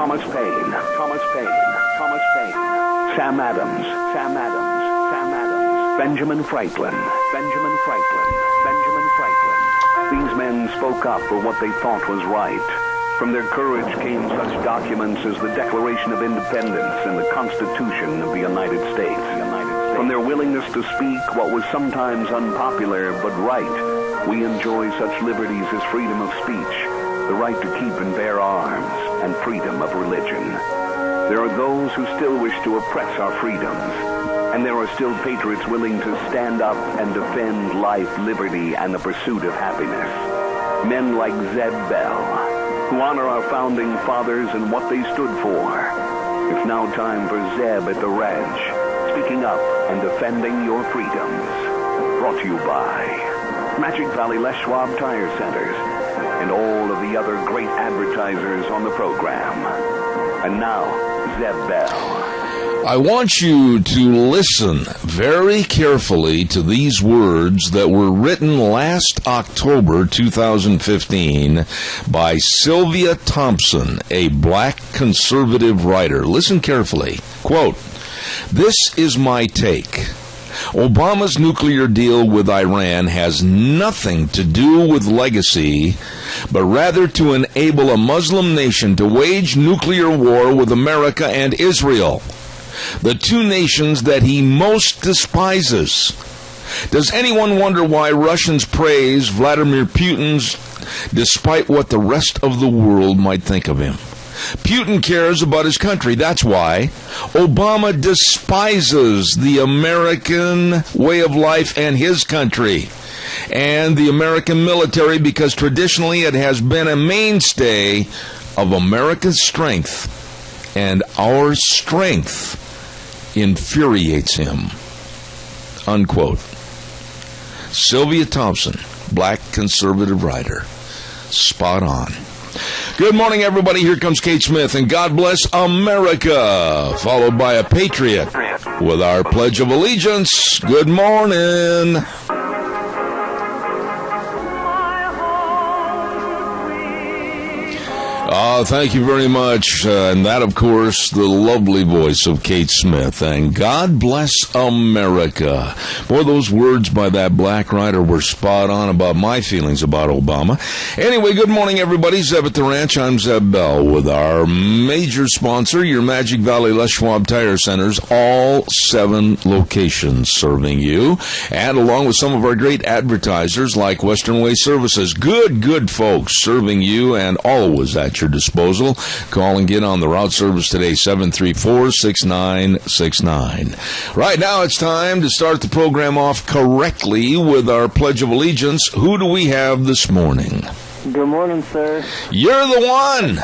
Thomas Paine, Sam Adams, Benjamin Franklin. These men spoke up for what they thought was right. From their courage came such documents as the Declaration of Independence and the Constitution of the United States. From their willingness to speak what was sometimes unpopular but right, we enjoy such liberties as freedom of speech, the right to keep and bear arms, and freedom of religion. There are those who still wish to oppress our freedoms, and there are still patriots willing to stand up and defend life, liberty, and the pursuit of happiness. Men like Zeb Bell, who honor our founding fathers and what they stood for. It's now time for Zeb at the ranch, speaking up and defending your freedoms. Brought to you by Magic Valley Les Schwab Tire Centers and all of the other great advertisers on the program. And now, Zeb Bell. I want you to listen very carefully to these words that were written last October 2015 by Sylvia Thompson, a black conservative writer. Listen carefully. Quote, "This is my take. Obama's nuclear deal with Iran has nothing to do with legacy, but rather to enable a Muslim nation to wage nuclear war with America and Israel, the two nations that he most despises. Does anyone wonder why Russians praise Vladimir Putin despite what the rest of the world might think of him? Putin cares about his country. That's why. Obama despises the American way of life and his country and the American military because traditionally it has been a mainstay of America's strength, and our strength infuriates him." Unquote. Sylvia Thompson, black conservative writer. Spot on. Good morning, everybody. Here comes Kate Smith, and God bless America, followed by a patriot with our Pledge of Allegiance. Good morning. Thank you very much. And that, of course, the lovely voice of Kate Smith. And God bless America. Boy, those words by that black writer were spot on about my feelings about Obama. Anyway, good morning, everybody. Zeb at the Ranch. I'm Zeb Bell with our major sponsor, your Magic Valley Les Schwab Tire Centers, all 7 locations serving you. And along with some of our great advertisers like Western Way Services. Good folks serving you and always at your disposal. Call and get on the route service today, 734-6969. Right now it's time to start the program off correctly with our Pledge of Allegiance. Who do we have this morning? Good morning, sir. You're the one!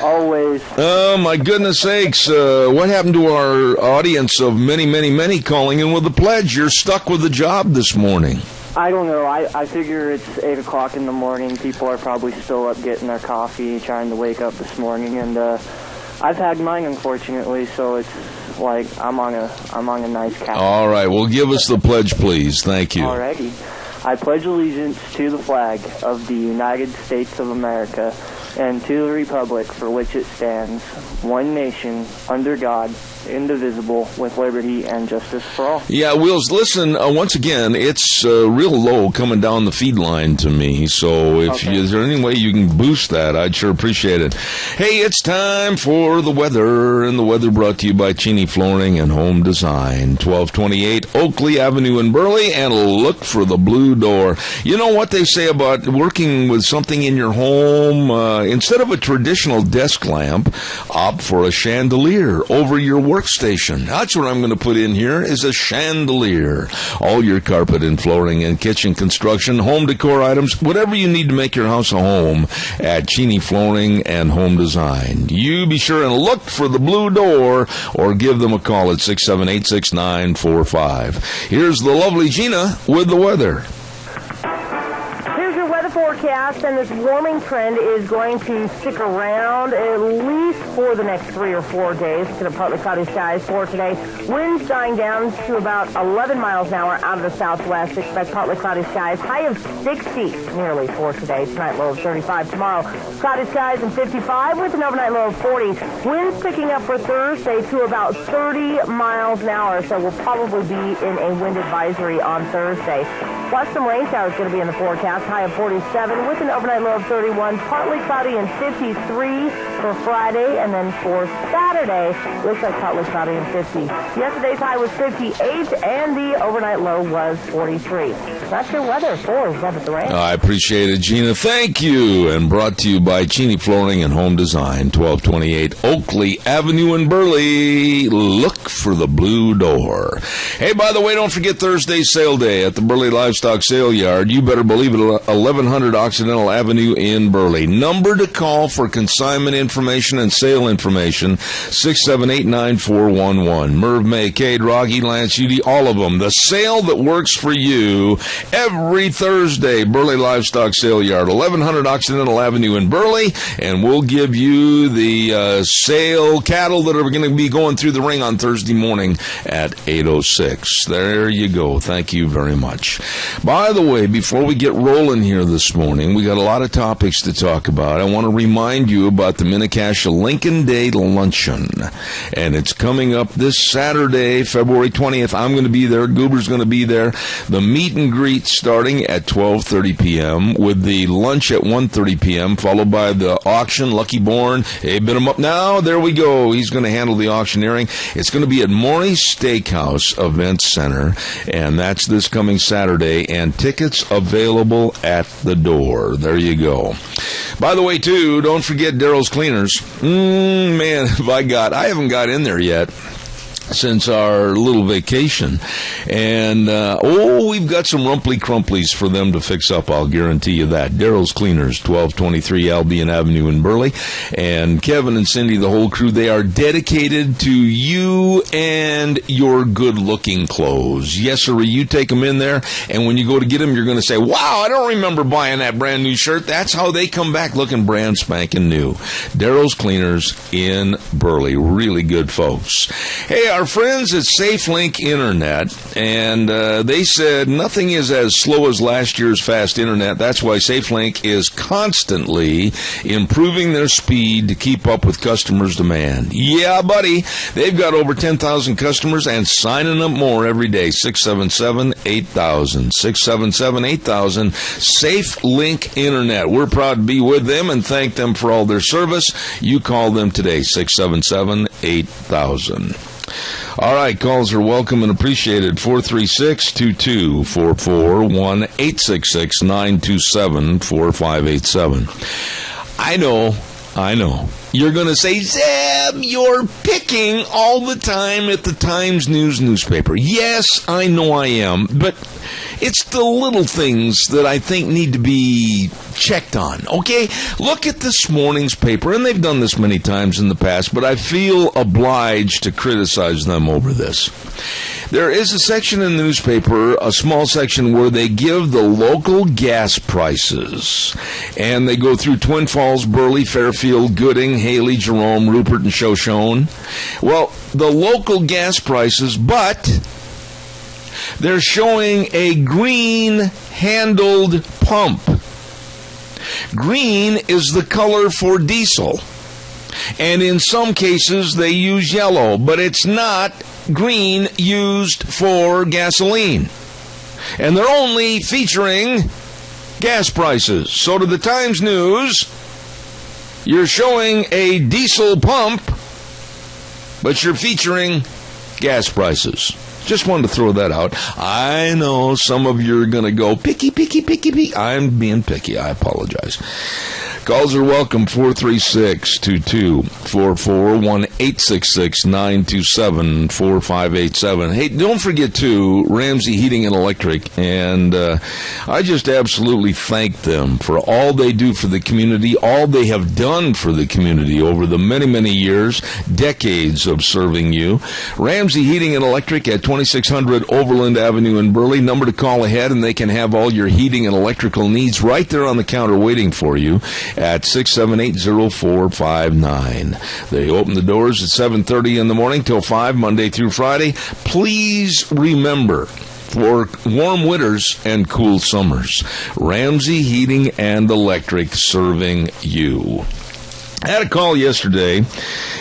Always. Oh, my goodness sakes. What happened to our audience of many calling in with the pledge? You're stuck with the job this morning. I don't know. I figure it's 8 o'clock in the morning. People are probably still up getting their coffee, trying to wake up this morning. And I've had mine, unfortunately, so it's like I'm on a nice couch. All right. Well, give us the pledge, please. Thank you. All righty. I pledge allegiance to the flag of the United States of America and to the republic for which it stands, one nation, under God, indivisible, with liberty and justice for all. Yeah, Wills, listen, once again, it's real low coming down the feed line to me, so if is there any way you can boost that, I'd sure appreciate it. Hey, it's time for the weather, and the weather brought to you by Cheney Flooring and Home Design, 1228 Oakley Avenue in Burley, and look for the blue door. You know what they say about working with something in your home? Instead of a traditional desk lamp, opt for a chandelier over your workstation. That's what I'm going to put in here, is a chandelier. All your carpet and flooring and kitchen construction, home decor items, whatever you need to make your house a home at Cheney Flooring and Home Design. You be sure and look for the blue door or give them a call at 678-6945. Here's the lovely Gina with the weather. Here's your weather forecast forecast, and this warming trend is going to stick around at least for the next 3 or 4 days. It's going to partly cloudy skies for today. Winds dying down to about 11 miles an hour out of the southwest. Expect partly cloudy skies. High of 60 nearly for today. Tonight low of 35. Tomorrow, cloudy skies and 55 with an overnight low of 40. Winds picking up for Thursday to about 30 miles an hour, so we'll probably be in a wind advisory on Thursday. Plus, some rain showers going to be in the forecast. High of 47 with an overnight low of 31. Partly cloudy and 53 for Friday. And then for Saturday, looks like partly cloudy and 50. Yesterday's high was 58 and the overnight low was 43. That's your weather for 7th rain. I appreciate it, Gina. Thank you. And brought to you by Cheney Flooring and Home Design, 1228 Oakley Avenue in Burley. Look for the blue door. Hey, by the way, don't forget Thursday's sale day at the Burley Livestock Sale Yard. You better believe it, 1100 Occidental Avenue in Burley. Number to call for consignment information and sale information, 678-9411. Merv, May, Cade, Rocky, Lance, Judy, all of them. The sale that works for you every Thursday, Burley Livestock Sale Yard, 1100 Occidental Avenue in Burley, and we'll give you the sale cattle that are going to be going through the ring on Thursday morning at 8:06. There you go. Thank you very much. By the way, before we get rolling here this morning, we got a lot of topics to talk about. I want to remind you about the Minnecasia Lincoln Day Luncheon, and it's coming up this Saturday, February 20th. I'm going to be there. Goober's going to be there. The meet and greet starting at 12:30 p.m. with the lunch at 1:30 p.m., followed by the auction. Lucky Born, hey, bid him up now. There we go. He's going to handle the auctioneering. It's going to be at Maury's Steakhouse Event Center, and that's this coming Saturday, and tickets available at the door. There you go. By the way, too, don't forget Daryl's Cleaners. Man, I haven't got in there yet since our little vacation. And, we've got some rumply crumplies for them to fix up, I'll guarantee you that. Daryl's Cleaners, 1223 Albion Avenue in Burley. And Kevin and Cindy, the whole crew, they are dedicated to you and your good-looking clothes. Yes, sir, you take them in there, and when you go to get them, you're going to say, wow, I don't remember buying that brand new shirt. That's how they come back looking brand spanking new. Daryl's Cleaners in Burley. Really good folks. Hey, our friends at SafeLink Internet, and they said nothing is as slow as last year's fast internet. That's why SafeLink is constantly improving their speed to keep up with customers' demand. Yeah, buddy, they've got over 10,000 customers and signing up more every day. 677-8000. 677-8000. SafeLink Internet. We're proud to be with them and thank them for all their service. You call them today, 677-8000. All right, calls are welcome and appreciated. 436-2244, 1-866-927-4587. I know. You're going to say, Zeb, you're picking all the time at the Times News newspaper. Yes, I know I am, but it's the little things that I think need to be checked on, okay? Look at this morning's paper, and they've done this many times in the past, but I feel obliged to criticize them over this. There is a section in the newspaper, a small section, where they give the local gas prices, and they go through Twin Falls, Burley, Fairfield, Gooding, Haley, Jerome, Rupert, and Shoshone. Well, the local gas prices, but they're showing a green-handled pump. Green is the color for diesel, and in some cases they use yellow, but it's not green used for gasoline. And they're only featuring gas prices. So to the Times News, you're showing a diesel pump, but you're featuring gas prices. Just wanted to throw that out. I know some of you are going to go, picky. I'm being picky. I apologize. Calls are welcome, 436-2244, 1-866-927-4587. Hey, don't forget, too, Ramsey Heating and Electric, and I just absolutely thank them for all they do for the community, all they have done for the community over the many, many years, decades of serving you. Ramsey Heating and Electric at 2600 Overland Avenue in Burley. Number to call ahead, and they can have all your heating and electrical needs right there on the counter waiting for you at 678-0459. They open the doors at 7:30 in the morning till 5, Monday through Friday. Please remember, for warm winters and cool summers, Ramsey Heating and Electric serving you. I had a call yesterday,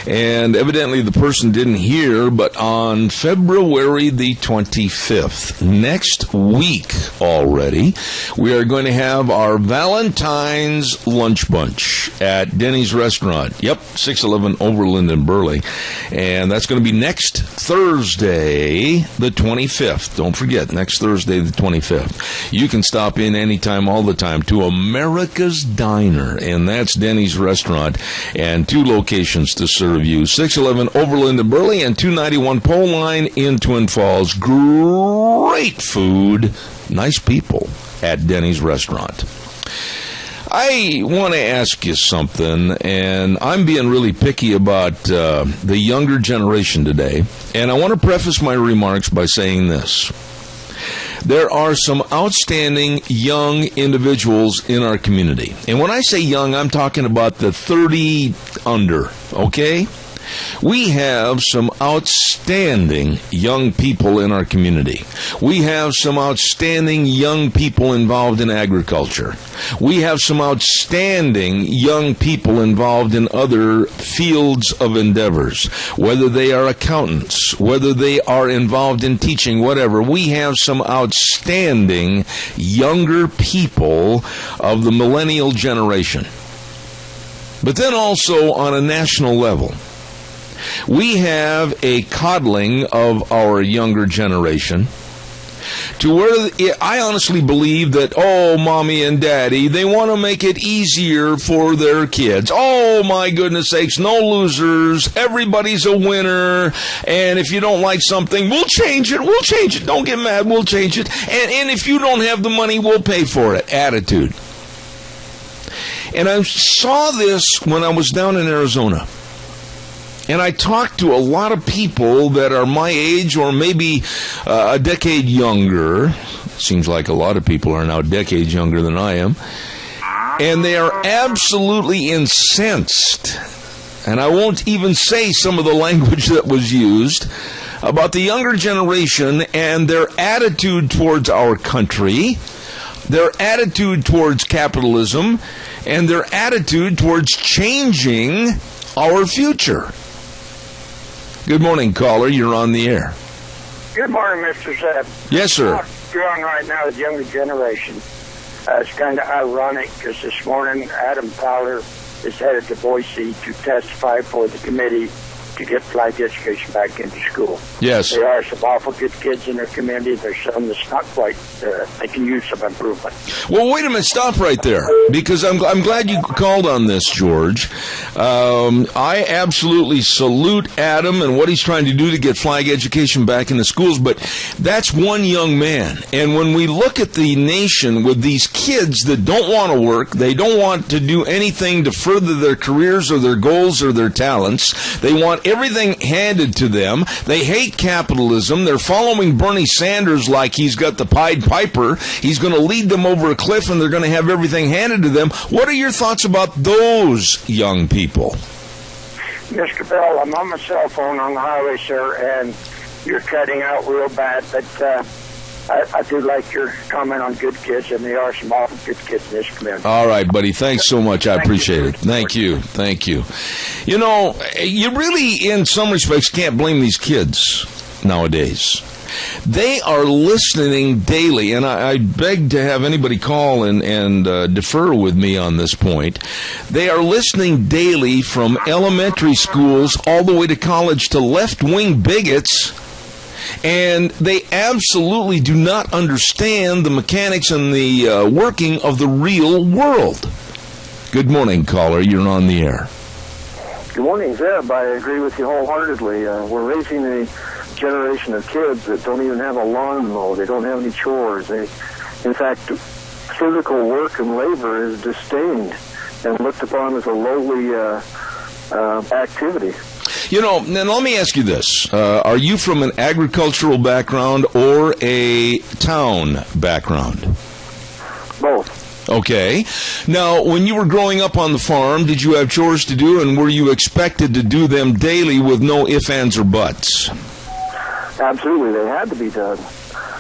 and evidently the person didn't hear, but on February the 25th, next week already, we are going to have our Valentine's Lunch Bunch at Denny's Restaurant. Yep, 611 Overland in Burley. And that's going to be next Thursday, the 25th. Don't forget, next Thursday, the 25th. You can stop in anytime, all the time, to America's Diner, and that's Denny's Restaurant. And 2 locations to serve you, 611 Overland in Burley and 291 Pole Line in Twin Falls. Great food, nice people at Denny's Restaurant. I want to ask you something, and I'm being really picky about the younger generation today, and I want to preface my remarks by saying this. There are some outstanding young individuals in our community. And when I say young, I'm talking about the 30 under, okay? We have some outstanding young people in our community. We have some outstanding young people involved in agriculture. We have some outstanding young people involved in other fields of endeavors, whether they are accountants, whether they are involved in teaching, whatever. We have some outstanding younger people of the millennial generation. But then also on a national level, we have a coddling of our younger generation to where I honestly believe that, oh, mommy and daddy, they want to make it easier for their kids. Oh, my goodness sakes, no losers. Everybody's a winner. And if you don't like something, we'll change it. We'll change it. Don't get mad. We'll change it. And if you don't have the money, we'll pay for it. Attitude. And I saw this when I was down in Arizona. And I talked to a lot of people that are my age or maybe a decade younger. Seems like a lot of people are now decades younger than I am. And they are absolutely incensed. And I won't even say some of the language that was used about the younger generation and their attitude towards our country, their attitude towards capitalism, and their attitude towards changing our future. Good morning, caller. You're on the air. Good morning, Mr. Zeb. Yes, sir. You're on right now with younger generation. It's kind of ironic because this morning Adam Fowler is headed to Boise to testify for the committee to get flag education back into school. Yes. There are some awful good kids in their community. There's some that's not quite, they can use some improvement. Well, wait a minute. Stop right there. Because I'm glad you called on this, George. I absolutely salute Adam and what he's trying to do to get flag education back in the schools. But that's one young man. And when we look at the nation with these kids that don't want to work, they don't want to do anything to further their careers or their goals or their talents. They want everything handed to them. They hate capitalism. They're following Bernie Sanders like he's got the Pied Piper. He's going to lead them over a cliff and they're going to have everything handed to them. What are your thoughts about those young people? Mr. Bell, I'm on my cell phone on the highway, sir, and you're cutting out real bad, but I do like your comment on good kids, and there are some awful good kids in this community. All right, buddy. Thanks so much. I appreciate it. Thank you. Thank you. You know, you really, in some respects, can't blame these kids nowadays. They are listening daily, and I beg to have anybody call and defer with me on this point. They are listening daily from elementary schools all the way to college to left-wing bigots. And they absolutely do not understand the mechanics and the working of the real world. Good morning, caller. You're on the air. Good morning, Zeb. I agree with you wholeheartedly. We're raising a generation of kids that don't even have a lawn to mow. They don't have any chores. In fact, physical work and labor is disdained and looked upon as a lowly activity. You know, then let me ask you this. Are you from an agricultural background or a town background? Both. Okay. Now, when you were growing up on the farm, did you have chores to do, and were you expected to do them daily with no ifs, ands, or buts? Absolutely. They had to be done.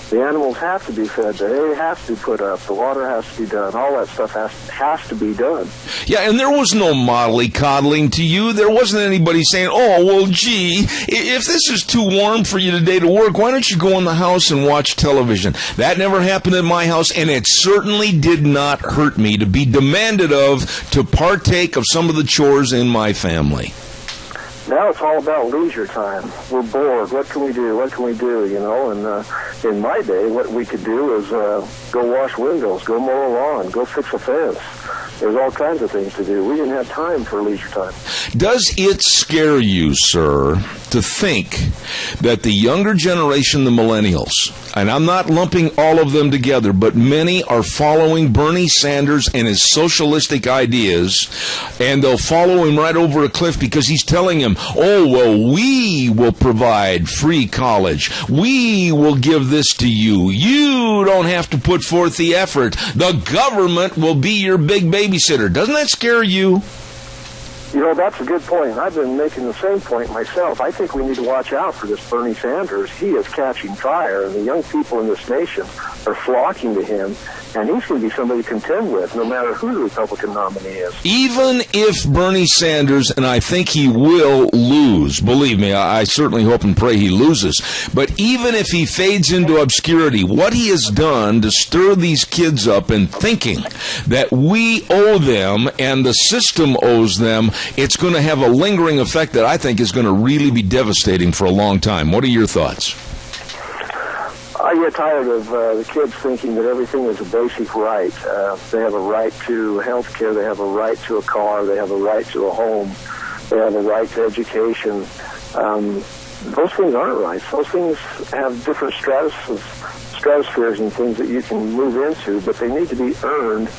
The animals have to be fed. The hay has to be put up. The water has to be done. All that stuff has to be done. Yeah, and there was no mollycoddling to you. There wasn't anybody saying, oh, well, gee, if this is too warm for you today to work, why don't you go in the house and watch television? That never happened in my house, and it certainly did not hurt me to be demanded of to partake of some of the chores in my family. Now it's all about leisure time. We're bored. What can we do? What can we do? You know, and in my day, what we could do is go wash windows, go mow a lawn, go fix a fence. There's all kinds of things to do. We didn't have time for leisure time. Does it scare you, sir, to think that the younger generation, the millennials, and I'm not lumping all of them together, but many are following Bernie Sanders and his socialistic ideas, and they'll follow him right over a cliff because he's telling them, oh, well, we will provide free college. We will give this to you. You don't have to put forth the effort. The government will be your big babysitter. Doesn't that scare you? You know, that's a good point. I've been making the same point myself. I think we need to watch out for this Bernie Sanders. He is catching fire, and the young people in this nation are flocking to him, and he's going to be somebody to contend with, no matter who the Republican nominee is. Even if Bernie Sanders, and I think he will lose, believe me, I certainly hope and pray he loses, but even if he fades into obscurity, what he has done to stir these kids up in thinking that we owe them and the system owes them, it's going to have a lingering effect that I think is going to really be devastating for a long time. What are your thoughts? I get tired of the kids thinking that everything is a basic right. They have a right to health care. They have a right to a car. They have a right to a home. They have a right to education. Those things aren't rights. Those things have different stratospheres and things that you can move into, but they need to be earned,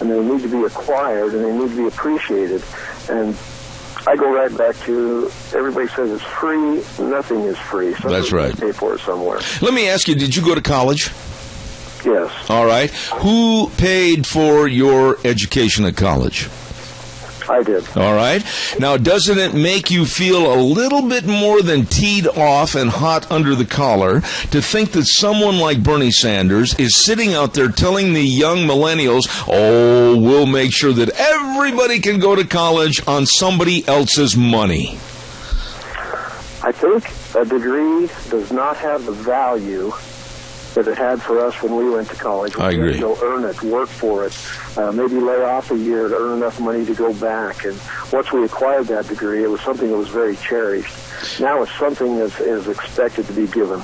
and they need to be acquired, and they need to be appreciated. And I go right back to, everybody says it's free. Nothing is free. That's right. Pay for it somewhere. Let me ask you, did you go to college? Yes. All right. Who paid for your education at college? I did. All right. Now, doesn't it make you feel a little bit more than teed off and hot under the collar to think that someone like Bernie Sanders is sitting out there telling the young millennials, oh, we'll make sure that everybody can go to college on somebody else's money? I think a degree does not have the value that it had for us when we went to college. I agree. We had to go earn it, work for it, maybe lay off a year to earn enough money to go back. And once we acquired that degree, it was something that was very cherished. Now it's something that is expected to be given.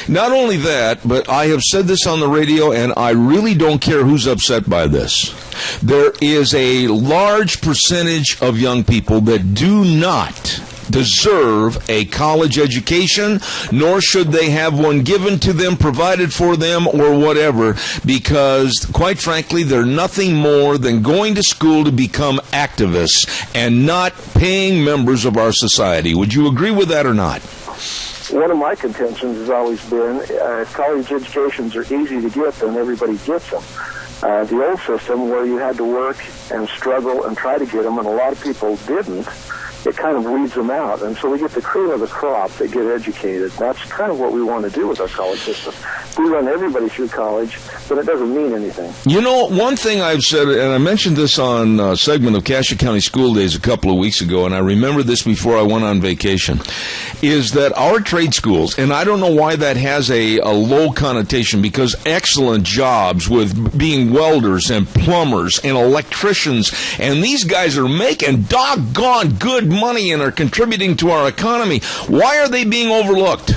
Not only that, but I have said this on the radio, and I really don't care who's upset by this. There is a large percentage of young people that do not deserve a college education, nor should they have one given to them, provided for them, or whatever, because, quite frankly, they're nothing more than going to school to become activists and not paying members of our society. Would you agree with that or not? One of my contentions has always been, if college educations are easy to get, then everybody gets them. The old system where you had to work and struggle and try to get them, and a lot of people didn't, it kind of weeds them out. And so we get the cream of the crop that get educated. That's kind of what we want to do with our college system. We run everybody through college, but it doesn't mean anything. You know, one thing I've said, and I mentioned this on a segment of Cassia County School Days a couple of weeks ago, and I remember this before I went on vacation, is that our trade schools, and I don't know why that has a low connotation, because excellent jobs with being welders and plumbers and electricians, and these guys are making doggone good money and are contributing to our economy. Why are they being overlooked?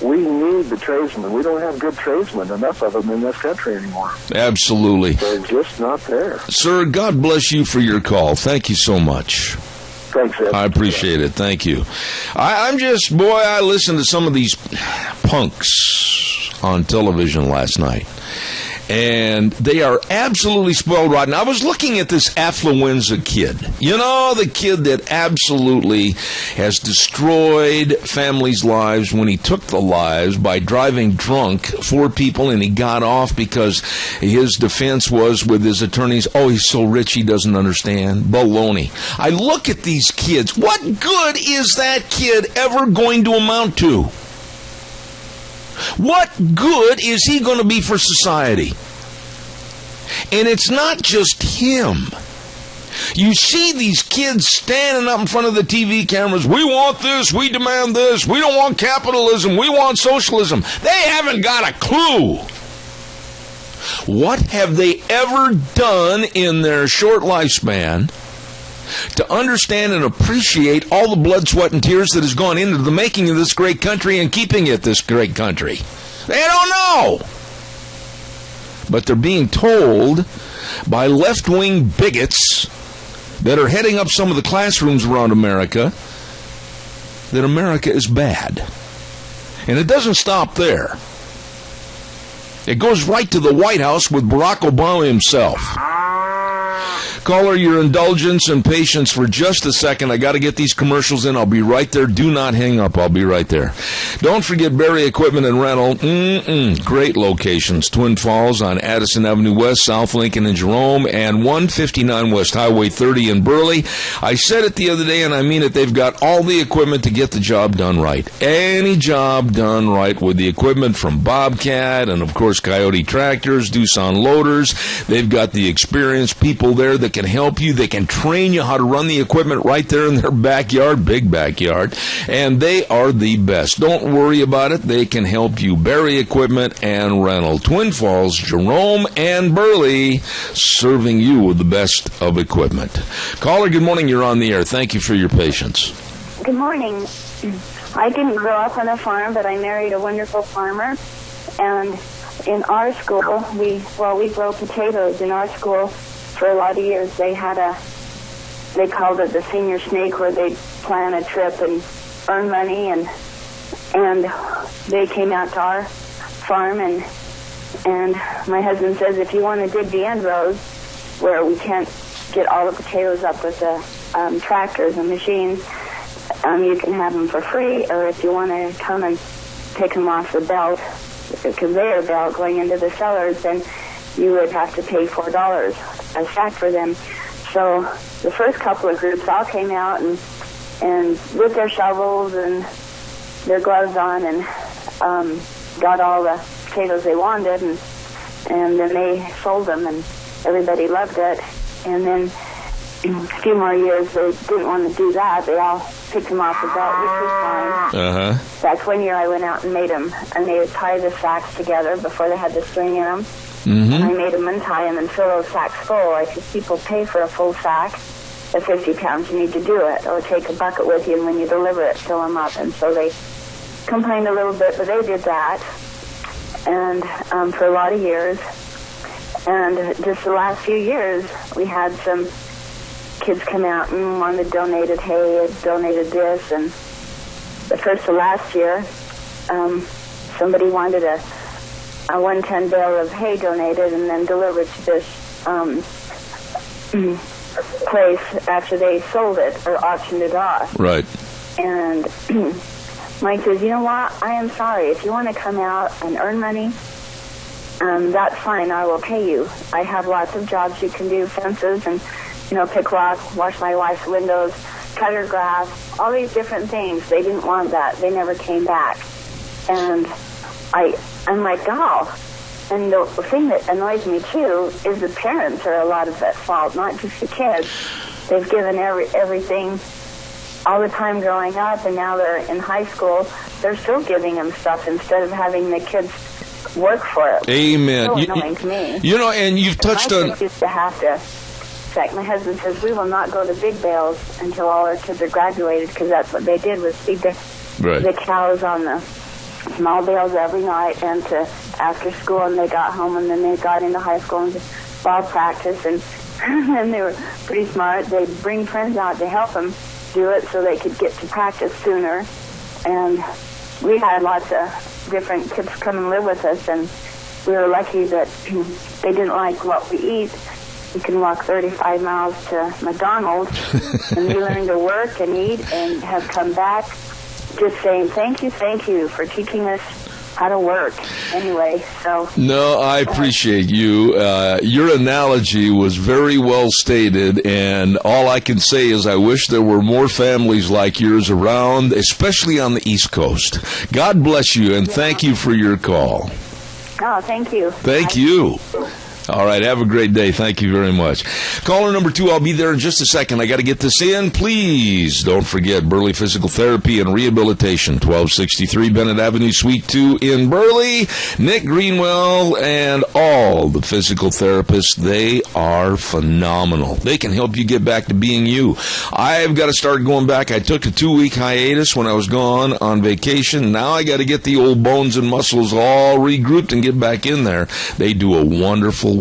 We need need the tradesmen. We don't have good tradesmen, enough of them in this country anymore. Absolutely. They're just not there. Sir, God bless you for your call. Thank you so much. Thanks, Ed. I appreciate it. Thank you. I listened to some of these punks on television last night, and they are absolutely spoiled rotten. I was looking at this affluenza kid. You know, the kid that absolutely has destroyed families' lives when he took the lives by driving drunk 4 people, and he got off because his defense was with his attorneys, oh, he's so rich he doesn't understand. Baloney. I look at these kids. What good is that kid ever going to amount to? What good is he going to be for society? And it's not just him. You see these kids standing up in front of the TV cameras. We want this. We demand this. We don't want capitalism. We want socialism. They haven't got a clue. What have they ever done in their short lifespan to understand and appreciate all the blood, sweat, and tears that has gone into the making of this great country and keeping it this great country? They don't know. But they're being told by left-wing bigots that are heading up some of the classrooms around America that America is bad. And it doesn't stop there. It goes right to the White House with Barack Obama himself. Caller, your indulgence and patience for just a second. I got to get these commercials in. I'll be right there. Do not hang up. I'll be right there. Don't forget Berry Equipment and Rental. Great locations. Twin Falls on Addison Avenue West, South Lincoln and Jerome, and 159 West Highway 30 in Burley. I said it the other day, and I mean it. They've got all the equipment to get the job done right. Any job done right with the equipment from Bobcat and, of course, Coyote Tractors, Doosan Loaders. They've got the experienced people there that can help you. They can train you how to run the equipment right there in their backyard, big backyard, and they are the best. Don't worry about it. They can help you. Berry Equipment and Rental. Twin Falls, Jerome, and Burley, serving you with the best of equipment. Caller, good morning. You're on the air. Thank you for your patience. Good morning. I didn't grow up on a farm, but I married a wonderful farmer, and in our school, we grow potatoes in our school. For a lot of years, they called it the senior snake, where they'd plan a trip and earn money, and they came out to our farm, and my husband says, if you want to dig the end rows, where we can't get all the potatoes up with the tractors and machines, you can have them for free, or if you want to come and pick them off the belt, the conveyor belt going into the cellars, then you would have to pay $4 a sack for them. So the first couple of groups all came out and with their shovels and their gloves on and got all the potatoes they wanted, and then they sold them, and everybody loved it. And then a few more years they didn't want to do that. They all picked them off the belt, which was fine. That's one year I went out and made them, and they would tie the sacks together before they had the string in them. And I made them untie them and fill those sacks full. I said, people pay for a full sack. At 50 pounds, you need to do it. Or take a bucket with you, and when you deliver it, fill them up. And so they complained a little bit, but they did that. And for a lot of years. And just the last few years, we had some kids come out and wanted donated hay, donated this. And the first of last year, somebody wanted a 1-ton bale of hay donated and then delivered to this place after they sold it or auctioned it off. Right. And Mike says, you know what, I am sorry. If you want to come out and earn money, that's fine. I will pay you. I have lots of jobs you can do, fences and, pick rock, wash my wife's windows, cut her grass, all these different things. They didn't want that. They never came back. And I'm like, oh. And the thing that annoys me, too, is the parents are a lot of at fault, not just the kids. They've given everything all the time growing up, and now they're in high school. They're still giving them stuff instead of having the kids work for it. Amen. It's so annoying to me. And you've touched on... My kids used to have to... In fact, my husband says, we will not go to big bales until all our kids are graduated, because that's what they did, was feed the cows on the small bales every night and to after school, and they got home, and then they got into high school and ball practice, and and they were pretty smart. They'd bring friends out to help them do it so they could get to practice sooner. And we had lots of different kids come and live with us, and we were lucky that they didn't like what we eat. We can walk 35 miles to McDonald's, and we learned to work and eat and have come back just saying thank you for teaching us how to work. Anyway, so... No, I appreciate you. Your analogy was very well stated, and all I can say is I wish there were more families like yours around, especially on the East Coast. God bless you, and thank you for your call. Oh, thank you. Thank you. All right, have a great day. Thank you very much. Caller number 2, I'll be there in just a second. I got to get this in. Please don't forget Burley Physical Therapy and Rehabilitation, 1263 Bennett Avenue, Suite 2 in Burley. Nick Greenwell and all the physical therapists, they are phenomenal. They can help you get back to being you. I've got to start going back. I took a 2-week hiatus when I was gone on vacation. Now I got to get the old bones and muscles all regrouped and get back in there. They do a wonderful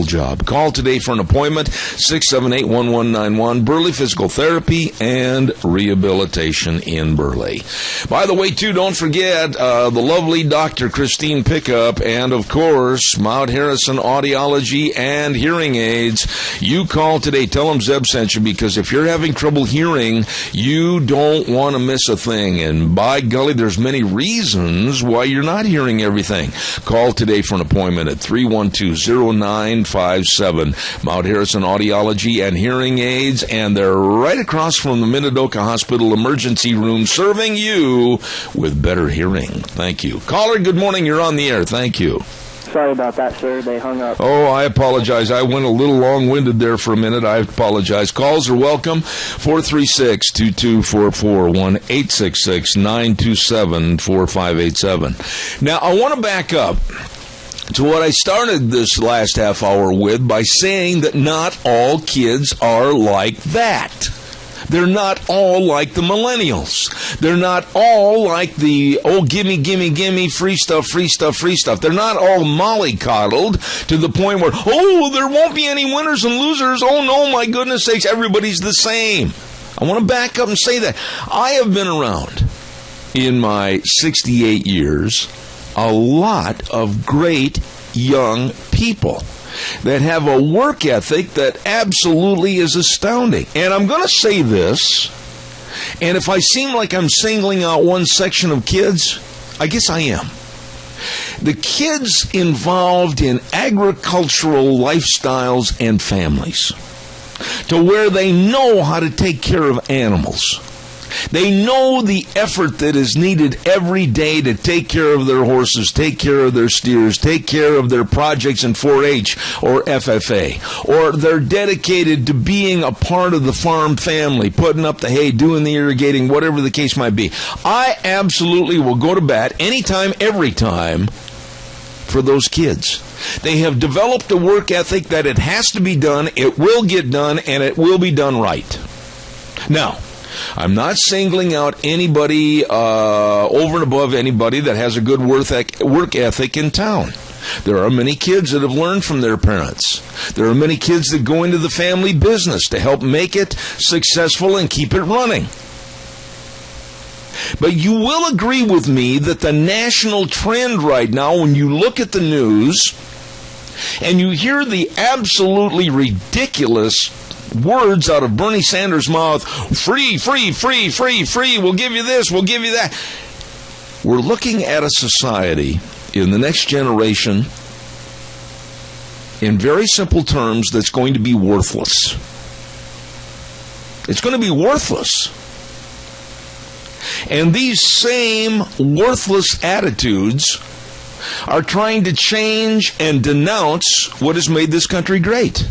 job. Call today for an appointment, 678-1191, Burley Physical Therapy and Rehabilitation in Burley. By the way, too, don't forget the lovely Dr. Christine Pickup and, of course, Mount Harrison Audiology and Hearing Aids. You call today. Tell them Zeb sent you, because if you're having trouble hearing, you don't want to miss a thing. And by golly, there's many reasons why you're not hearing everything. Call today for an appointment at 312-0957, Mount Harrison Audiology and Hearing Aids, and they're right across from the Minidoka Hospital emergency room, serving you with better hearing. Thank you. Caller, good morning. You're on the air. Thank you. Sorry about that, sir. They hung up. Oh, I apologize. I went a little long-winded there for a minute. I apologize. Calls are welcome. 436-2244, 1-866-927-4587. Now, I want to back up to what I started this last half hour with by saying that not all kids are like that. They're not all like the millennials. They're not all like the, gimme, free stuff. They're not all mollycoddled to the point where, there won't be any winners and losers. Oh, no, my goodness sakes, everybody's the same. I want to back up and say that. I have been around in my 68 years a lot of great young people that have a work ethic that absolutely is astounding. And I'm going to say this, and if I seem like I'm singling out one section of kids, I guess I am. The kids involved in agricultural lifestyles and families, to where they know how to take care of animals. They know the effort that is needed every day to take care of their horses, take care of their steers, take care of their projects in 4-H or FFA. Or they're dedicated to being a part of the farm family, putting up the hay, doing the irrigating, whatever the case might be. I absolutely will go to bat anytime, every time for those kids. They have developed a work ethic that it has to be done, it will get done, and it will be done right. Now, I'm not singling out anybody over and above anybody that has a good work ethic in town. There are many kids that have learned from their parents. There are many kids that go into the family business to help make it successful and keep it running. But you will agree with me that the national trend right now, when you look at the news and you hear the absolutely ridiculous words out of Bernie Sanders' mouth, free, we'll give you this, we'll give you that. We're looking at a society in the next generation, in very simple terms, that's going to be worthless. It's going to be worthless. And these same worthless attitudes are trying to change and denounce what has made this country great.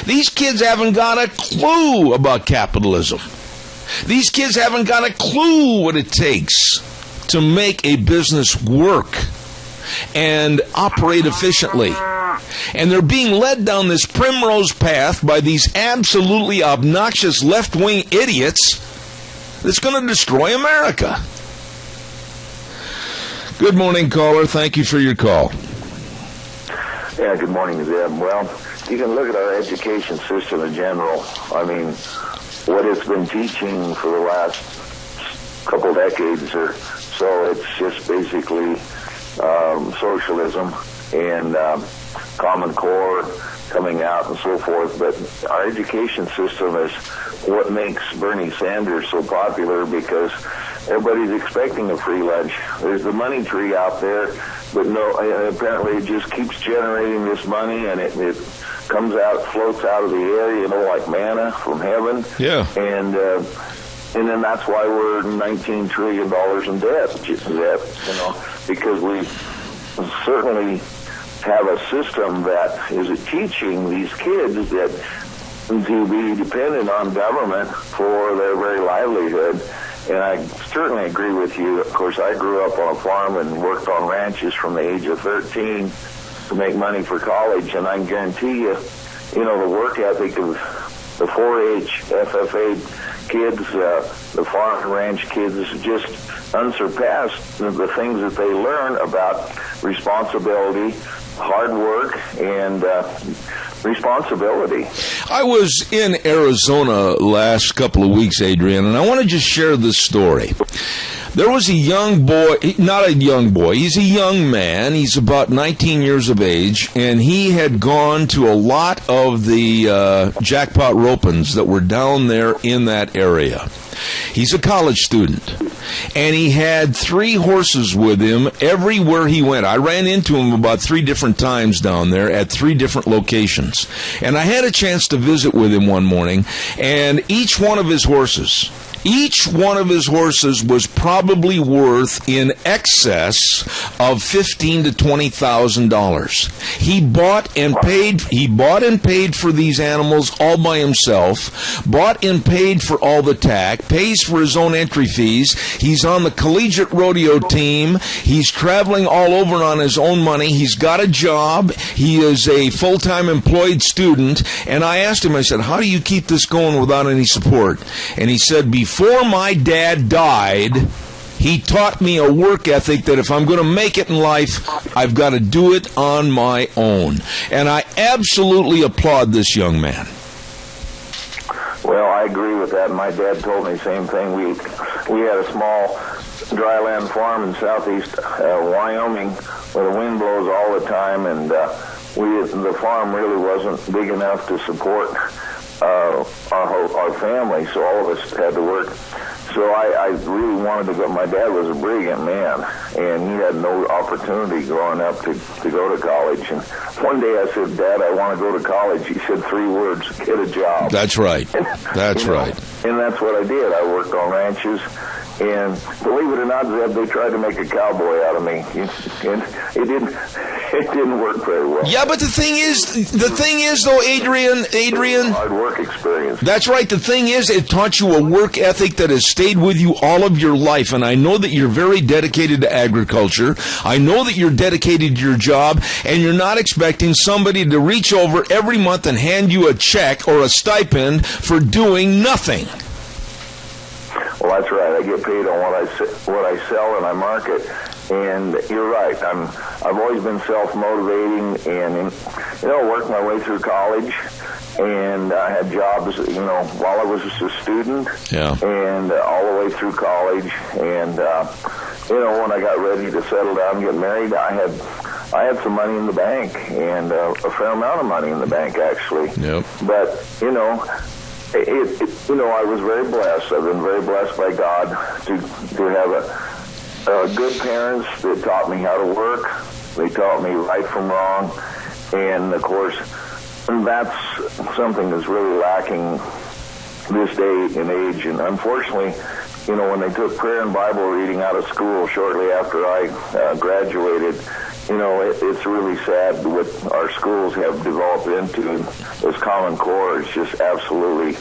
These kids haven't got a clue about capitalism. These kids haven't got a clue what it takes to make a business work and operate efficiently. And they're being led down this primrose path by these absolutely obnoxious left-wing idiots that's going to destroy America. Good morning, caller. Thank you for your call. Yeah, good morning, Zeb. Well, you can look at our education system in general. I mean, what it's been teaching for the last couple decades or so, it's just basically socialism and Common Core coming out and so forth. But our education system is what makes Bernie Sanders so popular, because everybody's expecting a free lunch. There's the money tree out there, but no, apparently it just keeps generating this money, and it comes out, floats out of the air, like manna from heaven. Yeah. And then that's why we're $19 trillion in debt, because we certainly have a system that is teaching these kids that to be dependent on government for their very livelihood. And I certainly agree with you. Of course, I grew up on a farm and worked on ranches from the age of 13 to make money for college, and I can guarantee you, the work ethic of the 4-H, FFA kids, the farm and ranch kids is just unsurpassed. The things that they learn about responsibility, hard work, and responsibility. I was in Arizona last couple of weeks, Adrian, and I want to just share this story. There was a young boy, not a young boy, he's a young man. He's about 19 years of age, and he had gone to a lot of the jackpot ropings that were down there in that area. He's a college student, and he had 3 horses with him everywhere he went. I ran into him about 3 different times down there at 3 different locations. And I had a chance to visit with him one morning, and each one of his horses was probably worth in excess of $15,000 to $20,000. He bought and paid for these animals all by himself, bought and paid for all the tack, pays for his own entry fees. He's on the collegiate rodeo team. He's traveling all over on his own money. He's got a job. He is a full-time employed student. And I asked him, I said, how do you keep this going without any support? And he said, before my dad died, he taught me a work ethic that if I'm going to make it in life, I've got to do it on my own. And I absolutely applaud this young man. Well, I agree with that. My dad told me the same thing. We had a small dryland farm in southeast Wyoming where the wind blows all the time, and the farm really wasn't big enough to support our family, so all of us had to work. So I really wanted to go. My dad was a brilliant man, and he had no opportunity growing up to go to college. And one day I said, Dad, I want to go to college. He said 3 words, get a job. That's right. That's right. And that's what I did. I worked on ranches. And believe it or not, Zeb, they tried to make a cowboy out of me. And it didn't work very well. Yeah, but the thing is though, Adrian, hard work experience. That's right. The thing is, it taught you a work ethic that has stayed with you all of your life. And I know that you're very dedicated to agriculture. I know that you're dedicated to your job, and you're not expecting somebody to reach over every month and hand you a check or a stipend for doing nothing. Well, that's right. I get paid on what I sell and I market. And you're right. I've always been self-motivating, and worked my way through college, and I had jobs, while I was a student, and all the way through college. And when I got ready to settle down and get married, I had some money in the bank, and a fair amount of money in the bank, actually. Yep. But I was very blessed. I've been very blessed by God to have good parents that taught me how to work. They taught me right from wrong. And, of course, that's something that's really lacking this day and age. And unfortunately, when they took prayer and Bible reading out of school shortly after I graduated, it's really sad what our schools have developed into. This Common Core is just absolutely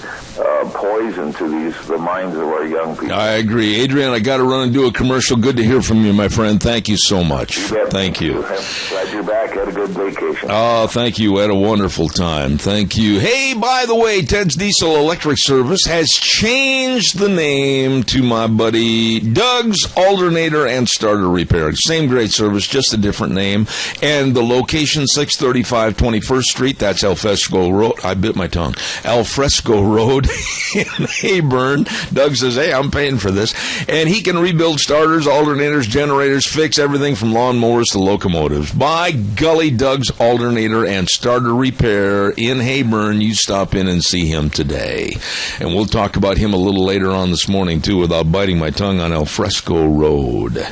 poison to the minds of our young people. I agree. Adrian, I got to run and do a commercial. Good to hear from you, my friend. Thank you so much. Thank you. Glad you're back. Had a good vacation. Oh, thank you. Had a wonderful time. Thank you. Hey, by the way, Ted's Diesel Electric Service has changed the name to my buddy Doug's Alternator and Starter Repair. Same great service, just a different name. And the location, 635 21st Street. That's Al Fresco Road. I bit my tongue. Al Fresco Road in Hayburn. Doug says, hey, I'm paying for this. And he can rebuild starters, alternators, generators, fix everything from lawnmowers to locomotives. By golly, Doug's Alternator and Starter Repair in Hayburn. You stop in and see him today. And we'll talk about him a little later on this morning, too, without biting my tongue on Al Fresco Road.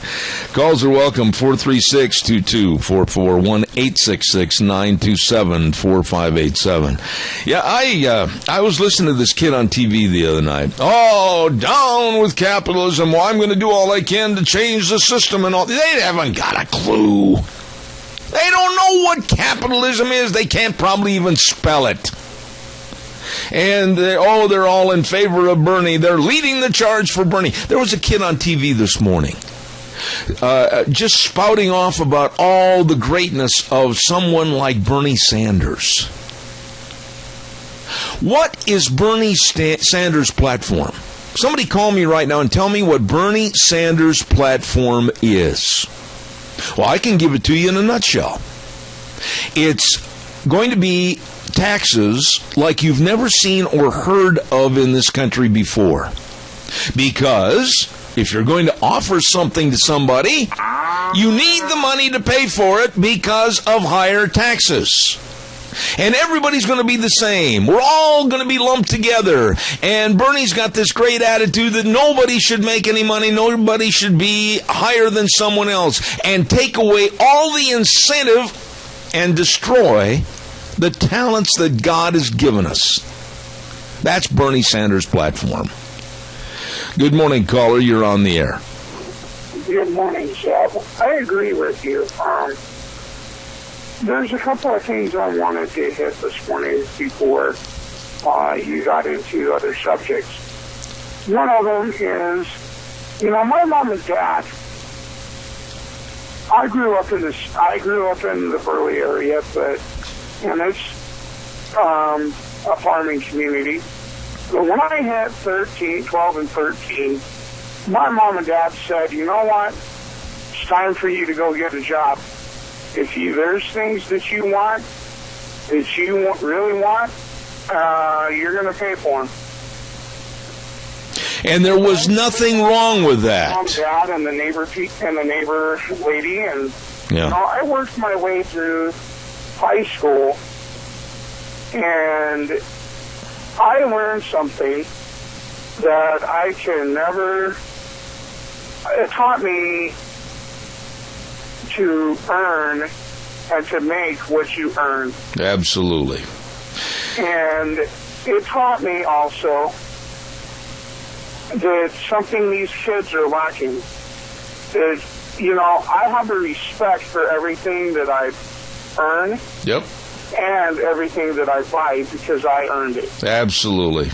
Calls are welcome, 436-2244, 1-866-927-4587. Yeah, I was listening to this kid on TV the other night. Oh, down with capitalism. Well, I'm going to do all I can to change the system and all. They haven't got a clue. They don't know what capitalism is. They can't probably even spell it. And they're all in favor of Bernie. They're leading the charge for Bernie. There was a kid on TV this morning just spouting off about all the greatness of someone like Bernie Sanders. What is Bernie Sanders' platform? Somebody call me right now and tell me what Bernie Sanders' platform is. Well, I can give it to you in a nutshell. It's going to be taxes like you've never seen or heard of in this country before. Because if you're going to offer something to somebody, you need the money to pay for it because of higher taxes. And everybody's going to be the same. We're all going to be lumped together. And Bernie's got this great attitude that nobody should make any money. Nobody should be higher than someone else. And take away all the incentive and destroy the talents that God has given us. That's Bernie Sanders' platform. Good morning, caller. You're on the air. Good morning, Seth. I agree with you. There's a couple of things I wanted to hit this morning before you got into other subjects. One of them is, my mom and dad. I grew up in the Burley area, and it's a farming community. But when I hit 12 and 13, my mom and dad said, you know what? It's time for you to go get a job. If there's things that you want, really want, you're going to pay for them. And there was nothing wrong with that. Mom, dad, and the neighbor lady, and I worked my way through high school, and I learned something that I can never. It taught me to earn and to make what you earn. Absolutely. And it taught me also that something these kids are lacking is, I have a respect for everything that I earn. Yep. And everything that I buy because I earned it. Absolutely.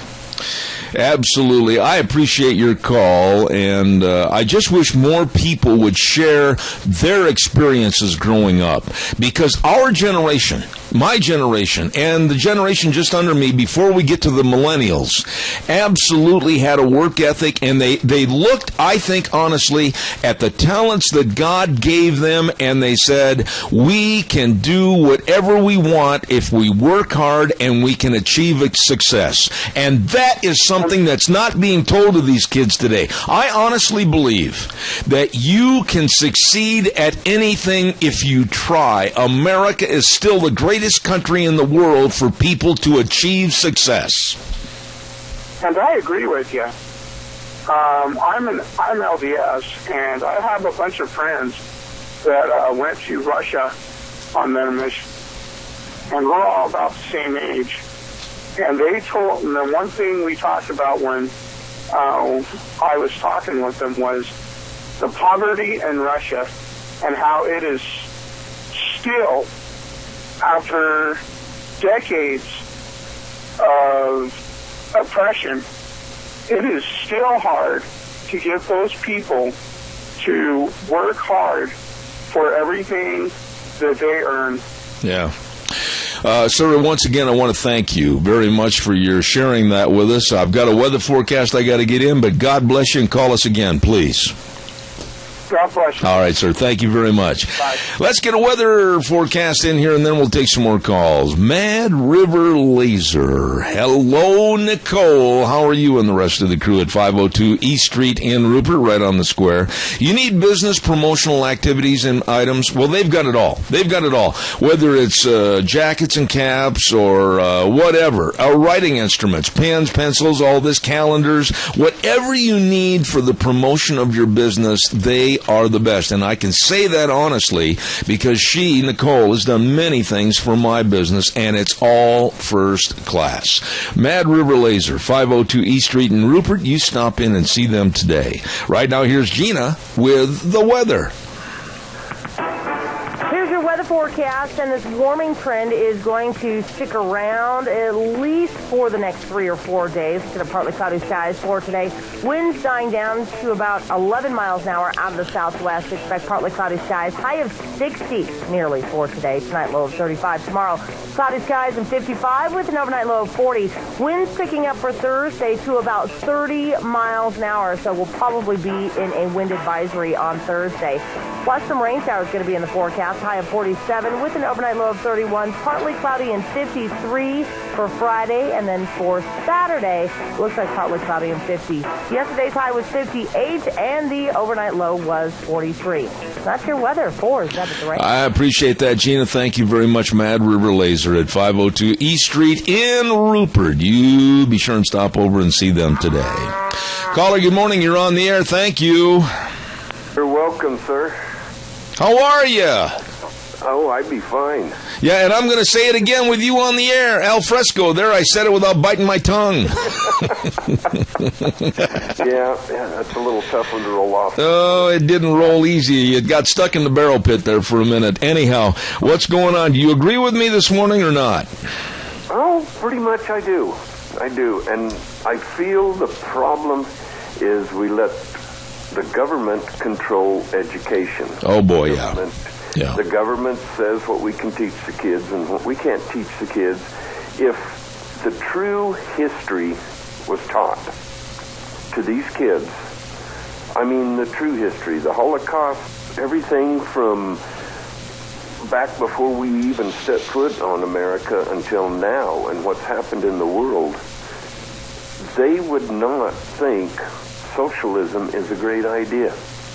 Absolutely. I appreciate your call, and I just wish more people would share their experiences growing up, because our generation, my generation, and the generation just under me before we get to the millennials, absolutely had a work ethic, and they looked, I think, honestly, at the talents that God gave them, and they said, we can do whatever we want if we work hard and we can achieve success. And that is something that's not being told to these kids today. I honestly believe that you can succeed at anything if you try. America is still the greatest country in the world for people to achieve success. And I agree with you. I'm LDS, and I have a bunch of friends that went to Russia on their mission, and we're all about the same age. And the one thing we talked about when I was talking with them was the poverty in Russia and how it is still, after decades of oppression, it is still hard to get those people to work hard for everything that they earn. Yeah. Sir, once again, I want to thank you very much for your sharing that with us. I've got a weather forecast I got to get in, but God bless you, and call us again, please. God bless you. All right, sir. Thank you very much. Bye. Let's get a weather forecast in here, and then we'll take some more calls. Mad River Laser. Hello, Nicole. How are you and the rest of the crew at 502 East Street in Rupert, right on the square? You need business promotional activities and items? Well, they've got it all. They've got it all. Whether it's jackets and caps or whatever, writing instruments, pens, pencils, all this, calendars, whatever you need for the promotion of your business, they are the best. And I can say that honestly because she, Nicole, has done many things for my business, and it's all first class. Mad River Laser, 502 East Street in Rupert. You stop in and see them today. Right now, here's Gina with the weather. Here's your weather forecast, and this warming trend is going to stick around at least for the next 3 or 4 days. It's going to partly cloudy skies for today. Winds dying down to about 11 miles an hour out of the southwest. Expect partly cloudy skies. High of 60 nearly for today. Tonight low of 35. Tomorrow cloudy skies and 55 with an overnight low of 40. Winds picking up for Thursday to about 30 miles an hour, so we'll probably be in a wind advisory on Thursday. Plus some rain showers going to be in the forecast. High of 47 with an overnight low of 31. Partly cloudy and 53 for Friday, and then for Saturday, looks like partly cloudy and 50. Yesterday's high was 58, and the overnight low was 43. That's your weather for 7 rain. I appreciate that, Gina. Thank you very much. Mad River Laser at 502 East Street in Rupert. You be sure and stop over and see them today. Caller, good morning. You're on the air. Thank you. You're welcome, sir. How are you? Oh, I'd be fine. Yeah, and I'm going to say it again with you on the air. Al fresco. There, I said it without biting my tongue. Yeah, that's a little tough one to roll off. Oh, it didn't roll easy. It got stuck in the barrel pit there for a minute. Anyhow, what's going on? Do you agree with me this morning or not? Oh, pretty much I do. I do. And I feel the problem is we let the government control education. Oh, boy, yeah. The government says what we can teach the kids and what we can't teach the kids. If the true history was taught to these kids, I mean the true history, the Holocaust, everything from back before we even set foot on America until now and what's happened in the world, they would not think socialism is a great idea.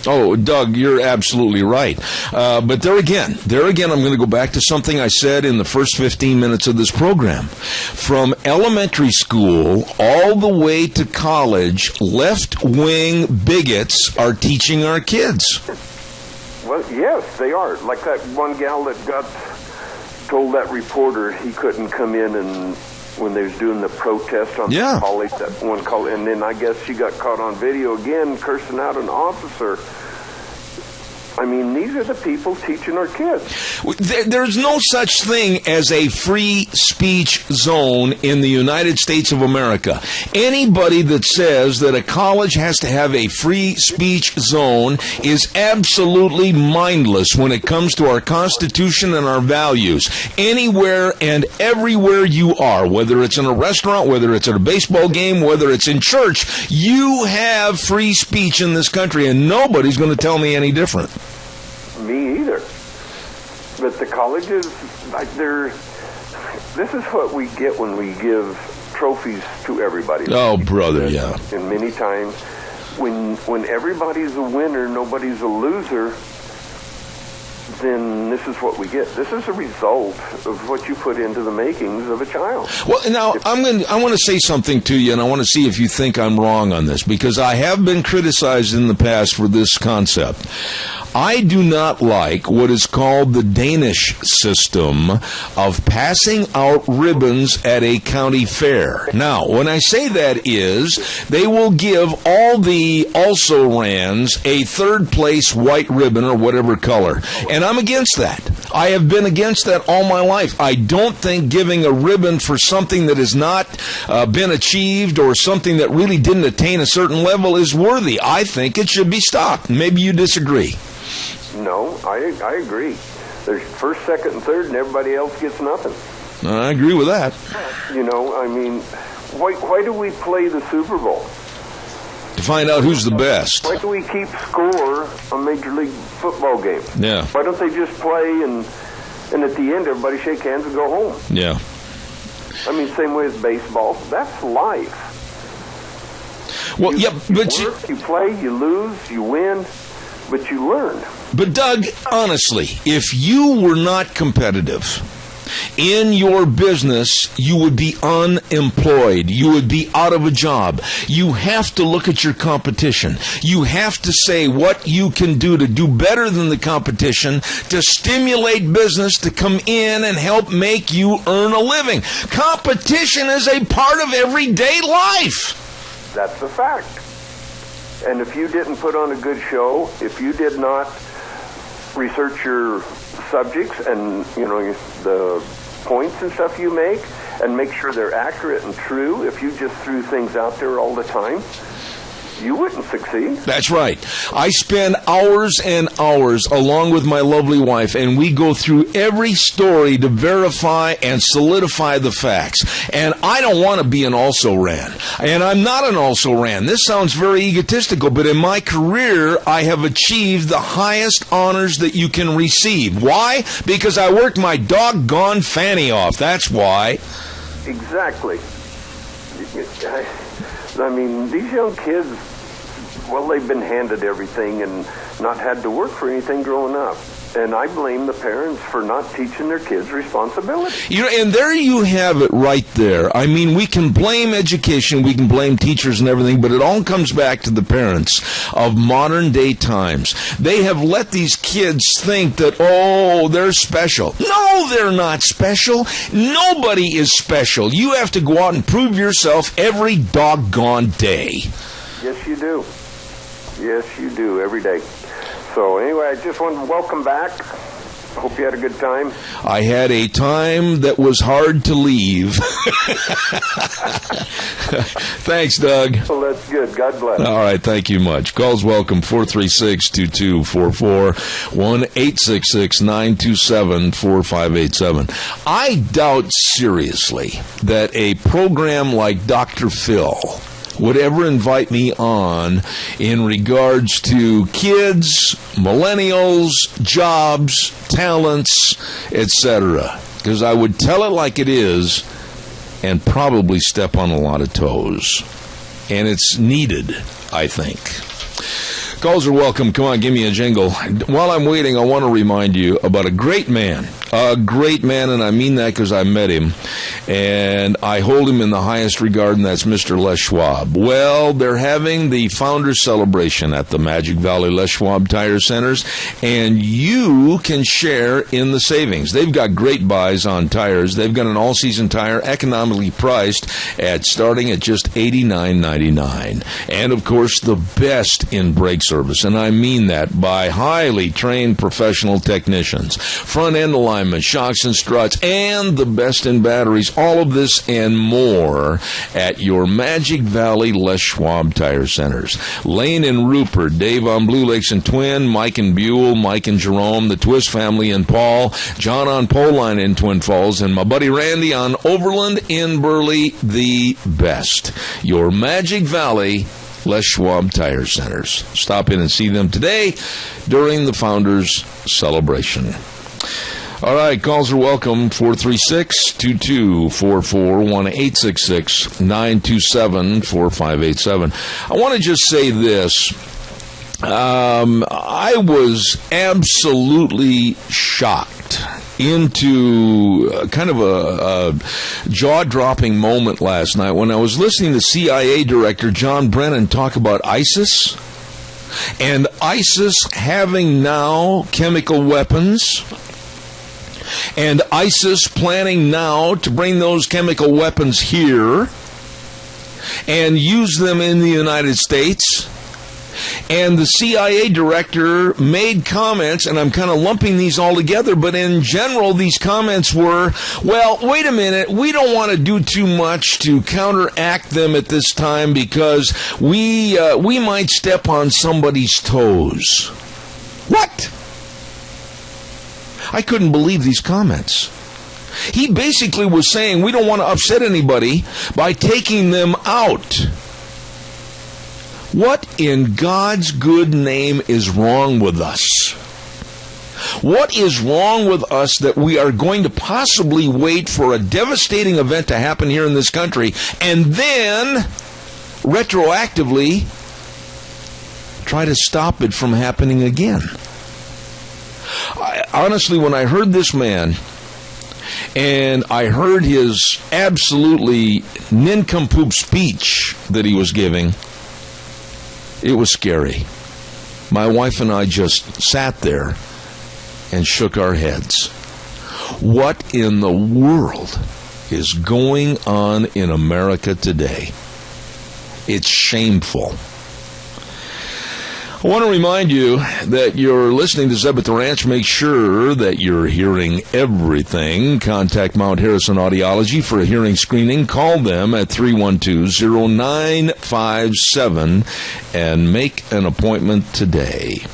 Oh, Doug, you're absolutely right. But there again, I'm going to go back to something I said in the first 15 minutes of this program. From elementary school all the way to college, left-wing bigots are teaching our kids. Well, yes, they are. Like that one gal that told that reporter he couldn't come in and when they was doing the protest on the college, that one call, and then I guess she got caught on video again cursing out an officer. I mean, these are the people teaching our kids. There's no such thing as a free speech zone in the United States of America. Anybody that says that a college has to have a free speech zone is absolutely mindless when it comes to our Constitution and our values. Anywhere and everywhere you are, whether it's in a restaurant, whether it's at a baseball game, whether it's in church, you have free speech in this country, and nobody's going to tell me any different. Me either. But the colleges, like this is what we get when we give trophies to everybody. Oh, brother, yeah. And many times, when everybody's a winner, nobody's a loser, then this is what we get. This is a result of what you put into the makings of a child. Well, now, I want to say something to you, and I want to see if you think I'm wrong on this, because I have been criticized in the past for this concept. I do not like what is called the Danish system of passing out ribbons at a county fair. Now, when I say that is, they will give all the also-rans a third-place white ribbon or whatever color. And I'm against that. I have been against that all my life. I don't think giving a ribbon for something that has not been achieved or something that really didn't attain a certain level is worthy. I think it should be stopped. Maybe you disagree. No, I agree. There's first, second, and third, and everybody else gets nothing. I agree with that. You know, I mean, why do we play the Super Bowl? To find out who's the best. Why do we keep score on Major League football games? Yeah. Why don't they just play and at the end everybody shake hands and go home? Yeah. I mean, same way as baseball. That's life. Well, yeah, but you play, you lose, you win, but you learn. But Doug, honestly, if you were not competitive in your business, you would be unemployed. You would be out of a job. You have to look at your competition. You have to say what you can do to do better than the competition to stimulate business to come in and help make you earn a living. Competition is a part of everyday life. That's a fact. And if you didn't put on a good show, if you did not research your subjects and, you know, the points and stuff you make, and make sure they're accurate and true, if you just threw things out there all the time, you wouldn't succeed. That's right. I spend hours and hours along with my lovely wife, and we go through every story to verify and solidify the facts. And I don't want to be an also-ran. And I'm not an also-ran. This sounds very egotistical, but in my career, I have achieved the highest honors that you can receive. Why? Because I worked my doggone fanny off. That's why. Exactly. I mean, these young kids, well, they've been handed everything and not had to work for anything growing up. And I blame the parents for not teaching their kids responsibility. You know, and there you have it right there. I mean, we can blame education, we can blame teachers and everything, but it all comes back to the parents of modern day times. They have let these kids think that, oh, they're special. No, they're not special. Nobody is special. You have to go out and prove yourself every doggone day. Yes, you do. Yes, you do, every day. So anyway, I just wanted to welcome back. I hope you had a good time. I had a time that was hard to leave. Thanks, Doug. Well, that's good. God bless. All right, thank you much. Calls welcome, 436-2244, 1-866-927-4587. I doubt seriously that a program like Dr. Phil would ever invite me on in regards to kids, millennials, jobs, talents, etc. Because I would tell it like it is and probably step on a lot of toes. And it's needed, I think. Calls are welcome. Come on, give me a jingle. While I'm waiting, I want to remind you about a great man, and I mean that because I met him, and I hold him in the highest regard, and that's Mr. Les Schwab. Well, they're having the Founders Celebration at the Magic Valley Les Schwab Tire Centers, and you can share in the savings. They've got great buys on tires. They've got an all-season tire economically priced starting at just $89.99. And, of course, the best in brake service, and I mean that by highly trained professional technicians, front-end alignment, shocks and struts, and the best in batteries. All of this and more at your Magic Valley Les Schwab Tire Centers. Lane and Rupert, Dave on Blue Lakes and Twin, Mike and Buell, Mike and Jerome, the Twist family in Paul, John on Pole Line in Twin Falls, and my buddy Randy on Overland in Burley, the best. Your Magic Valley Les Schwab Tire Centers. Stop in and see them today during the Founders Celebration. All right, calls are welcome, 436-2244, 1-866-927-4587. I want to just say this. I was absolutely shocked into kind of a jaw-dropping moment last night when I was listening to CIA Director John Brennan talk about ISIS. and ISIS having now chemical weapons, and ISIS planning now to bring those chemical weapons here and use them in the United States. And the CIA director made comments, and I'm kind of lumping these all together, but in general, these comments were, well, wait a minute, we don't want to do too much to counteract them at this time because we might step on somebody's toes. What? I couldn't believe these comments. He basically was saying we don't want to upset anybody by taking them out. What in God's good name is wrong with us? What is wrong with us that we are going to possibly wait for a devastating event to happen here in this country and then retroactively try to stop it from happening again? Honestly, when I heard this man and I heard his absolutely nincompoop speech that he was giving, it was scary. My wife and I just sat there and shook our heads. What in the world is going on in America today? It's shameful. I want to remind you that you're listening to Zeb at the Ranch. Make sure that you're hearing everything. Contact Mount Harrison Audiology for a hearing screening. Call them at 312-0957 and make an appointment today.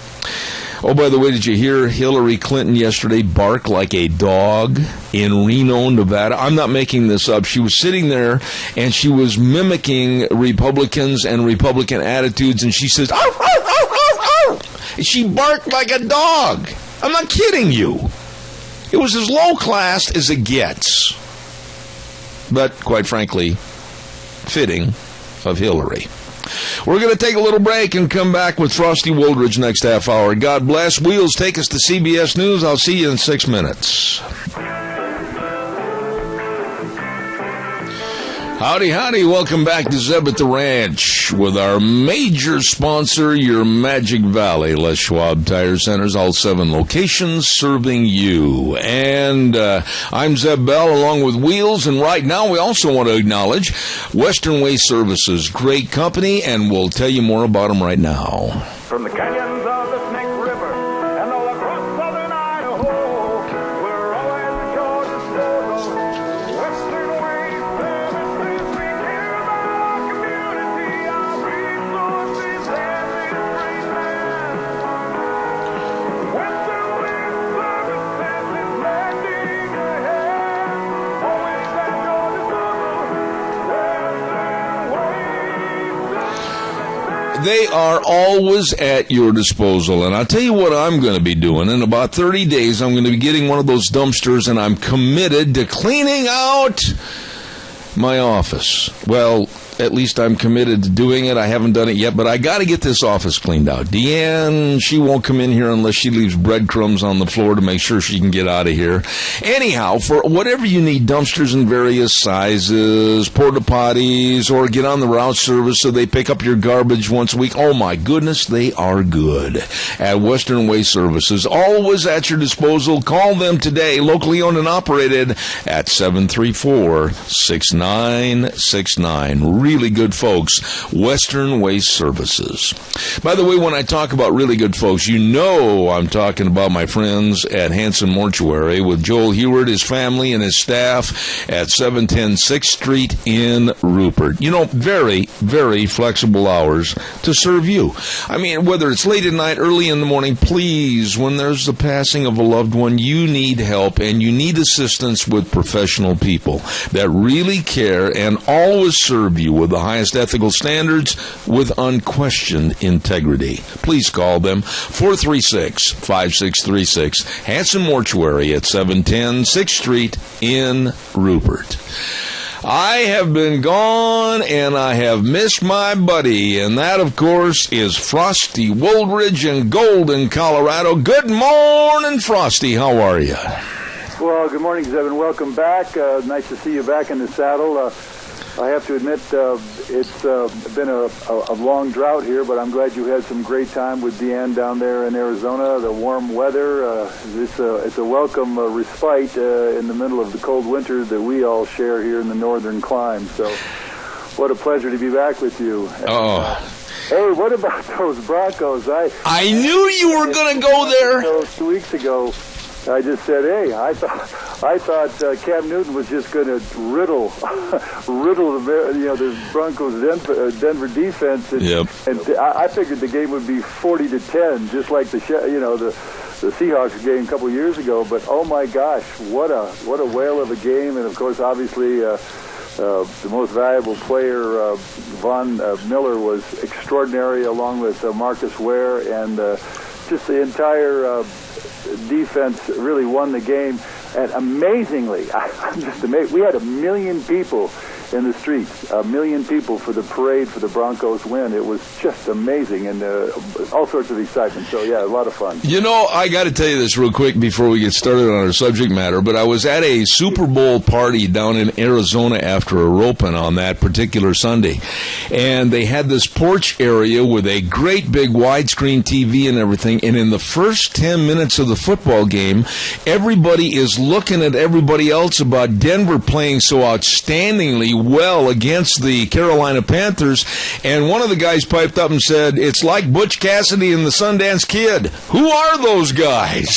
Oh, by the way, did you hear Hillary Clinton yesterday bark like a dog in Reno, Nevada? I'm not making this up. She was sitting there, and she was mimicking Republicans and Republican attitudes, and she says, "Arf, arf, arf, arf, arf." She barked like a dog. I'm not kidding you. It was as low class as it gets. But, quite frankly, fitting of Hillary. We're going to take a little break and come back with Frosty Woldridge next half hour. God bless. Wheels, take us to CBS News. I'll see you in 6 minutes. Howdy, howdy. Welcome back to Zeb at the Ranch with our major sponsor, your Magic Valley, Les Schwab Tire Centers, all 7 locations serving you. And I'm Zeb Bell along with Wheels. And right now we also want to acknowledge Western Way Services, great company, and we'll tell you more about them right now. From the canyons of the Snake River and all across southern Idaho, we're always at your disposal. Western Way Services, we care about our community, our resources, and this great land. Western Way Services is landing ahead, always at your disposal. Western Way Services. They are always at your disposal. And I'll tell you what I'm going to be doing. In about 30 days, I'm going to be getting one of those dumpsters, and I'm committed to cleaning out my office. Well, at least I'm committed to doing it. I haven't done it yet, but I got to get this office cleaned out. Deanne, she won't come in here unless she leaves breadcrumbs on the floor to make sure she can get out of here. Anyhow, for whatever you need, dumpsters in various sizes, porta potties, or get on the route service so they pick up your garbage once a week. Oh my goodness, they are good at Western Way Services. Always at your disposal. Call them today, locally owned and operated at 734-6969. Really good folks, Western Way Services. By the way, when I talk about really good folks, you know I'm talking about my friends at Hanson Mortuary with Joel Heward, his family, and his staff at 710 6th Street in Rupert. You know, very, very flexible hours to serve you. I mean, whether it's late at night, early in the morning, please, when there's the passing of a loved one, you need help and you need assistance with professional people that really care and always serve you with the highest ethical standards with unquestioned integrity. Please call them 436-5636, Hanson Mortuary at 710 6th Street in Rupert. I have been gone, and I have missed my buddy, and that, of course, is Frosty Woldridge in Golden, Colorado. Good morning, Frosty. How are you? Well, good morning, Zeb, and welcome back. Nice to see you back in the saddle. I have to admit, it's been a long drought here, but I'm glad you had some great time with Deanne down there in Arizona. The warm weather, it's a welcome respite in the middle of the cold winter that we all share here in the northern clime. So, what a pleasure to be back with you. And, hey, what about those Broncos? I knew you were going to go there. 2 weeks ago, I just said, hey, I thought Cam Newton was just going to riddle the Broncos Denver defense, and I figured the game would be 40-10, just like the Seahawks game a couple years ago. But oh my gosh, what a whale of a game! And of course, obviously, the most valuable player, Von Miller, was extraordinary, along with Marcus Ware, and just the entire defense really won the game. And amazingly, I'm just amazed, we had 1 million people in the streets, 1 million people for the parade for the Broncos win. It was just amazing, and all sorts of excitement. So, yeah, a lot of fun. You know, I got to tell you this real quick before we get started on our subject matter, but I was at a Super Bowl party down in Arizona after a roping on that particular Sunday, and they had this porch area with a great big widescreen TV and everything, and in the first 10 minutes of the football game, everybody is looking at everybody else about Denver playing so outstandingly well against the Carolina Panthers, and one of the guys piped up and said, "It's like Butch Cassidy and the Sundance Kid. Who are those guys?"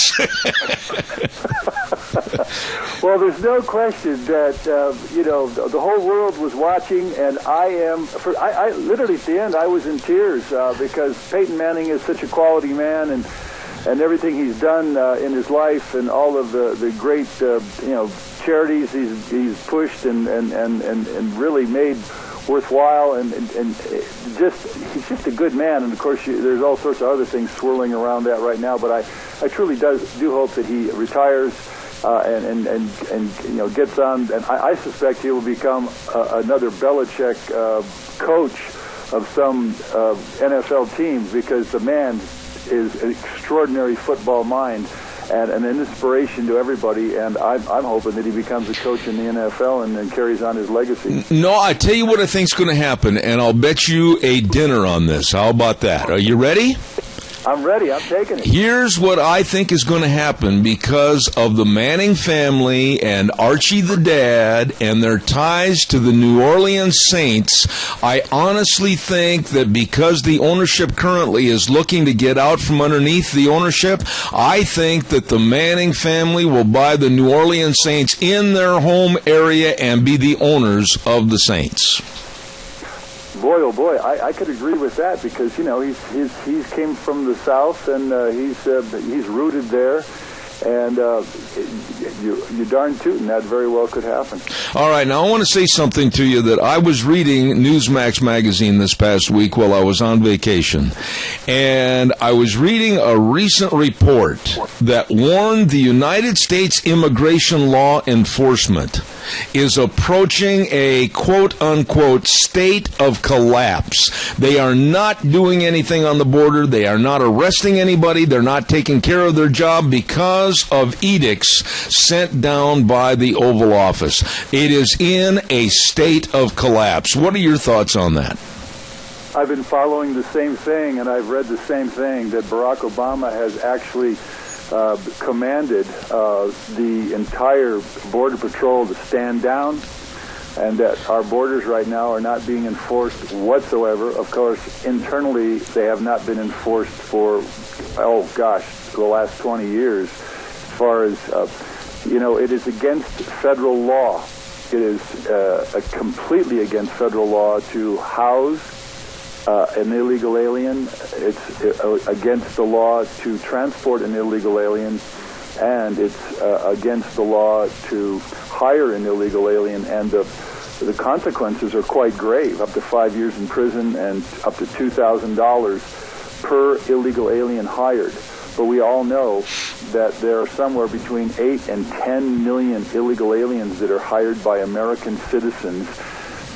Well, there's no question that the whole world was watching, and I literally at the end I was in tears because Peyton Manning is such a quality man, and everything he's done in his life, and all of the great charities he's pushed and really made worthwhile, and he's just a good man. And of course, there's all sorts of other things swirling around that right now. But I truly do hope that he retires and gets on. And I suspect he will become another Belichick coach of some NFL team, because the man is an extraordinary football mind and an inspiration to everybody, and I'm hoping that he becomes a coach in the NFL and carries on his legacy. No, I tell you what I think's going to happen, and I'll bet you a dinner on this. How about that? Are you ready? I'm ready. I'm taking it. Here's what I think is going to happen because of the Manning family and Archie the dad and their ties to the New Orleans Saints. I honestly think that because the ownership currently is looking to get out from underneath the ownership, I think that the Manning family will buy the New Orleans Saints in their home area and be the owners of the Saints. Boy, oh boy, I could agree with that, because he's came from the South, and he's rooted there, and you darn tootin', that very well could happen. All right, now I want to say something to you that I was reading Newsmax magazine this past week while I was on vacation, and I was reading a recent report that warned the United States immigration law enforcement is approaching a quote-unquote state of collapse. They are not doing anything on the border. They are not arresting anybody. They're not taking care of their job because of edicts sent down by the Oval Office. It is in a state of collapse. What are your thoughts on that? I've been following the same thing, and I've read the same thing, that Barack Obama has actually commanded the entire Border Patrol to stand down, and that our borders right now are not being enforced whatsoever. Of course, internally, they have not been enforced for, the last 20 years. As far as, it is against federal law. It is completely against federal law to house an illegal alien. It's against the law to transport an illegal alien, and it's against the law to hire an illegal alien, and the consequences are quite grave, up to 5 years in prison and up to $2,000 per illegal alien hired. But we all know that there are somewhere between 8 and 10 million illegal aliens that are hired by American citizens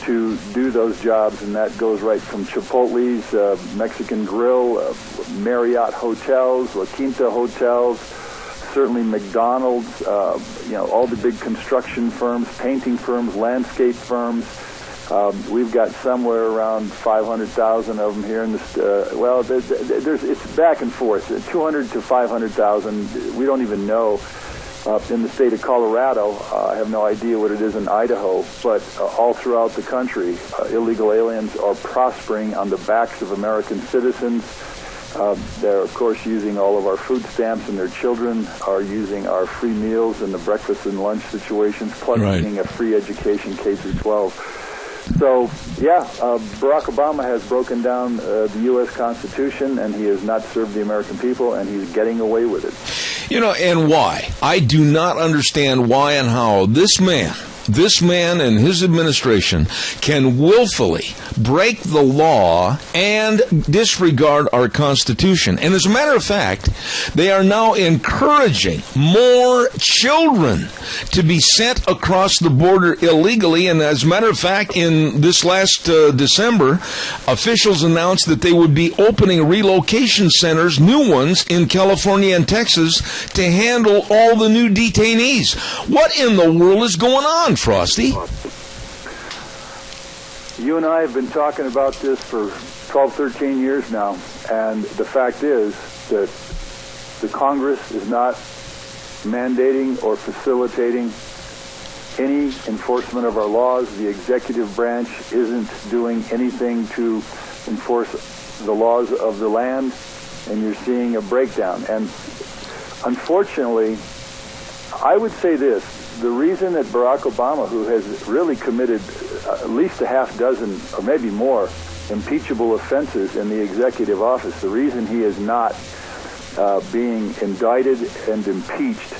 to do those jobs, and that goes right from Chipotle's, Mexican Grill, Marriott hotels, La Quinta hotels, certainly McDonald's, all the big construction firms, painting firms, landscape firms, We've got somewhere around 500,000 of them here in the it's back and forth, 200 to 500,000. We don't even know. In the state of Colorado, I have no idea what it is in Idaho, but all throughout the country, illegal aliens are prospering on the backs of American citizens. They're, of course, using all of our food stamps, and their children are using our free meals and the breakfast and lunch situations, plus getting a free education K through 12. So, Barack Obama has broken down the U.S. Constitution, and he has not served the American people, and he's getting away with it. And why? I do not understand why and how this man and his administration can willfully break the law and disregard our Constitution. And as a matter of fact, they are now encouraging more children to be sent across the border illegally. And as a matter of fact, in this last December, officials announced that they would be opening relocation centers, new ones, in California and Texas to handle all the new detainees. What in the world is going on, Frosty? You and I have been talking about this for 12, 13 years now, and the fact is that the Congress is not mandating or facilitating any enforcement of our laws. The executive branch isn't doing anything to enforce the laws of the land, and you're seeing a breakdown. And unfortunately, I would say this: the reason that Barack Obama, who has really committed at least a half dozen or maybe more impeachable offenses in the executive office, the reason he is not being indicted and impeached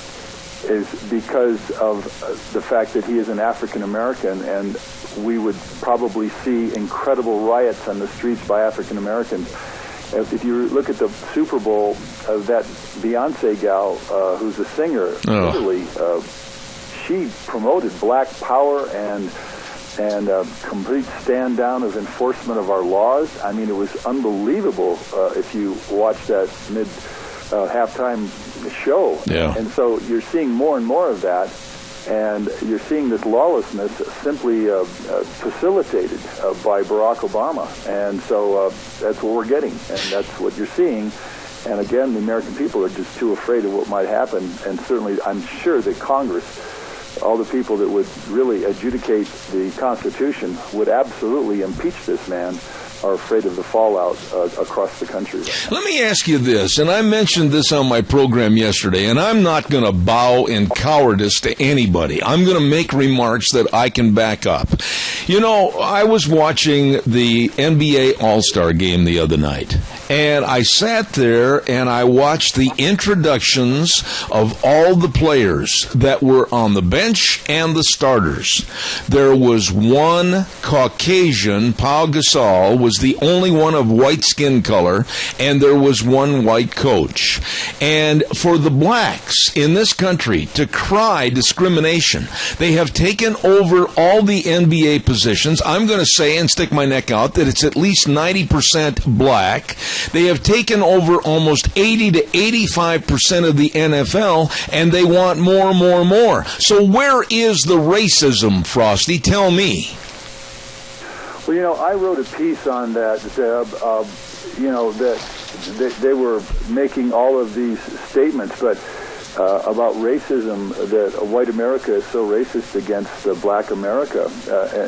is because of the fact that he is an African American, and we would probably see incredible riots on the streets by African Americans. If you look at the Super Bowl, that Beyonce gal, who's a singer, literally, she promoted black power and a complete stand down of enforcement of our laws. I mean, it was unbelievable if you watch that halftime show. Yeah. And so you're seeing more and more of that, and you're seeing this lawlessness simply facilitated by Barack Obama. And so that's what we're getting, and that's what you're seeing. And again, the American people are just too afraid of what might happen. And certainly, I'm sure that Congress, all the people that would really adjudicate the Constitution, would absolutely impeach this man, are afraid of the fallout across the country. Let me ask you this, and I mentioned this on my program yesterday, and I'm not going to bow in cowardice to anybody. I'm going to make remarks that I can back up. I was watching the NBA All-Star game the other night, and I sat there and I watched the introductions of all the players that were on the bench and the starters. There was one Caucasian, Pau Gasol was the only one of white skin color, and there was one white coach. And for the blacks in this country to cry discrimination, they have taken over all the NBA positions. I'm going to say and stick my neck out that it's at least 90% black. They have taken over almost 80 to 85% of the NFL, and they want more. So where is the racism, Frosty? Tell me. Well, I wrote a piece on that, that they were making all of these statements, but about racism, that white America is so racist against black America.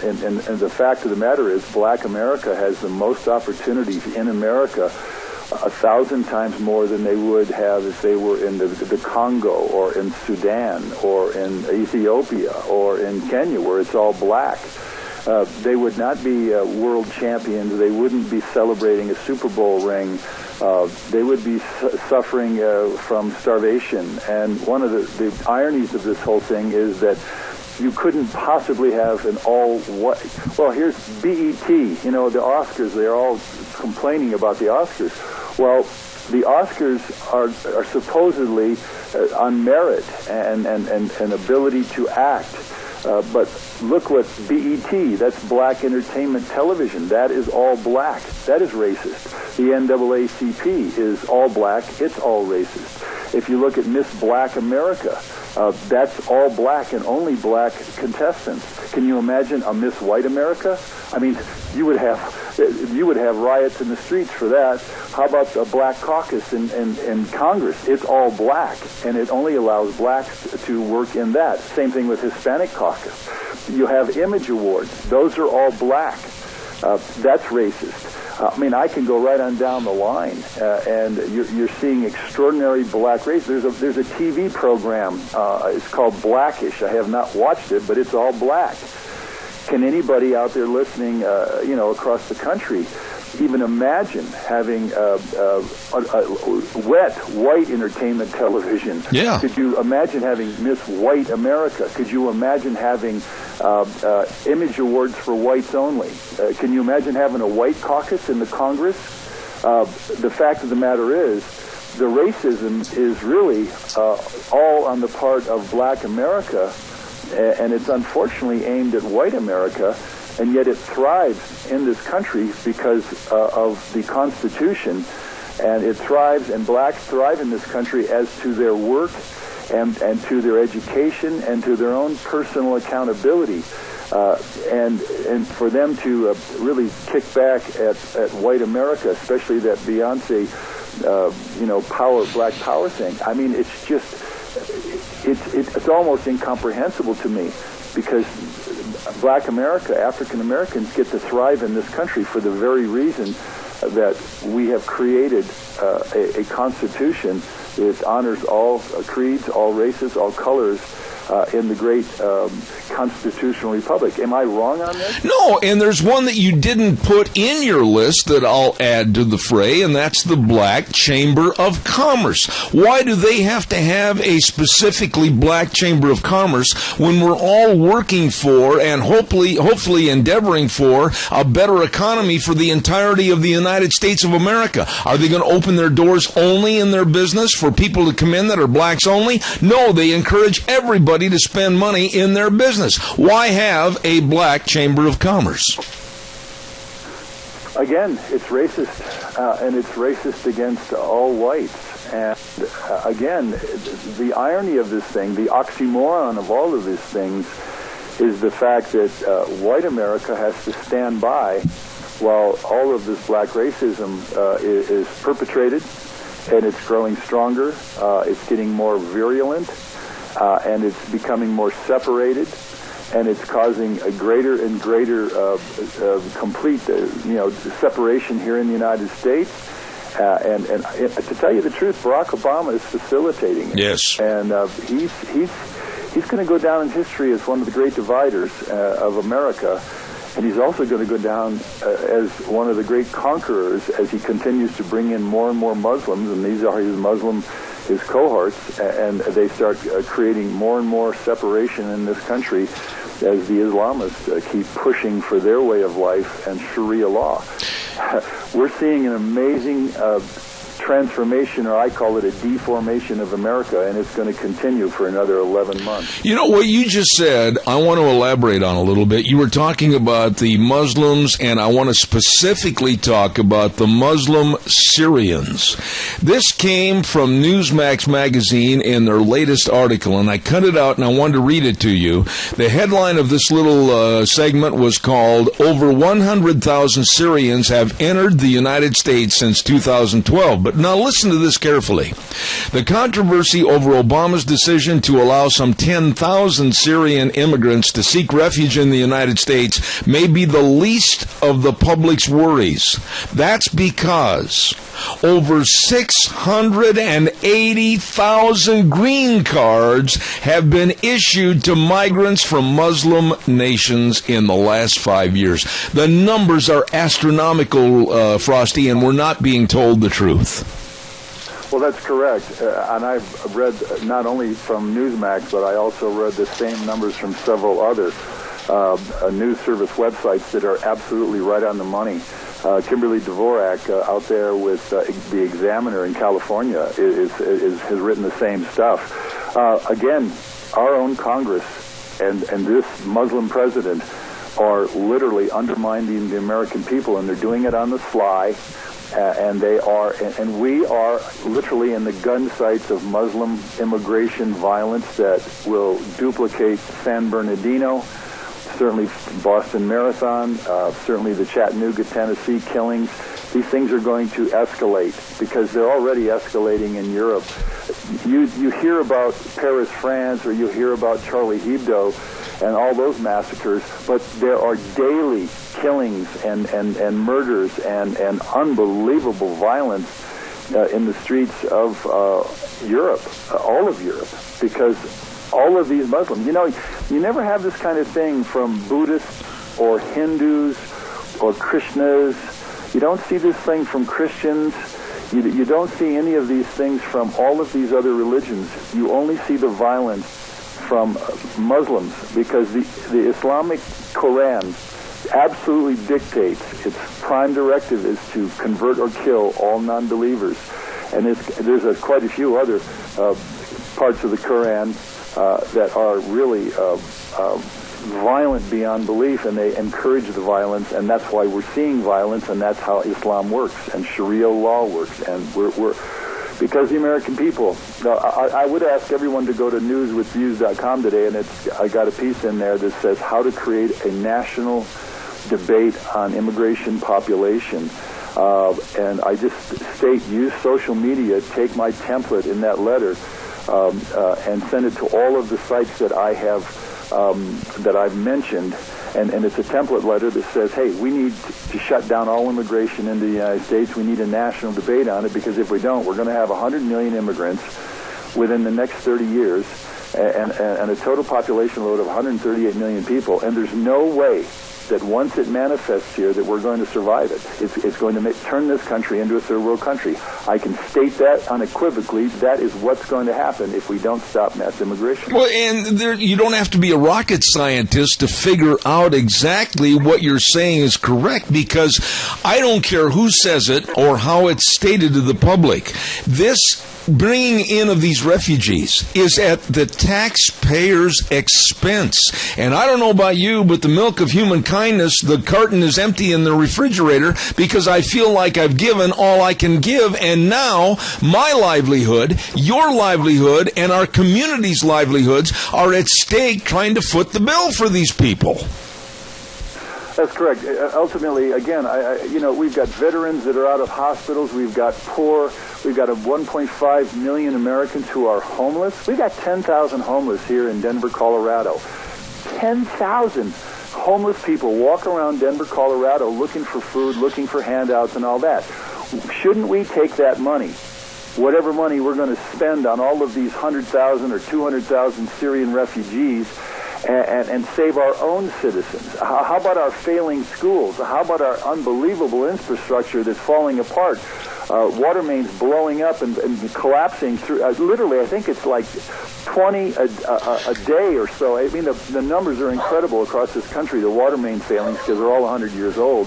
And the fact of the matter is, black America has the most opportunities in America, 1,000 times more than they would have if they were in the Congo or in Sudan or in Ethiopia or in Kenya, where it's all black. They would not be world champions. They wouldn't be celebrating a Super Bowl ring. They would be suffering from starvation. And one of the ironies of this whole thing is that you couldn't possibly have an all-white... Well, here's BET, the Oscars. They're all complaining about the Oscars. Well, the Oscars are supposedly on merit and ability to act. But look what BET, that's Black Entertainment Television, that is all black. That is racist. The NAACP is all black. It's all racist. If you look at Miss Black America, that's all black and only black contestants. Can you imagine a Miss White America? I mean, you would have riots in the streets for that. How about the Black Caucus in Congress? It's all black, and it only allows blacks to work in that. Same thing with Hispanic Caucus. You have image awards. Those are all black. That's racist. I mean, I can go right on down the line, and you're seeing extraordinary black race. There's a TV program. It's called Blackish. I have not watched it, but it's all black. Can anybody out there listening, across the country, even imagine having wet white entertainment television? Yeah. Could you imagine having Miss White America? Could you imagine having image awards for whites only? Can you imagine having a white caucus in the Congress? The fact of the matter is, the racism is really all on the part of black America, and it's unfortunately aimed at white America, and yet it thrives in this country because of the Constitution, and it thrives, and blacks thrive in this country as to their work and to their education and to their own personal accountability. And for them to really kick back at white America, especially that Beyonce, black power thing. I mean, it's just, it's almost incomprehensible to me, because black America, African Americans, get to thrive in this country for the very reason that we have created a constitution that honors all creeds, all races, all colors, in the great constitutional republic. Am I wrong on this? No, and there's one that you didn't put in your list that I'll add to the fray, and that's the Black Chamber of Commerce. Why do they have to have a specifically Black Chamber of Commerce when we're all working for and hopefully endeavoring for a better economy for the entirety of the United States of America? Are they going to open their doors only in their business for people to come in that are blacks only? No, they encourage everybody to spend money in their business. Why have a Black Chamber of Commerce? Again, it's racist, and it's racist against all whites. And again, the irony of this thing, the oxymoron of all of these things, is the fact that white America has to stand by while all of this black racism is perpetrated, and it's growing stronger, it's getting more virulent, and it's becoming more separated, and it's causing a greater and greater complete separation here in the United States. And to tell you the truth, Barack Obama is facilitating it. Yes. And he's going to go down in history as one of the great dividers of America. And he's also going to go down as one of the great conquerors as he continues to bring in more and more Muslims, and these are his cohorts, and they start creating more and more separation in this country as the Islamists keep pushing for their way of life and Sharia law. We're seeing an amazing transformation, or I call it a deformation of America, and it's going to continue for another 11 months. You know, what you just said, I want to elaborate on a little bit. You were talking about the Muslims, and I want to specifically talk about the Muslim Syrians. This came from Newsmax magazine in their latest article, and I cut it out and I wanted to read it to you. The headline of this little segment was called, "Over 100,000 Syrians have entered the United States since 2012. But now listen to this carefully. The controversy over Obama's decision to allow some 10,000 Syrian immigrants to seek refuge in the United States may be the least of the public's worries. That's because over 680,000 green cards have been issued to migrants from Muslim nations in the last 5 years. The numbers are astronomical, Frosty, and we're not being told the truth. Well, that's correct. And I've read not only from Newsmax, but I also read the same numbers from several other news service websites that are absolutely right on the money. Kimberly Dvorak out there with the Examiner in California has written the same stuff. Again, our own Congress and this Muslim president are literally undermining the American people, and they're doing it on the sly. and we are literally in the gun sights of Muslim immigration violence that will duplicate San Bernardino, certainly Boston Marathon, certainly the Chattanooga, Tennessee killings. These things are going to escalate because they're already escalating in Europe. You hear about Paris, France, or you hear about Charlie Hebdo and all those massacres, but there are daily killings and murders and unbelievable violence in the streets of Europe, all of Europe, because all of these Muslims, you never have this kind of thing from Buddhists or Hindus or Krishnas. You don't see this thing from Christians. You don't see any of these things from all of these other religions. You only see the violence from Muslims, because the Islamic Quran absolutely dictates, its prime directive is to convert or kill all non-believers. And there's quite a few other parts of the Quran that are really violent beyond belief, and they encourage the violence, and that's why we're seeing violence, and that's how Islam works, and Sharia law works, and we're because the American people. I would ask everyone to go to newswithviews.com today, and I got a piece in there that says how to create a national debate on immigration population. And I just state, use social media, take my template in that letter, and send it to all of the sites that I have, that I've mentioned. And it's a template letter that says, hey, we need to shut down all immigration into the United States. We need a national debate on it, because if we don't, we're going to have 100 million immigrants within the next 30 years and a total population load of 138 million people. And there's no way that once it manifests here that we're going to survive it. It's going to turn this country into a third world country. I can state that unequivocally. That is what's going to happen if we don't stop mass immigration. Well, and you don't have to be a rocket scientist to figure out exactly what you're saying is correct, because I don't care who says it or how it's stated to the public. This bringing in of these refugees is at the taxpayer's expense. And I don't know about you, but the milk of human kindness, the carton is empty in the refrigerator, because I feel like I've given all I can give, and now my livelihood, your livelihood, and our community's livelihoods are at stake trying to foot the bill for these people. That's correct. Ultimately, again, we've got veterans that are out of hospitals. We've got poor. We've got 1.5 million Americans who are homeless. We've got 10,000 homeless here in Denver, Colorado. 10,000 homeless people walk around Denver, Colorado looking for food, looking for handouts and all that. Shouldn't we take that money, whatever money we're going to spend on all of these 100,000 or 200,000 Syrian refugees, and save our own citizens? How about our failing schools? How about our unbelievable infrastructure that's falling apart? Water mains blowing up and collapsing through. Literally, I think it's like 20 a day or so. I mean, the numbers are incredible across this country, the water main failings, because they're all 100 years old.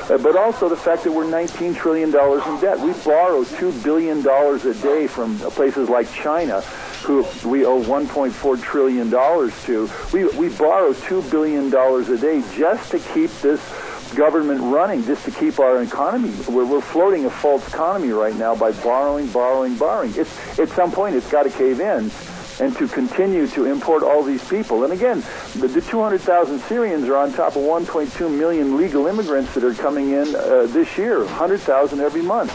But also the fact that we're $19 trillion in debt. We borrow $2 billion a day from places like China, who we owe $1.4 trillion to. We borrow $2 billion a day just to keep this government running, just to keep our economy. We're floating a false economy right now by borrowing. At some point, it's got to cave in, and to continue to import all these people. And again, the 200,000 Syrians are on top of 1.2 million legal immigrants that are coming in this year, 100,000 every month.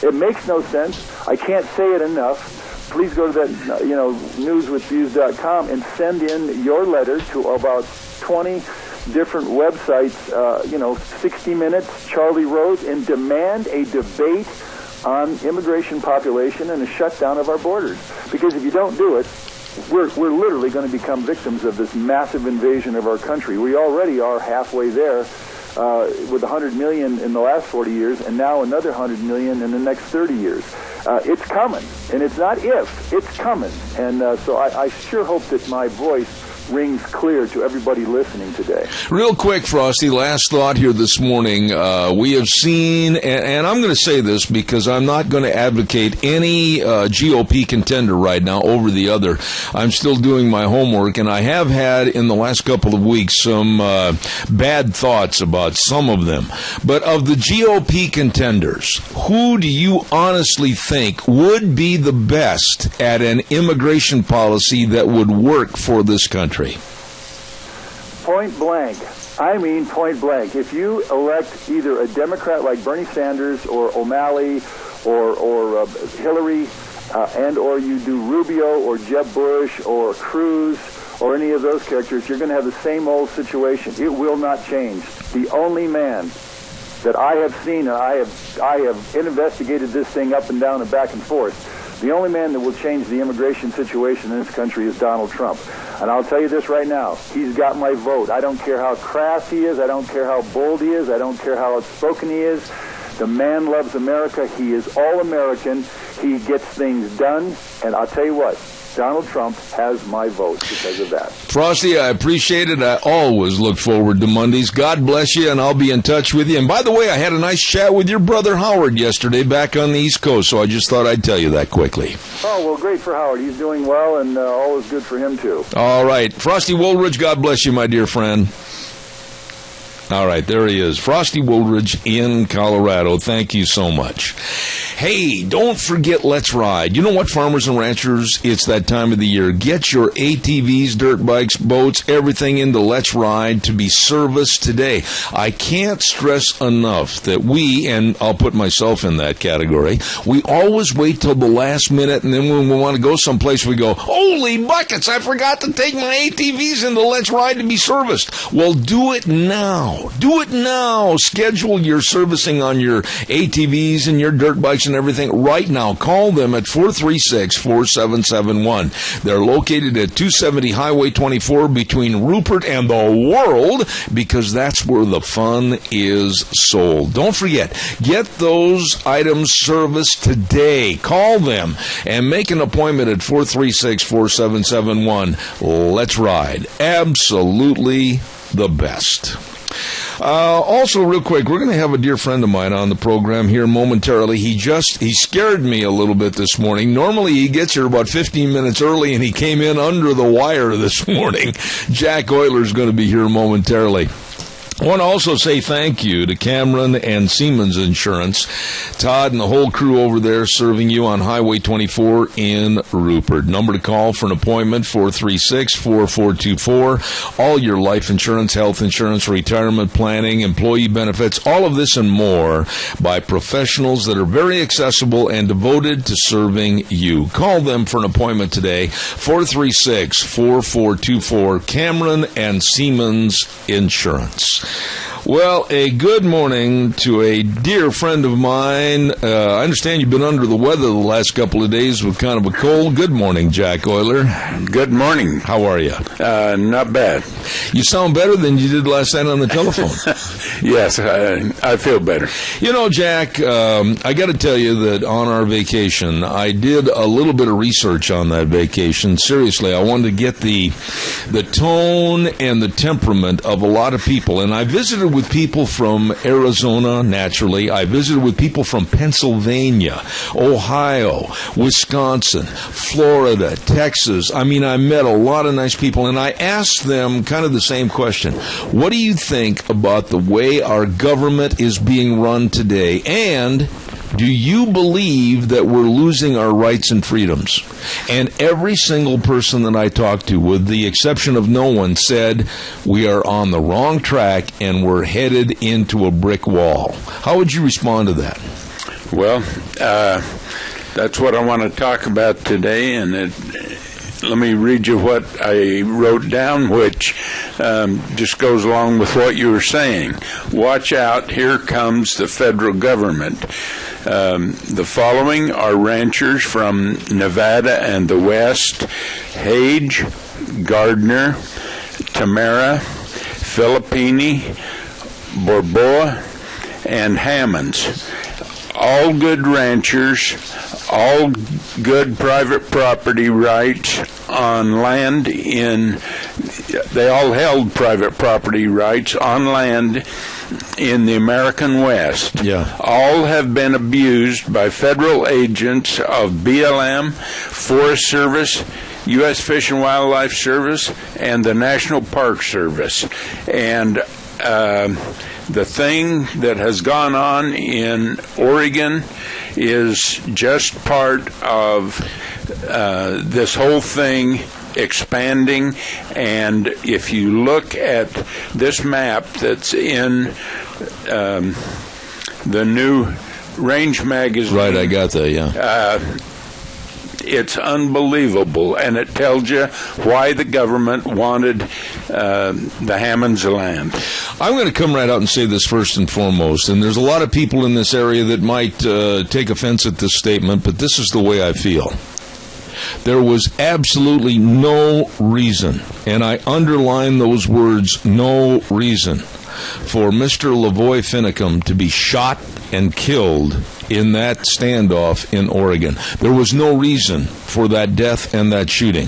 It makes no sense. I can't say it enough. Please go to that, newswithviews.com and send in your letter to about 20 different websites, 60 Minutes, Charlie Rose, and demand a debate on immigration population and a shutdown of our borders. Because if you don't do it, we're literally going to become victims of this massive invasion of our country. We already are halfway there with 100 million in the last 40 years, and now another 100 million in the next 30 years. It's coming, and it's not if, it's coming. And so I sure hope that my voice rings clear to everybody listening today. Real quick, Frosty, last thought here this morning. We have seen, and I'm going to say this because I'm not going to advocate any GOP contender right now over the other. I'm still doing my homework, and I have had in the last couple of weeks some bad thoughts about some of them. But of the GOP contenders, who do you honestly think would be the best at an immigration policy that would work for this country? Point blank. I mean point blank. If you elect either a Democrat like Bernie Sanders or O'Malley or Hillary, and or you do Rubio or Jeb Bush or Cruz or any of those characters, you're going to have the same old situation. It will not change. The only man that I have seen, and I have investigated this thing up and down and back and forth, the only man that will change the immigration situation in this country is Donald Trump. And I'll tell you this right now, he's got my vote. I don't care how crass he is. I don't care how bold he is. I don't care how outspoken he is. The man loves America. He is all American. He gets things done. And I'll tell you what, Donald Trump has my vote because of that. Frosty, I appreciate it. I always look forward to Mondays. God bless you, and I'll be in touch with you. And by the way, I had a nice chat with your brother Howard yesterday back on the East Coast, so I just thought I'd tell you that quickly. Oh, well, great for Howard. He's doing well, and all is good for him, too. All right. Frosty Woolridge, God bless you, my dear friend. All right, there he is. Frosty Woolridge in Colorado. Thank you so much. Hey, don't forget Let's Ride. You know what, farmers and ranchers? It's that time of the year. Get your ATVs, dirt bikes, boats, everything into Let's Ride to be serviced today. I can't stress enough that we, and I'll put myself in that category, we always wait till the last minute, and then when we want to go someplace, we go, holy buckets, I forgot to take my ATVs into Let's Ride to be serviced. Well, do it now. Do it now. Schedule your servicing on your ATVs and your dirt bikes and everything right now. Call them at 436-4771. They're located at 270 Highway 24 between Rupert and the World, because that's where the fun is sold. Don't forget, get those items serviced today. Call them and make an appointment at 436-4771. Let's Ride. Absolutely the best. Also, real quick, we're going to have a dear friend of mine on the program here momentarily. He scared me a little bit this morning. Normally, he gets here about 15 minutes early, and he came in under the wire this morning. Jack Euler's going to be here momentarily. I want to also say thank you to Cameron and Siemens Insurance, Todd and the whole crew over there serving you on Highway 24 in Rupert. Number to call for an appointment, 436-4424. All your life insurance, health insurance, retirement planning, employee benefits, all of this and more by professionals that are very accessible and devoted to serving you. Call them for an appointment today, 436-4424, Cameron and Siemens Insurance. Well, a good morning to a dear friend of mine. I understand you've been under the weather the last couple of days with kind of a cold. Good morning, Jack Euler. Good morning. How are you? Not bad. You sound better than you did last night on the telephone. Yes, I feel better. You know, Jack, I got to tell you that on our vacation, I did a little bit of research on that vacation. Seriously, I wanted to get the tone and the temperament of a lot of people. And I visited with people from Arizona, naturally. I visited with people from Pennsylvania, Ohio, Wisconsin, Florida, Texas. I mean, I met a lot of nice people, and I asked them kind of the same question. What do you think about the way our government is being run today? And do you believe that we're losing our rights and freedoms? And every single person that I talked to, with the exception of no one, said we are on the wrong track and we're headed into a brick wall. How would you respond to that? Well, that's what I want to talk about today, and let me read you what I wrote down, which just goes along with what you were saying. Watch out, here comes the federal government. The following are ranchers from Nevada and the West: Hage, Gardner, Tamara, Filippini, Borboa, and Hammonds. All good ranchers, all good private property rights on land in they all held private property rights on land in the American West. Yeah. All have been abused by federal agents of BLM, Forest Service, U.S. Fish and Wildlife Service, and the National Park Service. And the thing that has gone on in Oregon is just part of this whole thing expanding. And if you look at this map that's in the new Range magazine, Right, I got that, yeah. It's unbelievable, and it tells you why the government wanted the Hammonds land. I'm going to come right out and say this first and foremost, and there's a lot of people in this area that might take offense at this statement, but this is the way I feel. There was absolutely no reason, and I underline those words, no reason, for Mr. Lavoy Finicum to be shot and killed in that standoff in Oregon. There was no reason for that death and that shooting.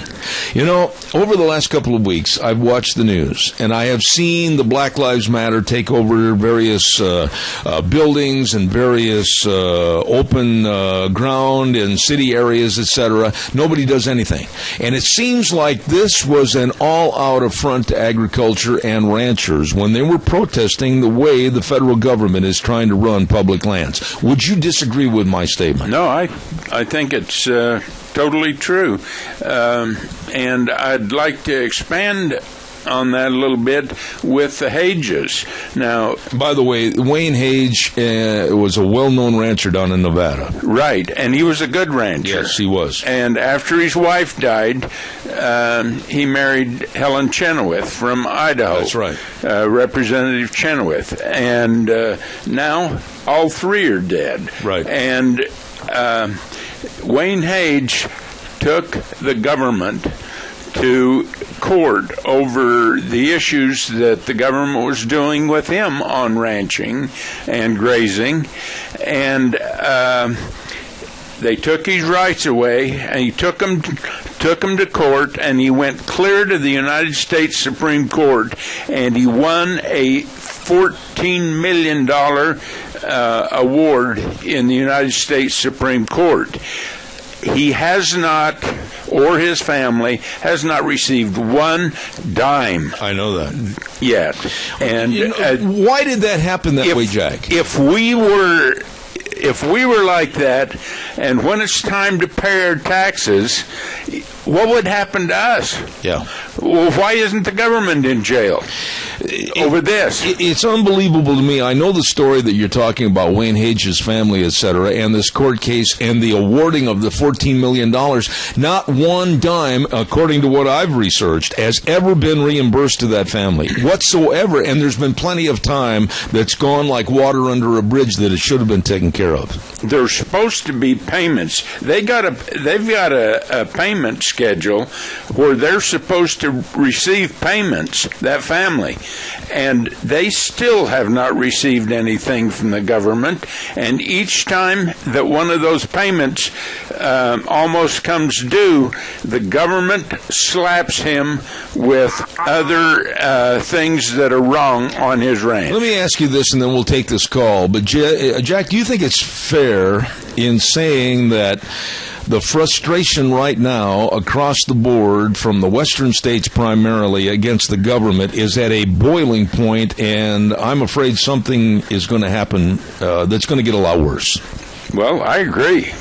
You know, over the last couple of weeks, I've watched the news, and I have seen the Black Lives Matter take over various buildings and various open ground in city areas, etc. Nobody does anything. And it seems like this was an all-out affront to agriculture and ranchers when they were protesting the way the federal government is trying to run public lands. Would you disagree with my statement? No, I think it's totally true. And I'd like to expand on that a little bit with the Hages. Now, by the way, Wayne Hage was a well-known rancher down in Nevada. Right, and he was a good rancher. Yes, he was. And after his wife died, he married Helen Chenoweth from Idaho. That's right. Representative Chenoweth. And now all three are dead. Right. And Wayne Hage took the government to court over the issues that the government was doing with him on ranching and grazing, and they took his rights away, and he took him to court, and he went clear to the United States Supreme Court, and he won a $14 million award in the United States Supreme Court. He has not, or his family, has not received one dime. I know that. Yet. And why did that happen that way, Jack? If we were like that, and when it's time to pay our taxes, what would happen to us? Yeah. Well, why isn't the government in jail over this? It's unbelievable to me. I know the story that you're talking about, Wayne Hage's family, etc., and this court case and the awarding of the $14 million. Not one dime, according to what I've researched, has ever been reimbursed to that family whatsoever, and there's been plenty of time that's gone like water under a bridge that it should have been taken care of. There's supposed to be payments. They've got a payment schedule where they're supposed to receive payments, that family, and they still have not received anything from the government. And each time that one of those payments almost comes due, the government slaps him with other things that are wrong on his ranch. Let me ask you this, and then we'll take this call. But Jack, do you think it's fair in saying that the frustration right now across the board from the western states primarily against the government is at a boiling point, and I'm afraid something is going to happen that's going to get a lot worse? Well, I agree.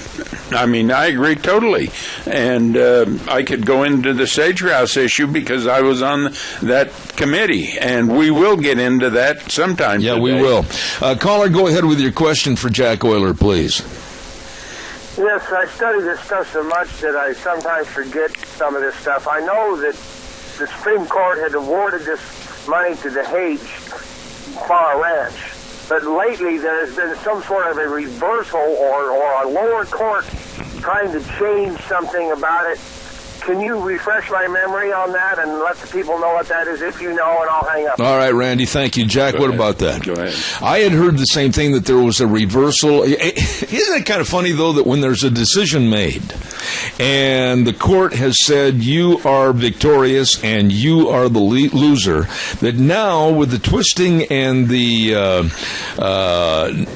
I mean, I agree totally. And I could go into the Sage Grouse issue because I was on that committee, and we will get into that sometime today. We will. Caller, go ahead with your question for Jack Euler, please. Yes, I study this stuff so much that I sometimes forget some of this stuff. I know that the Supreme Court had awarded this money to the Hage Farm Ranch, but lately there has been some sort of a reversal or a lower court trying to change something about it, Can you refresh my memory on that and let the people know what that is if you know, and I'll hang up. All right, Randy, thank you. Jack, Go what ahead. about that? Go ahead. I had heard the same thing, that there was a reversal. Isn't it kind of funny, though, that when there's a decision made and the court has said you are victorious and you are the loser, that now with the twisting and the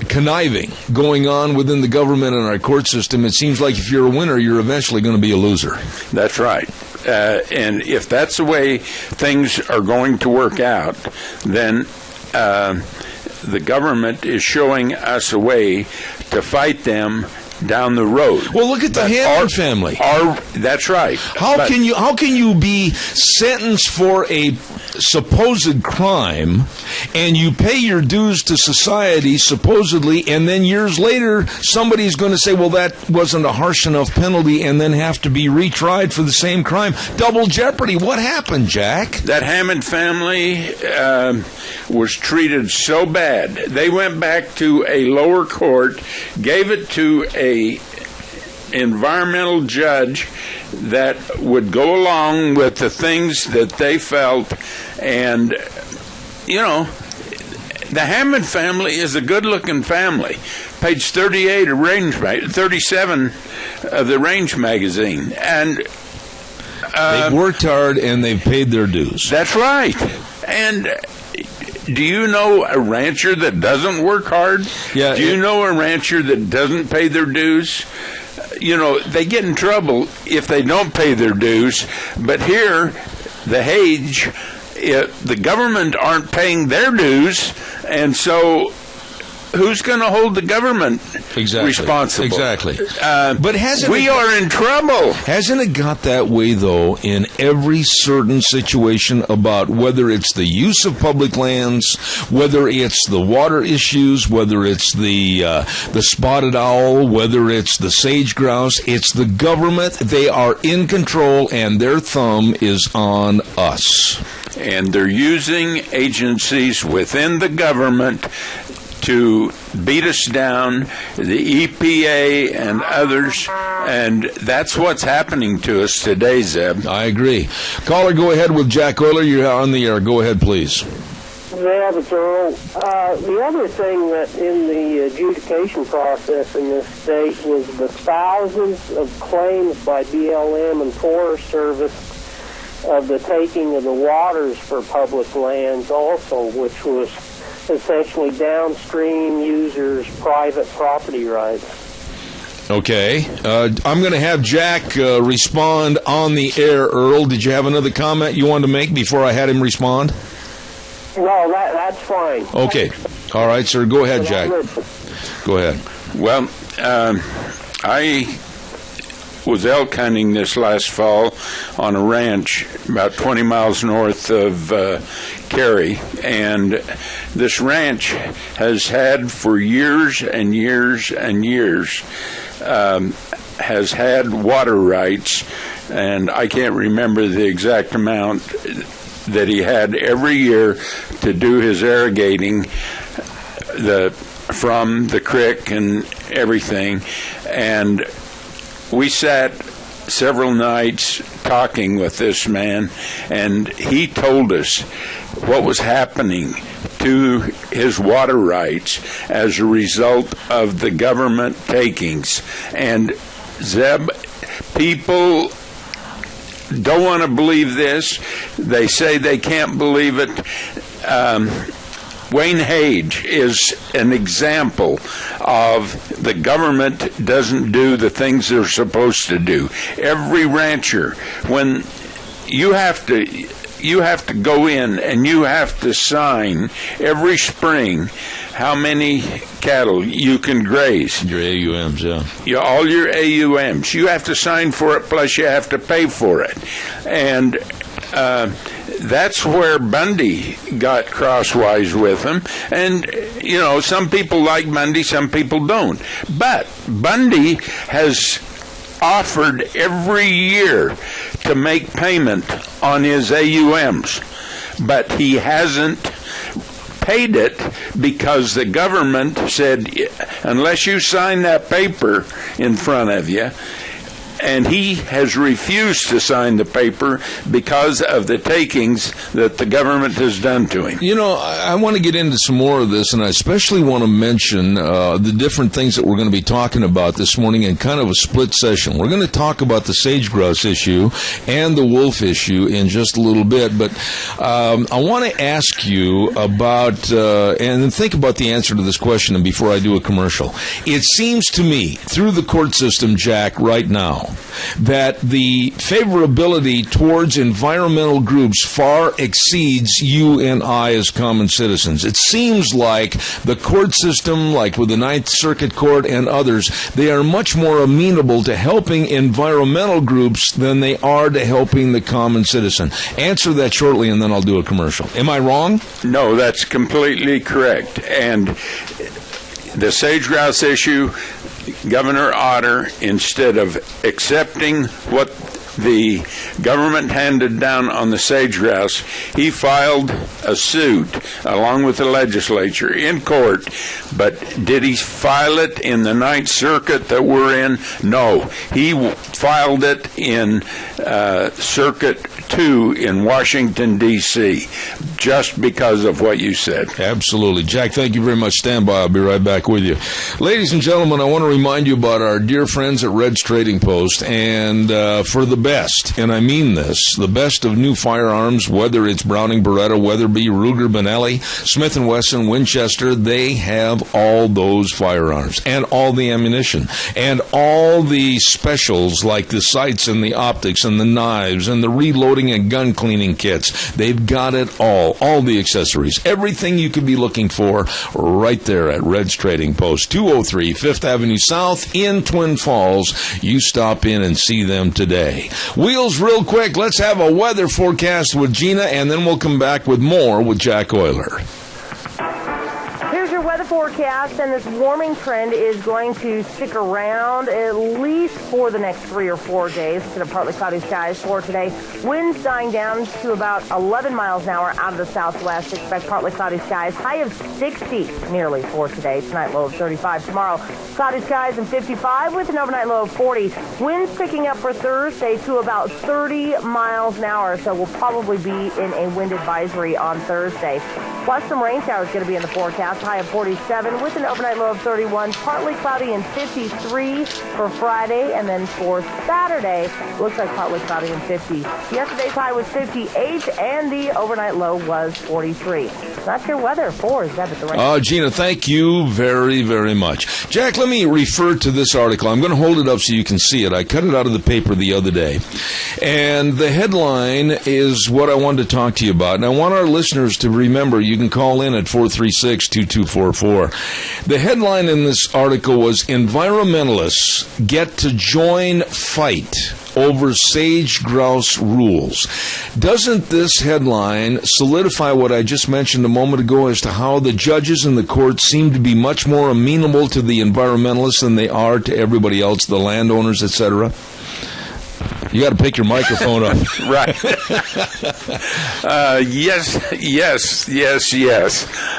conniving going on within the government and our court system, it seems like if you're a winner, you're eventually going to be a loser. That's right. And if that's the way things are going to work out, then the government is showing us a way to fight them down the road. Well, look at the Hammond family. That's right. How can you be sentenced for a supposed crime and you pay your dues to society supposedly, and then years later somebody's going to say, well, that wasn't a harsh enough penalty, and then have to be retried for the same crime? Double jeopardy. What happened, Jack? That Hammond family was treated so bad. They went back to a lower court, gave it to a environmental judge that would go along with the things that they felt. And, the Hammond family is a good-looking family. Page 38 of 37 of the Range magazine. And they've worked hard and they've paid their dues. That's right. And do you know a rancher that doesn't work hard? Yeah. Do you know a rancher that doesn't pay their dues? They get in trouble if they don't pay their dues. But here, the Hage, the government aren't paying their dues, and so who's going to hold the government responsible? Exactly. But we are in trouble. Hasn't it got that way, though, in every certain situation about whether it's the use of public lands, whether it's the water issues, whether it's the spotted owl, whether it's the sage grouse? It's the government. They are in control, and their thumb is on us. And they're using agencies within the government to beat us down, the EPA and others, and that's what's happening to us today, Zeb. I agree. Caller, go ahead with Jack Euler. You're on the air. Go ahead, please. Yeah, it's Earl. The other thing that in the adjudication process in this state was the thousands of claims by BLM and Forest Service of the taking of the waters for public lands also, which was essentially downstream users' private property rights. Okay. I'm going to have Jack respond on the air. Earl, did you have another comment you wanted to make before I had him respond? No, that's fine. Okay. All right, sir. Go ahead, Jack. Go ahead. Well, I was elk hunting this last fall on a ranch about 20 miles north of Cary, and this ranch has had for years and years and years has had water rights, and I can't remember the exact amount that he had every year to do his irrigating from the creek and everything. And we sat several nights talking with this man, and he told us what was happening to his water rights as a result of the government takings. And Zeb, people don't want to believe this. They say they can't believe it. Wayne Hage is an example of the government doesn't do the things they're supposed to do. Every rancher, when you have to go in and you have to sign every spring how many cattle you can graze. Your AUMs, yeah. All your AUMs. You have to sign for it, plus you have to pay for it. And that's where Bundy got crosswise with him. And, some people like Bundy, some people don't. But Bundy has offered every year to make payment on his AUMs, but he hasn't paid it because the government said, unless you sign that paper in front of you, and he has refused to sign the paper because of the takings that the government has done to him. You know, I want to get into some more of this, and I especially want to mention the different things that we're going to be talking about this morning in kind of a split session. We're going to talk about the sage-grouse issue and the wolf issue in just a little bit, but I want to ask you about, and think about the answer to this question before I do a commercial. It seems to me, through the court system, Jack, right now, that the favorability towards environmental groups far exceeds you and I as common citizens. It seems like the court system, like with the Ninth Circuit Court and others, they are much more amenable to helping environmental groups than they are to helping the common citizen. Answer that shortly, and then I'll do a commercial. Am I wrong? No, that's completely correct. And the sage-grouse issue, Governor Otter, instead of accepting what the government handed down on the sage-grouse, he filed a suit along with the legislature in court. But did he file it in the Ninth Circuit that we're in? No. He filed it in Circuit 2 in Washington, D.C., just because of what you said. Absolutely. Jack, thank you very much. Stand by. I'll be right back with you. Ladies and gentlemen, I want to remind you about our dear friends at Red's Trading Post, and for the best, and I mean this, the best of new firearms, whether it's Browning, Beretta, Weatherby, Ruger, Benelli, Smith & Wesson, Winchester, they have all those firearms and all the ammunition and all the specials like the sights and the optics and the knives and the reloading and gun cleaning kits. They've got it all the accessories, everything you could be looking for right there at Red's Trading Post, 203 5th Avenue South in Twin Falls. You stop in and see them today. Wheels, real quick, let's have a weather forecast with Gina, and then we'll come back with more with Jack Euler. Here's your weather forecast, and this warming trend is going to stick around at least for the next 3 or 4 days. To the partly cloudy skies for today. Winds dying down to about 11 miles an hour out of the southwest. Expect partly cloudy skies. High of 60 nearly for today. Tonight low of 35. Tomorrow cloudy skies and 55 with an overnight low of 40. Winds picking up for Thursday to about 30 miles an hour. So we'll probably be in a wind advisory on Thursday. Plus some rain showers going to be in the forecast. High of 47 with an overnight low of 31. Partly cloudy and 53 for Friday. And then for Saturday, looks like partly cloudy and 50. Yesterday's high was 58 and the overnight low was 43. That's your weather for Zeb at the right. Gina, thank you very, very much. Jack, let me refer to this article. I'm going to hold it up so you can see it. I cut it out of the paper the other day. And the headline is what I wanted to talk to you about. And I want our listeners to remember, you can call in at 436-2244. The headline in this article was, Environmentalists Get to Join Fight Over Sage-Grouse Rules. Doesn't this headline solidify what I just mentioned a moment ago as to how the judges in the court seem to be much more amenable to the environmentalists than they are to everybody else, the landowners, etc.? You got to pick your microphone up. Right. Yes.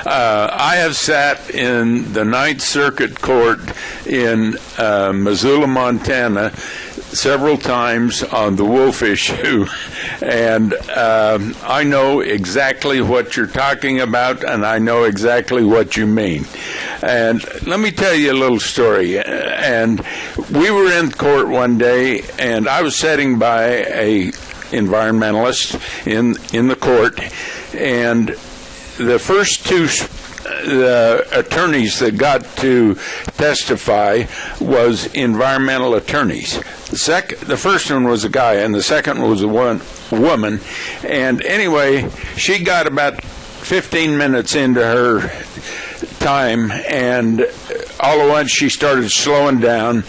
I have sat in the Ninth Circuit Court in Missoula, Montana, several times on the wolf issue, and I know exactly what you're talking about, and I know exactly what you mean. And let me tell you a little story. And we were in court one day, and I was sitting by a environmentalist in the court, and the first two the attorneys that got to testify was environmental attorneys. The first one was a guy, and the second one was a woman. And anyway, she got about 15 minutes into her time, and all at once she started slowing down,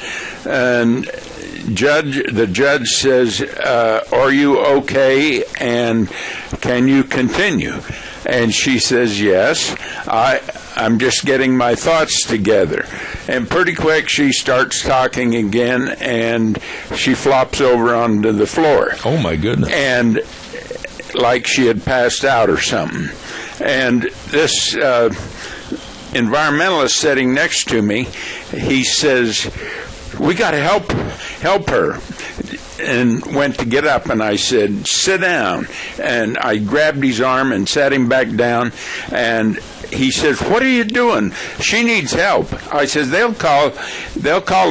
and the judge says, are you okay, and can you continue? And she says, yes, I'm just getting my thoughts together. And pretty quick she starts talking again, and she flops over onto the floor. Oh, my goodness. And like she had passed out or something. And this environmentalist sitting next to me, he says, we got to help her. And went to get up, and I said, sit down. And I grabbed his arm and sat him back down, and he says, what are you doing? She needs help. I says, they'll call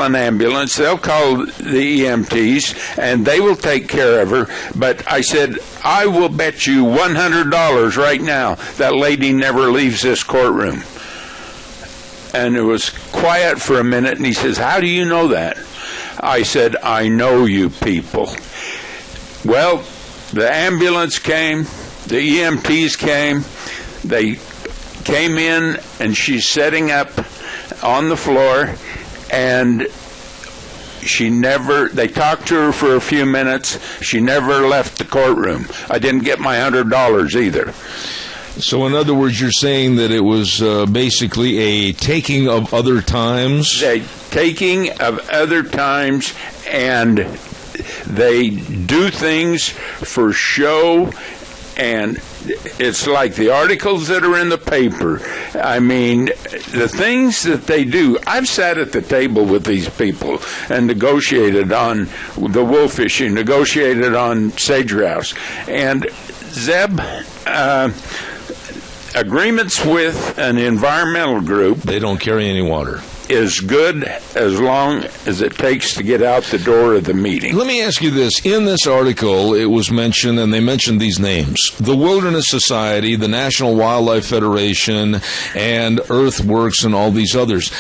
an ambulance, they'll call the EMTs, and they will take care of her. But I said, I will bet you $100 right now that lady never leaves this courtroom. And it was quiet for a minute, and he says, how do you know that? I said, I know you people. Well, the ambulance came, the EMTs came, they came in, and she's sitting up on the floor, and they talked to her for a few minutes. She never left the courtroom. I didn't get my $100 either. So, in other words, you're saying that it was basically a taking of other times? A taking of other times, and they do things for show, and it's like the articles that are in the paper. I mean, the things that they do. I've sat at the table with these people and negotiated on the wolf fishing, negotiated on sage grouse. And Zeb, agreements with an environmental group, they don't carry any water, is good as long as it takes to get out the door of the meeting. Let me ask you this. In this article, it was mentioned, and they mentioned these names: the Wilderness Society, the National Wildlife Federation, and Earthworks, and all these others.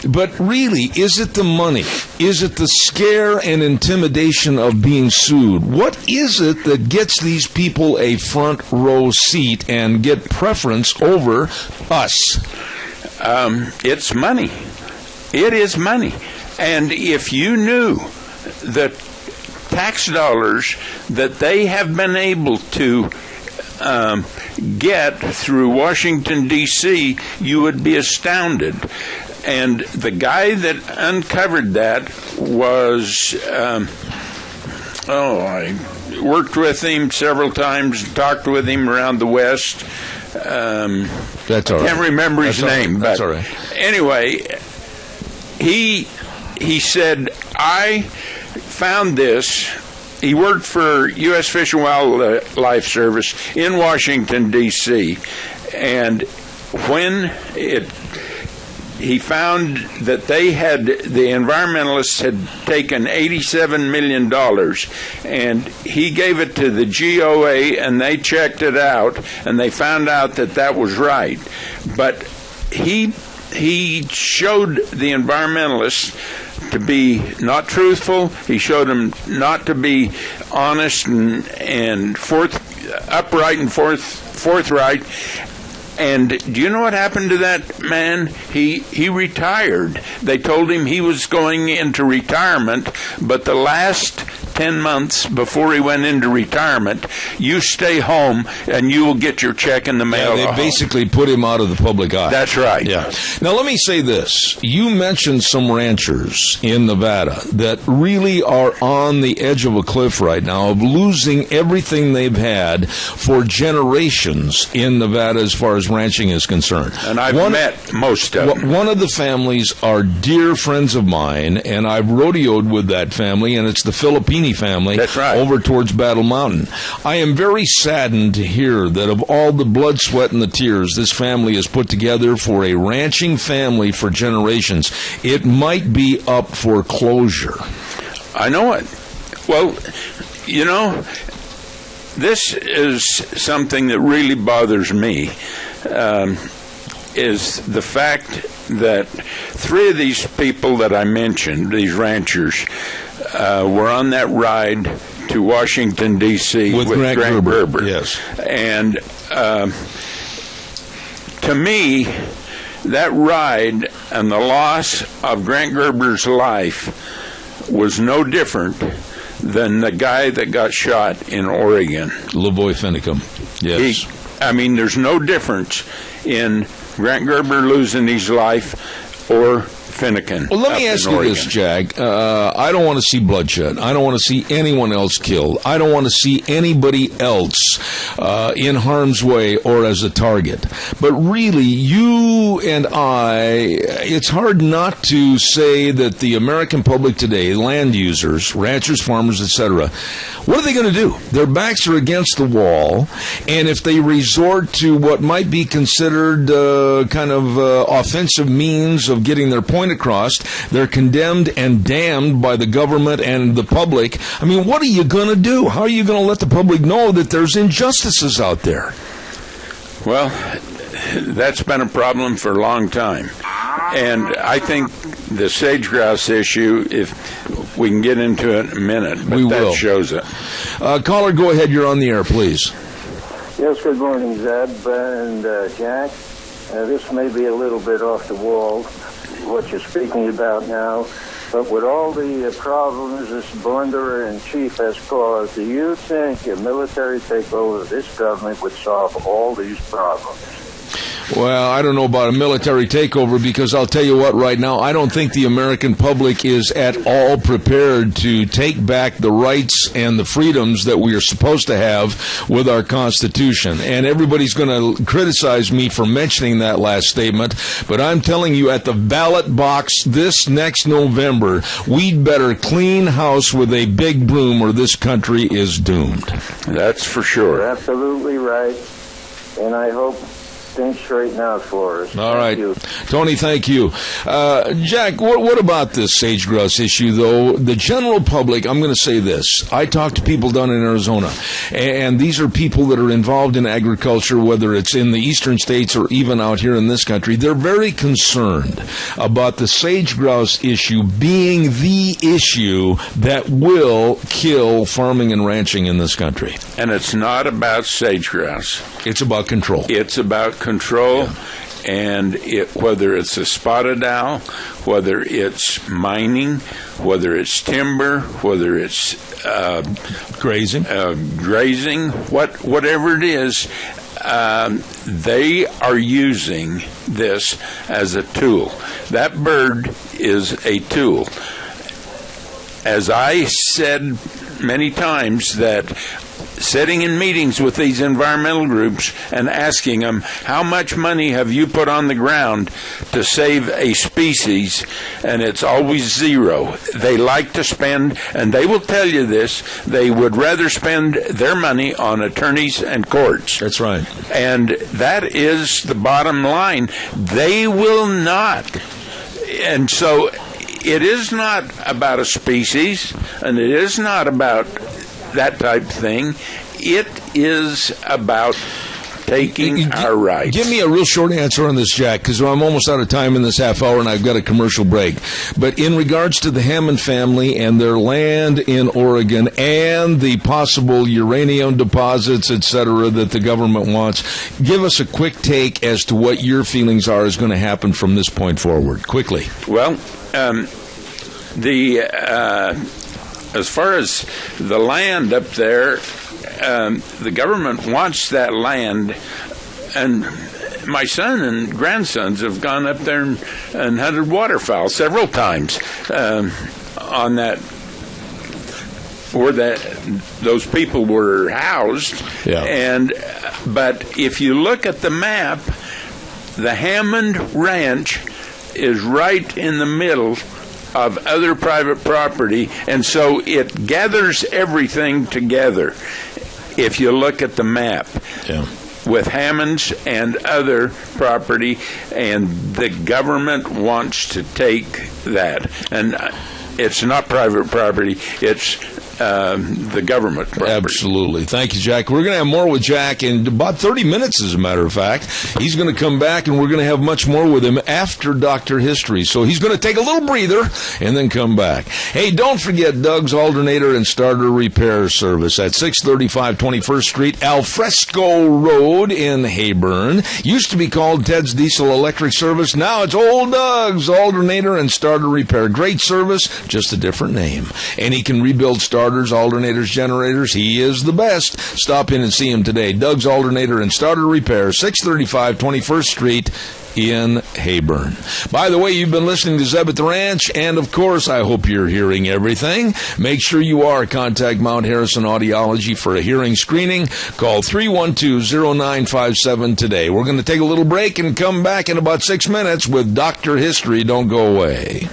But really, is it the money? Is it the scare and intimidation of being sued? What is it that gets these people a front row seat and get preference over us? It's money. It is money. And if you knew the tax dollars that they have been able to get through Washington, D.C., you would be astounded. And the guy that uncovered that was, I worked with him several times, talked with him around the West. That's all right. I can't remember his name. That's but all right. Anyway, he said, I found this. He worked for U.S. Fish and Wildlife Service in Washington, D.C., and when he found that the environmentalists had taken $87 million, and he gave it to the GOA, and they checked it out, and they found out that that was right. But he showed the environmentalists to be not truthful. He showed them not to be honest and upright and forthright. And do you know what happened to that man? He retired. They told him he was going into retirement, but the last 10 months before he went into retirement, you stay home and you will get your check in the mail. Yeah, they basically put him out of the public eye. That's right. Yeah. Now, let me say this. You mentioned some ranchers in Nevada that really are on the edge of a cliff right now of losing everything they've had for generations in Nevada as far as ranching is concerned. And I've met most of them. One of the families are dear friends of mine, and I've rodeoed with that family, and it's the Filippini family. That's right. Over towards Battle Mountain. I am very saddened to hear that of all the blood, sweat, and the tears this family has put together for a ranching family for generations, it might be up for closure. I know it. Well, you know, this is something that really bothers me, is the fact that 3 of these people that I mentioned, these ranchers, were on that ride to Washington, D.C. with Grant Gerber. Yes. And to me, that ride and the loss of Grant Gerber's life was no different than the guy that got shot in Oregon. Lavoy Finicum. Yes. There's no difference in Grant Gerber losing his life or Finnegan. Well, let me ask you this, Jack. I don't want to see bloodshed. I don't want to see anyone else killed. I don't want to see anybody else in harm's way or as a target. But really, you and it's hard not to say that the American public today, land users, ranchers, farmers, etc., what are they going to do? Their backs are against the wall, and if they resort to what might be considered kind of offensive means of getting their point across, they're condemned and damned by the government and the public. I mean, what are you going to do? How are you going to let the public know that there's injustices out there? Well, that's been a problem for a long time. And I think the sage-grouse issue, if we can get into it in a minute, but we that will. Shows it. Caller, go ahead. You're on the air, please. Yes, good morning, Zeb and Jack. This may be a little bit off the wall, what you're speaking about now, but with all the problems this blunder-in-chief has caused, do you think a military takeover of this government would solve all these problems? Well, I don't know about a military takeover, because I'll tell you what, right now, I don't think the American public is at all prepared to take back the rights and the freedoms that we are supposed to have with our Constitution. And everybody's going to criticize me for mentioning that last statement, but I'm telling you, at the ballot box this next November, we'd better clean house with a big broom or this country is doomed. That's for sure. You're absolutely right, and I hope things straighten out for us. All right. Thank you. Tony, thank you. Jack, what about this sage-grouse issue, though? The general public, I'm going to say this. I talk to people down in Arizona, and these are people that are involved in agriculture, whether it's in the eastern states or even out here in this country. They're very concerned about the sage-grouse issue being the issue that will kill farming and ranching in this country. And it's not about sage-grouse. It's about control. It's about control, and whether it's a spotted owl, whether it's mining, whether it's timber, whether it's grazing, whatever it is, they are using this as a tool. That bird is a tool. As I said many times, that sitting in meetings with these environmental groups and asking them, how much money have you put on the ground to save a species? And it's always zero. They like to spend, and they will tell you this, they would rather spend their money on attorneys and courts. That's right. And that is the bottom line. They will not. And so it is not about a species, and it is not about that type of thing. It is about taking our rights. Give me a real short answer on this, Jack, because I'm almost out of time in this half hour and I've got a commercial break. But in regards to the Hammond family and their land in Oregon and the possible uranium deposits, etc., that the government wants, give us a quick take as to what your feelings are is going to happen from this point forward. Quickly. Well, as far as the land up there, the government wants that land, and my son and grandsons have gone up there and hunted waterfowl several times on that, where those people were housed. Yeah. But if you look at the map, the Hammond Ranch is right in the middle of other private property, and so it gathers everything together. If you look at the map, with Hammonds and other property, and the government wants to take that, and it's not private property, it's the government property. Absolutely. Thank you, Jack. We're going to have more with Jack in about 30 minutes, as a matter of fact. He's going to come back, and we're going to have much more with him after Dr. History. So he's going to take a little breather and then come back. Hey, don't forget Doug's Alternator and Starter Repair Service at 635 21st Street, Alfresco Road in Hayburn. Used to be called Ted's Diesel Electric Service. Now it's Old Doug's Alternator and Starter Repair. Great service, just a different name. And he can rebuild starters, alternators, generators. He is the best. Stop in and see him today. Doug's Alternator and Starter Repair, 635 21st Street in Hayburn. By the way, you've been listening to Zeb at the Ranch, and of course, I hope you're hearing everything. Make sure you are. Contact Mount Harrison Audiology for a hearing screening. Call 312-0957 today. We're going to take a little break and come back in about 6 minutes with Dr. History. Don't go away.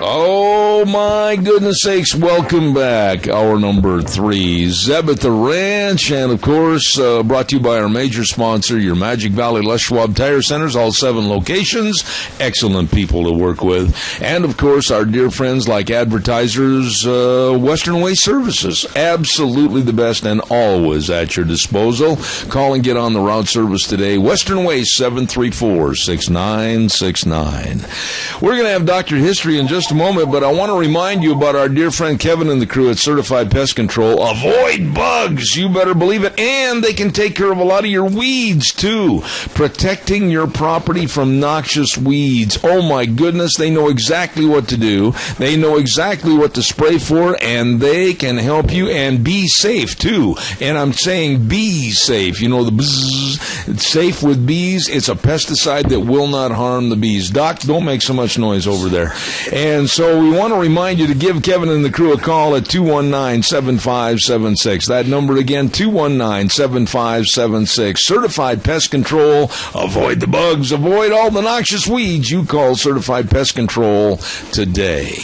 Oh, my goodness sakes, welcome back. Hour number 3, Zeb at the Ranch, and of course, brought to you by our major sponsor, your Magic Valley Les Schwab Tire Centers, all 7 locations, excellent people to work with, and of course, our dear friends like advertisers, Western Waste Services, absolutely the best and always at your disposal. Call and get on the route service today, Western Waste 734-6969. We're going to have Dr. History in just a moment, but I want to remind you about our dear friend Kevin and the crew at Certified Pest Control. Avoid bugs, you better believe it, and they can take care of a lot of your weeds too, protecting your property from noxious weeds. Oh my goodness, they know exactly what to do, they know exactly what to spray for, and they can help you, and be safe too. And I'm saying be safe, you know, the bzzz, it's safe with bees. It's a pesticide that will not harm the bees. Doc, don't make so much noise over there. And so we want to remind you to give Kevin and the crew a call at 219-7576. That number again, 219-7576. Certified Pest Control. Avoid the bugs. Avoid all the noxious weeds. You call Certified Pest Control today.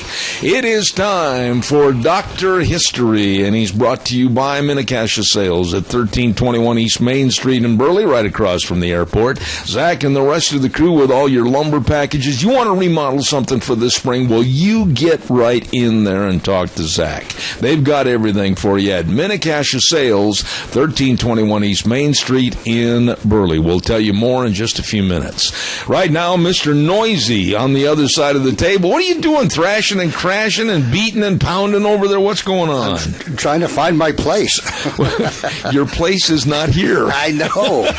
It is time for Dr. History, and he's brought to you by Minnecasia Sales at 1321 East Main Street in Burley, right across from the airport. Zach and the rest of the crew with all your lumber packages. You want to remodel something for this spring? Well, you get right in there and talk to Zach. They've got everything for you at Minnecasia Sales, 1321 East Main Street in Burley. We'll tell you more in just a few minutes. Right now, Mr. Noisy on the other side of the table. What are you doing, thrashing and crashing and beating and pounding over there? What's going on? I'm trying to find my place. Your place is not here. I know.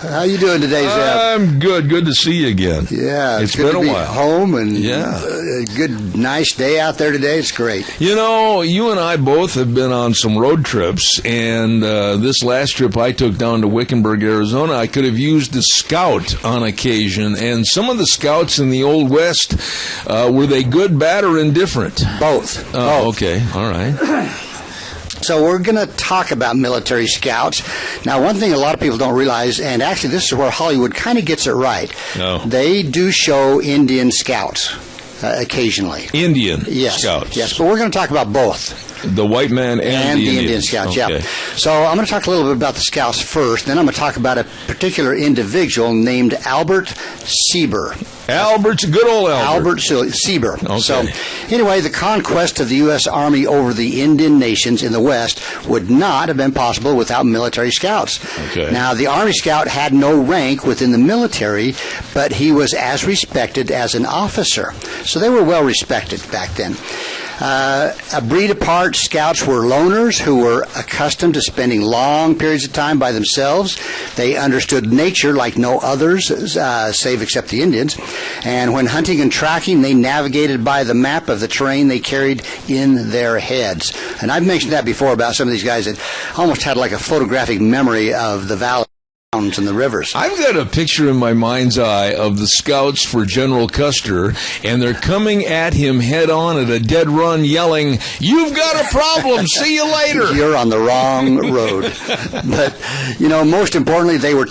How you doing today, Zeb? I'm good. Good to see you again. Yeah, it's been to a be while. Home and a good, nice day out there today. It's great. You know, you and I both have been on some road trips, and this last trip I took down to Wickenburg, Arizona, I could have used a Scout on occasion, and some of the Scouts in the Old West, were they good, bad, or indifferent? Both. Oh, okay. All right. So we're going to talk about military scouts. Now, one thing a lot of people don't realize, and actually this is where Hollywood kind of gets it right. No. They do show Indian scouts occasionally. Indian Scouts. Yes, but we're going to talk about both. The white man and the Indian Scouts, okay. yeah. So I'm going to talk a little bit about the Scouts first, then I'm going to talk about a particular individual named Albert Sieber. Albert's good old Albert. Sieber. Okay. So anyway, the conquest of the U.S. Army over the Indian nations in the West would not have been possible without military scouts. Okay. Now, the Army Scout had no rank within the military, but he was as respected as an officer. So they were well respected back then. A breed apart, scouts were loners who were accustomed to spending long periods of time by themselves. They understood nature like no others, save except the Indians. And when hunting and tracking, they navigated by the map of the terrain they carried in their heads. And I've mentioned that before about some of these guys that almost had like a photographic memory of the valley and the rivers. I've got a picture in my mind's eye of the Scouts for General Custer, and they're coming at him head on at a dead run yelling, "You've got a problem, see you later." You're on the wrong road. But, you know, most importantly, they were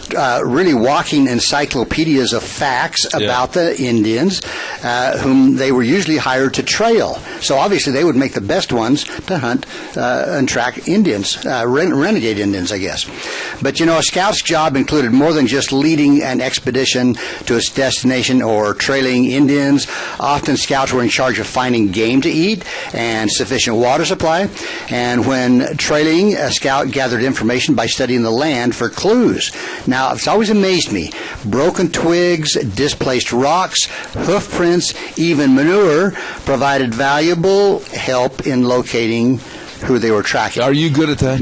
really walking encyclopedias of facts about the Indians, whom they were usually hired to trail. So obviously they would make the best ones to hunt and track Indians, renegade Indians, I guess. But, you know, a scout's job included more than just leading an expedition to its destination or trailing Indians. Often scouts were in charge of finding game to eat and sufficient water supply. And when trailing, a scout gathered information by studying the land for clues. Now, it's always amazed me. Broken twigs, displaced rocks, hoof prints, even manure provided valuable help in locating who they were tracking. Are you good at that?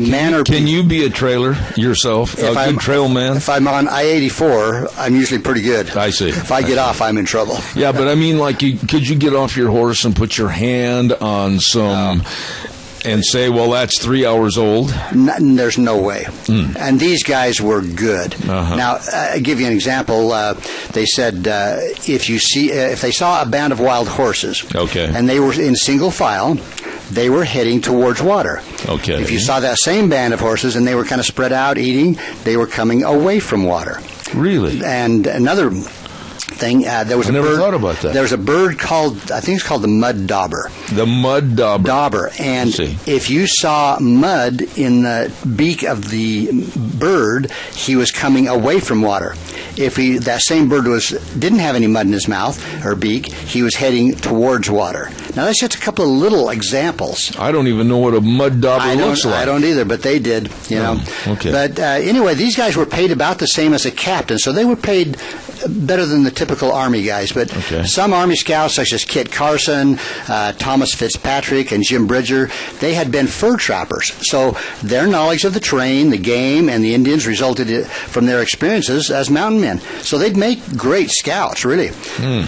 Can you be a trailer yourself? A good trail man? If I'm on I-84, I'm usually pretty good. I see. If I get off, I'm in trouble. Yeah, but I mean, like, could you get off your horse and put your hand on some and say, well, that's 3 hours old? There's no way. And these guys were good. Now, I'll give you an example. They said if they saw a band of wild horses, and they were in single file, they were heading towards water. Okay. If you saw that same band of horses and they were kind of spread out eating, they were coming away from water. Really? And another thing, there was I never thought about that. There's a bird called, I think it's called the mud dauber. The mud dauber. And if you saw mud in the beak of the bird, he was coming away from water. If that same bird didn't have any mud in his mouth or beak, he was heading towards water. Now, that's just a couple of little examples. I don't even know what a mud dauber looks like. I don't either, but they did, know. Okay. But anyway, these guys were paid about the same as a captain, so they were paid better than the typical Army guys. But some Army scouts, such as Kit Carson, Thomas Fitzpatrick, and Jim Bridger, they had been fur trappers. So their knowledge of the terrain, the game, and the Indians resulted from their experiences as mountain men. So they'd make great scouts, really.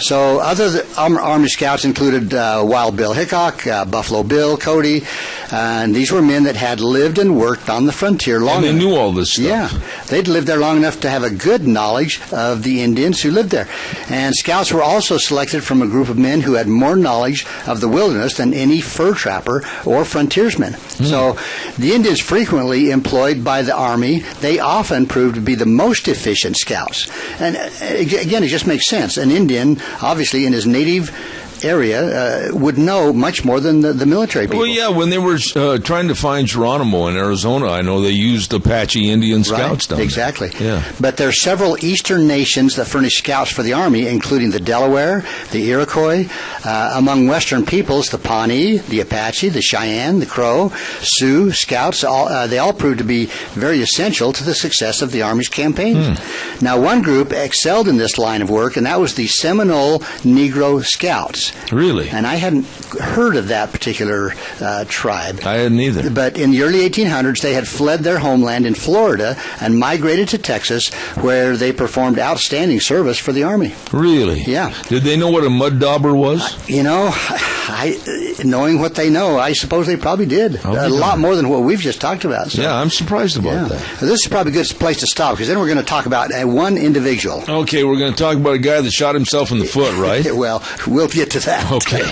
So other Army scouts included Wild Bill Hickok, Buffalo Bill, Cody, and these were men that had lived and worked on the frontier long enough. And they knew all this stuff. Yeah. They'd lived there long enough to have a good knowledge of the Indians who lived there. And scouts were also selected from a group of men who had more knowledge of the wilderness than any fur trapper or frontiersman. So the Indians frequently employed by the Army, they often proved to be the most efficient scouts. And again, it just makes sense. An Indian, obviously in his native area, would know much more than the military people. Well, yeah, when they were trying to find Geronimo in Arizona, I know they used Apache Indian scouts down there. Exactly. Yeah. But there are several eastern nations that furnish scouts for the Army, including the Delaware, the Iroquois. Among western peoples, the Pawnee, the Apache, the Cheyenne, the Crow, Sioux, scouts, they all proved to be very essential to the success of the Army's campaigns. Now, one group excelled in this line of work, and that was the Seminole Negro Scouts. Really? And I hadn't heard of that particular tribe. I hadn't either. But in the early 1800s, they had fled their homeland in Florida and migrated to Texas, where they performed outstanding service for the Army. Really? Yeah. Did they know what a mud dauber was? Knowing what they know, I suppose they probably did. A lot more than what we've just talked about. So. Yeah, I'm surprised about that. This is probably a good place to stop, because then we're going to talk about one individual. Okay, we're going to talk about a guy that shot himself in the foot, right? Well, we'll get to that. Okay.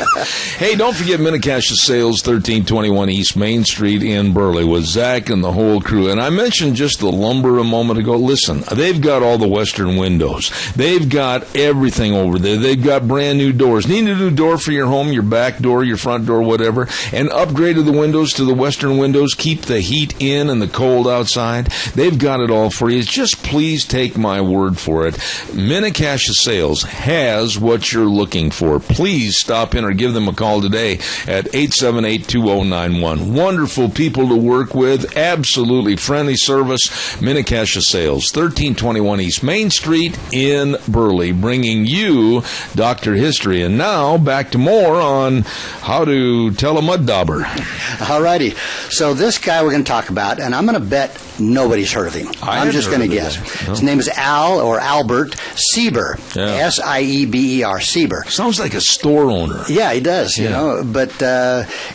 Hey, don't forget Minnecash Sales, 1321 East Main Street in Burley with Zach and the whole crew. And I mentioned just the lumber a moment ago. Listen, they've got all the Western windows. They've got everything over there. They've got brand new doors. Need a new door for your home, your back door, your front door, whatever, and upgraded the windows to the Western windows. Keep the heat in and the cold outside. They've got it all for you. Just please take my word for it. Minnecash Sales has what you're looking for. Please stop in or give them a call today at 878-2091. Wonderful people to work with. Absolutely friendly service. Minnecash Sales, 1321 East Main Street in Burley, bringing you Dr. History. And now, back to more on how to tell a mud dauber. All righty. So this guy we're going to talk about, and I'm going to bet nobody's heard of him. I'm just going to guess. His name is Albert Sieber. S-I-E-B-E-R, Sieber. Sounds like a store owner. Yeah, he does, you know. But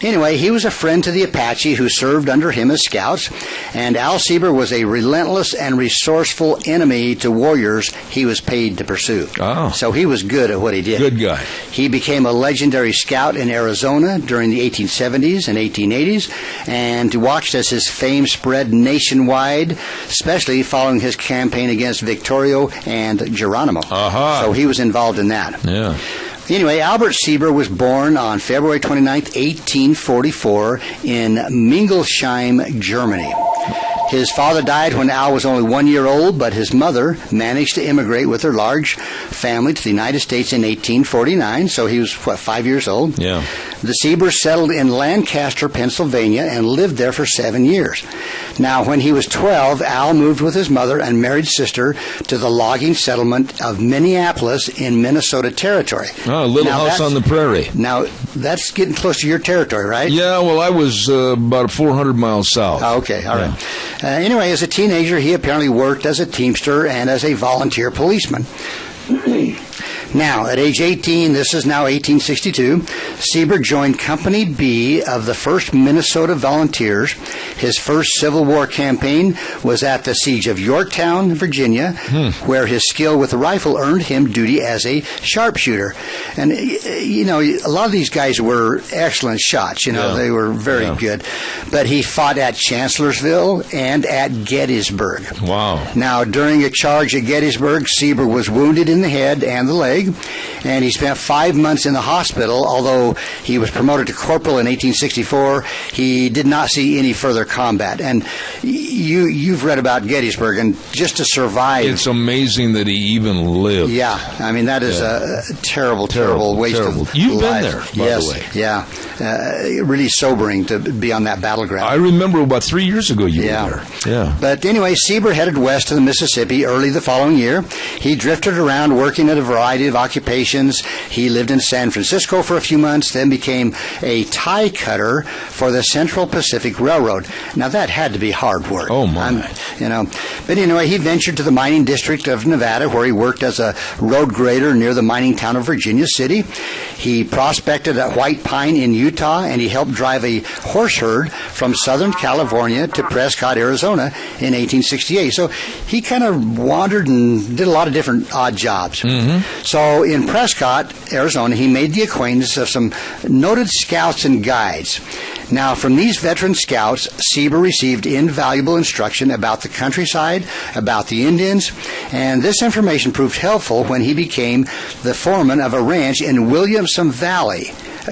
anyway, he was a friend to the Apache who served under him as scouts. And Al Sieber was a relentless and resourceful enemy to warriors he was paid to pursue. Oh. So he was good at what he did. Good guy. He became a legendary scout in Arizona during the 1870s and 1880s, and watched as his fame spread nationwide, especially following his campaign against Victorio and Geronimo. So he was involved in that. Yeah. Anyway, Albert Sieber was born on February 29th, 1844 in Mingolsheim, Germany. His father died when Al was only 1 year old, but his mother managed to immigrate with her large family to the United States in 1849, so he was, 5 years old? Yeah. The Siebers settled in Lancaster, Pennsylvania, and lived there for 7 years. Now, when he was 12, Al moved with his mother and married sister to the logging settlement of Minneapolis in Minnesota Territory. Oh, a little house on the prairie. Now, that's getting close to your territory, right? Yeah, well, I was about 400 miles south. Oh, okay, all right. Anyway, as a teenager, he apparently worked as a teamster and as a volunteer policeman. Now, at age 18, this is now 1862, Sieber joined Company B of the 1st Minnesota Volunteers. His first Civil War campaign was at the Siege of Yorktown, Virginia, where his skill with the rifle earned him duty as a sharpshooter. And, you know, a lot of these guys were excellent shots. You know, they were very good. But he fought at Chancellorsville and at Gettysburg. Wow. Now, during a charge at Gettysburg, Sieber was wounded in the head and the leg, and he spent 5 months in the hospital. Although he was promoted to corporal in 1864, he did not see any further combat. And you've read about Gettysburg, and just to survive... It's amazing that he even lived. Yeah, I mean, that is a terrible waste of You've life. been there, by the way. Yeah. Really sobering to be on that battleground. I remember about 3 years ago you were there. Yeah. But anyway, Sieber headed west to the Mississippi early the following year. He drifted around working at a variety of occupations. He lived in San Francisco for a few months, then became a tie cutter for the Central Pacific Railroad. Now, that had to be hard work. Oh, my. You know. But anyway, he ventured to the mining district of Nevada, where he worked as a road grader near the mining town of Virginia City. He prospected at White Pine in Utah, and he helped drive a horse herd from Southern California to Prescott, Arizona in 1868. So he kind of wandered and did a lot of different odd jobs. So in Prescott, Arizona, he made the acquaintance of some noted scouts and guides. Now, from these veteran scouts, Sieber received invaluable instruction about the countryside, about the Indians, and this information proved helpful when he became the foreman of a ranch in Williamson Valley.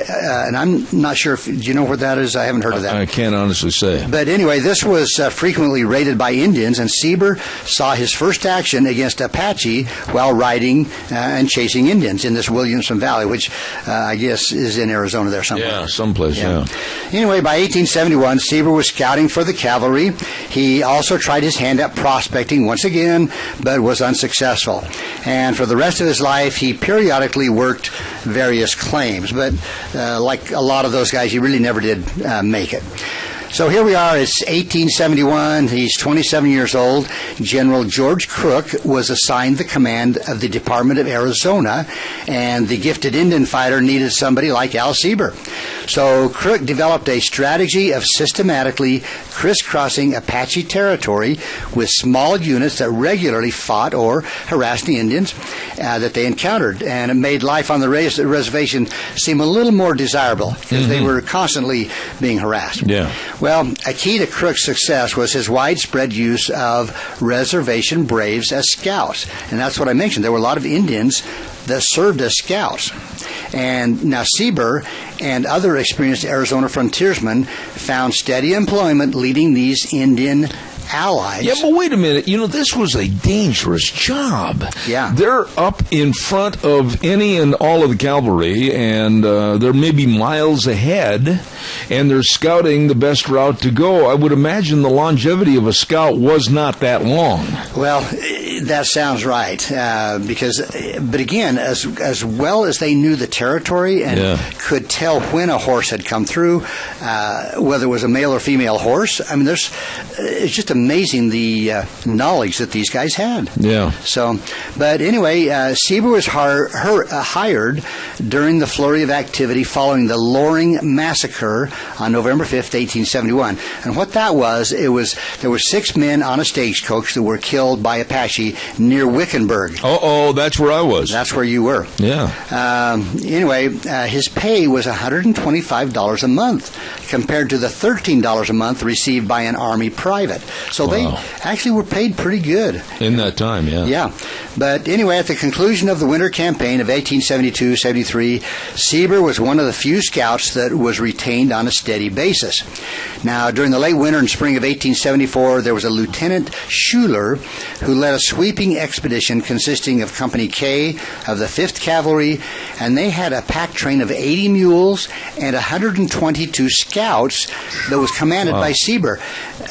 And I'm not sure do you know where that is? I haven't heard of that. I can't honestly say. But anyway, this was frequently raided by Indians, and Sieber saw his first action against Apache while riding and chasing Indians in this Williamson Valley, which I guess is in Arizona there somewhere. Yeah, someplace, yeah. Anyway, by 1871, Sieber was scouting for the cavalry. He also tried his hand at prospecting once again, but was unsuccessful. And for the rest of his life, he periodically worked various claims, but like a lot of those guys, he really never did make it. So here we are, it's 1871, he's 27 years old. General George Crook was assigned the command of the Department of Arizona, and the gifted Indian fighter needed somebody like Al Sieber. So Crook developed a strategy of systematically crisscrossing Apache territory with small units that regularly fought or harassed the Indians that they encountered, and it made life on the reservation seem a little more desirable because they were constantly being harassed. Yeah. Well, a key to Crook's success was his widespread use of reservation braves as scouts. And that's what I mentioned. There were a lot of Indians that served as scouts. And now Sieber and other experienced Arizona frontiersmen found steady employment leading these Indian allies. Yeah, but wait a minute. You know, this was a dangerous job. Yeah. They're up in front of any and all of the cavalry, and they're maybe miles ahead, and they're scouting the best route to go. I would imagine the longevity of a scout was not that long. Well, that sounds right. But again, as well as they knew the territory and could tell when a horse had come through, whether it was a male or female horse, I mean, it's just amazing the knowledge that these guys had. Yeah. So, but anyway, Sieber was hired during the flurry of activity following the Loring Massacre on November 5th, 1871. And what that was, there were 6 men on a stagecoach that were killed by Apache near Wickenburg. Oh, that's where I was. That's where you were. Yeah. Anyway, his pay was $125 a month compared to the $13 a month received by an Army private. So they actually were paid pretty good. In that time, yeah. Yeah. But anyway, at the conclusion of the winter campaign of 1872-73, Sieber was one of the few scouts that was retained on a steady basis. Now, during the late winter and spring of 1874, there was a Lieutenant Schuler who led a sweeping expedition consisting of Company K of the 5th Cavalry, and they had a pack train of 80 mules and 122 scouts that was commanded by Sieber.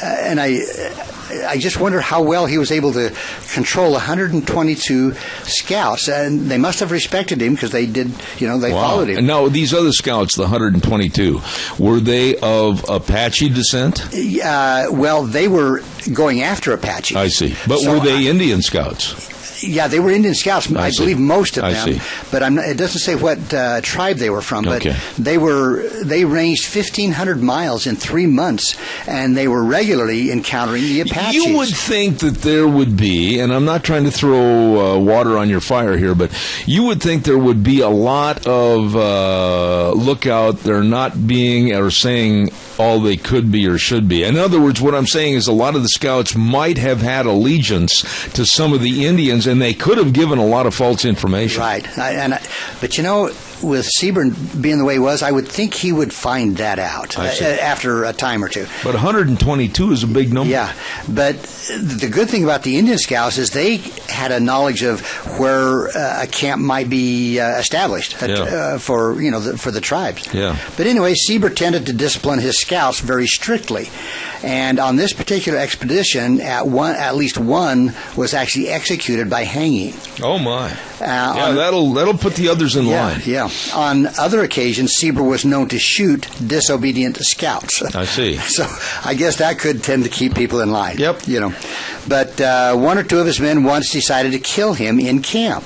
And I just wonder how well he was able to control 122 scouts, and they must have respected him because they did, they followed him. And now, these other scouts, the 122, were they of Apache descent? Well, they were going after Apache. I see. But were they Indian scouts? Yeah, they were Indian Scouts. I believe most of I them. see. But it doesn't say what tribe they were from. But Okay. they ranged 1,500 miles in 3 months, and they were regularly encountering the Apaches. You would think that there would be, and I'm not trying to throw water on your fire here, but you would think there would be a lot of lookout. They're not being or saying all they could be or should be. In other words, what I'm saying is a lot of the scouts might have had allegiance to some of the Indians, and they could have given a lot of false information. Right. But you know, with Seaburn being the way he was, I would think he would find that out after a time or two. But 122 is a big number. Yeah. But the good thing about the Indian Scouts is they had a knowledge of where a camp might be established for the tribes. Yeah. But anyway, Seaburn tended to discipline his scouts very strictly. And on this particular expedition, at least one was actually executed by hanging. Oh my! That'll put the others in line. Yeah. On other occasions, Seaburn was known to shoot disobedient scouts. I see. So I guess that could tend to keep people in line. Yep. But one or two of his men once decided to kill him in camp.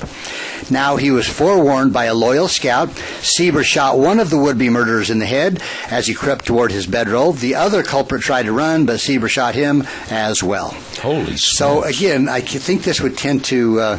Now, he was forewarned by a loyal scout. Seaburn shot one of the would-be murderers in the head as he crept toward his bedroll. The other culprit tried to run, but Seaburn shot him as well. Holy smokes. So, again, I think this would tend to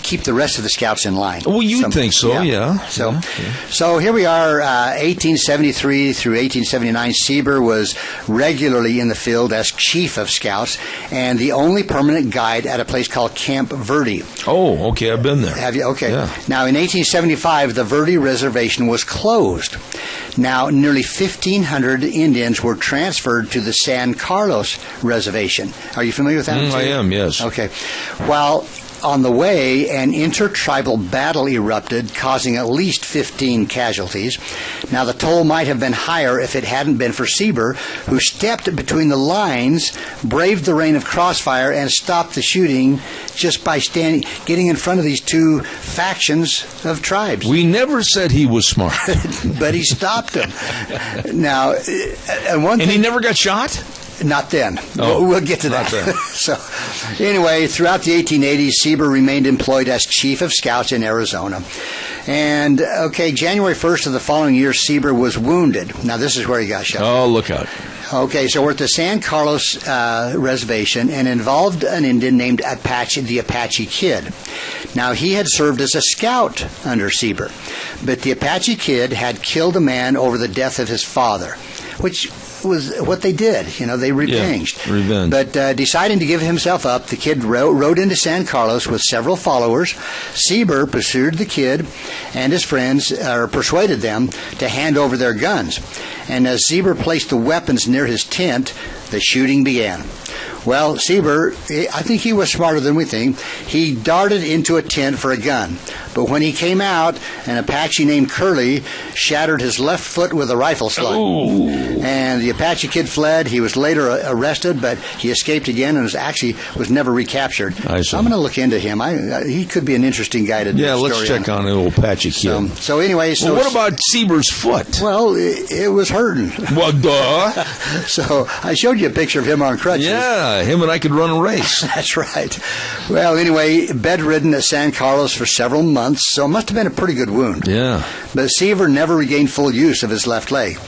keep the rest of the scouts in line. Well, you'd think so, yeah. So here we are, 1873 through 1879. Seaburn was regularly in the field as chief of scouts and the only permanent guide at a place called Camp Verde. Oh, okay, I've been there. Have you? Okay. Yeah. Now, in 1875, the Verde Reservation was closed. Now, nearly 1,500 Indians were transferred to the San Carlos Reservation. Are you familiar with that? I am, yes. Okay. While on the way, an intertribal battle erupted, causing at least 15 casualties. Now, the toll might have been higher if it hadn't been for Seaburn, who stepped between the lines, braved the rain of crossfire, and stopped the shooting just by getting in front of these two factions of tribes. We never said he was smart. But he stopped them. Now, and he never got shot? Not then. Oh, we'll get to that. So, anyway, throughout the 1880s, Seaburn remained employed as chief of scouts in Arizona. And, January 1st of the following year, Seaburn was wounded. Now, this is where he got shot. Oh, look out. Okay, so we're at the San Carlos Reservation, and involved an Indian named the Apache Kid. Now, he had served as a scout under Seaburn, but the Apache Kid had killed a man over the death of his father, which was what they did. They revenged. Yeah, revenge. But deciding to give himself up, the kid rode into San Carlos with several followers. Seaburn pursued the kid and his friends, persuaded them to hand over their guns. And as Seaburn placed the weapons near his tent, the shooting began. Well, Seaburn, I think he was smarter than we think. He darted into a tent for a gun. But when he came out, an Apache named Curly shattered his left foot with a rifle slug. Ooh. And the Apache Kid fled. He was later arrested, but he escaped again and was never recaptured. I see. So I'm going to look into him. He could be an interesting guy to do a story let's check on the old Apache Kid. So anyway... Well, what about Seaburn's foot? Well, it was hurting. Well, duh. So I showed you a picture of him on crutches. Yeah, him and I could run a race. That's right. Well, anyway, bedridden at San Carlos for several months, so it must have been a pretty good wound. Yeah. But Seaburn never regained full use of his left leg.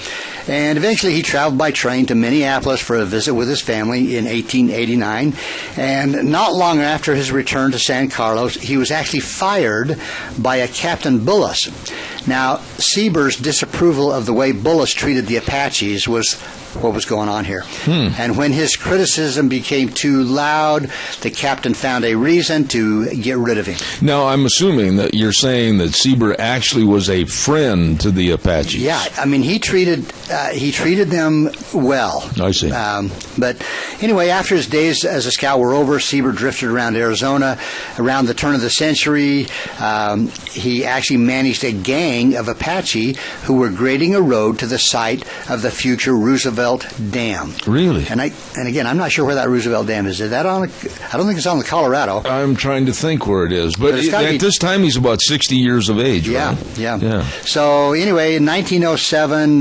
And eventually he traveled by train to Minneapolis for a visit with his family in 1889. And not long after his return to San Carlos, he was actually fired by a Captain Bullis. Now, Seaburn's disapproval of the way Bullis treated the Apaches was what was going on here. And when his criticism became too loud, the captain found a reason to get rid of him. Now, I'm assuming that you're saying that Seaburn actually was a friend to the Apaches. Yeah, I mean, he treated them well. I see. But anyway, after his days as a scout were over, Seaburn drifted around Arizona. Around the turn of the century, he actually managed a gang of Apache who were grading a road to the site of the future Roosevelt Roosevelt Dam. Really? And again, I'm not sure where that Roosevelt Dam is. Is that on? I don't think it's on the Colorado. I'm trying to think where it is. But at this time, he's about 60 years of age, yeah, right? Yeah. So anyway, in 1907,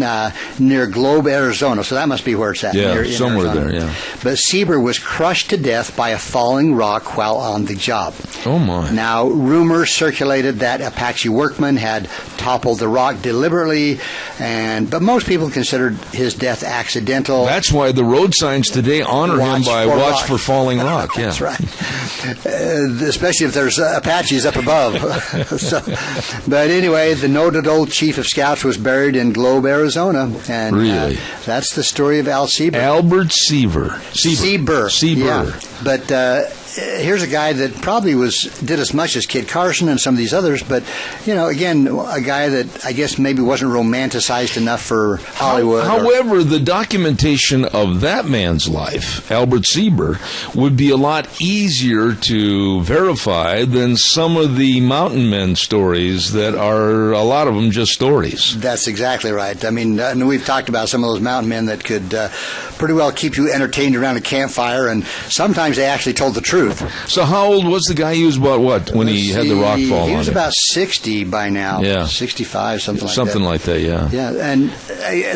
near Globe, Arizona. So that must be where it's at. Yeah, in somewhere Arizona. there, yeah. But Sieber was crushed to death by a falling rock while on the job. Oh, my. Now, rumors circulated that Apache workmen had toppled the rock deliberately, but most people considered his death accidental. That's why the road signs today honor him by watch for falling rock. Yeah. That's right. Especially if there's Apaches up above. But anyway, the noted old chief of scouts was buried in Globe, Arizona. And really? That's the story of Al Sieber. Albert Sieber. Sieber. Yeah. But here's a guy that probably did as much as Kit Carson and some of these others, but, again, a guy that I guess maybe wasn't romanticized enough for Hollywood. However, the documentation of that man's life, Albert Sieber, would be a lot easier to verify than some of the mountain men stories that are, a lot of them, just stories. That's exactly right. I mean, we've talked about some of those mountain men that could pretty well keep you entertained around a campfire, and sometimes they actually told the truth. So how old was the guy? He was about what when he had the rock fall on him? He was about 60 by now. Yeah. 65, something like that. Something like that, yeah. Yeah, and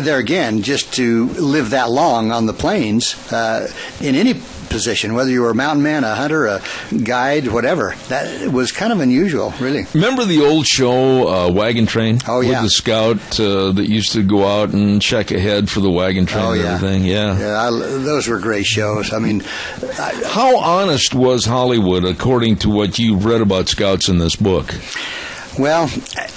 there again, just to live that long on the plains, in any position, whether you were a mountain man, a hunter, a guide, whatever, that was kind of unusual, really. Remember the old show, Wagon Train? Oh, yeah. With the scout that used to go out and check ahead for the wagon train and everything? Yeah. Those were great shows. I mean, how honest was Hollywood, according to what you've read about scouts in this book? Well,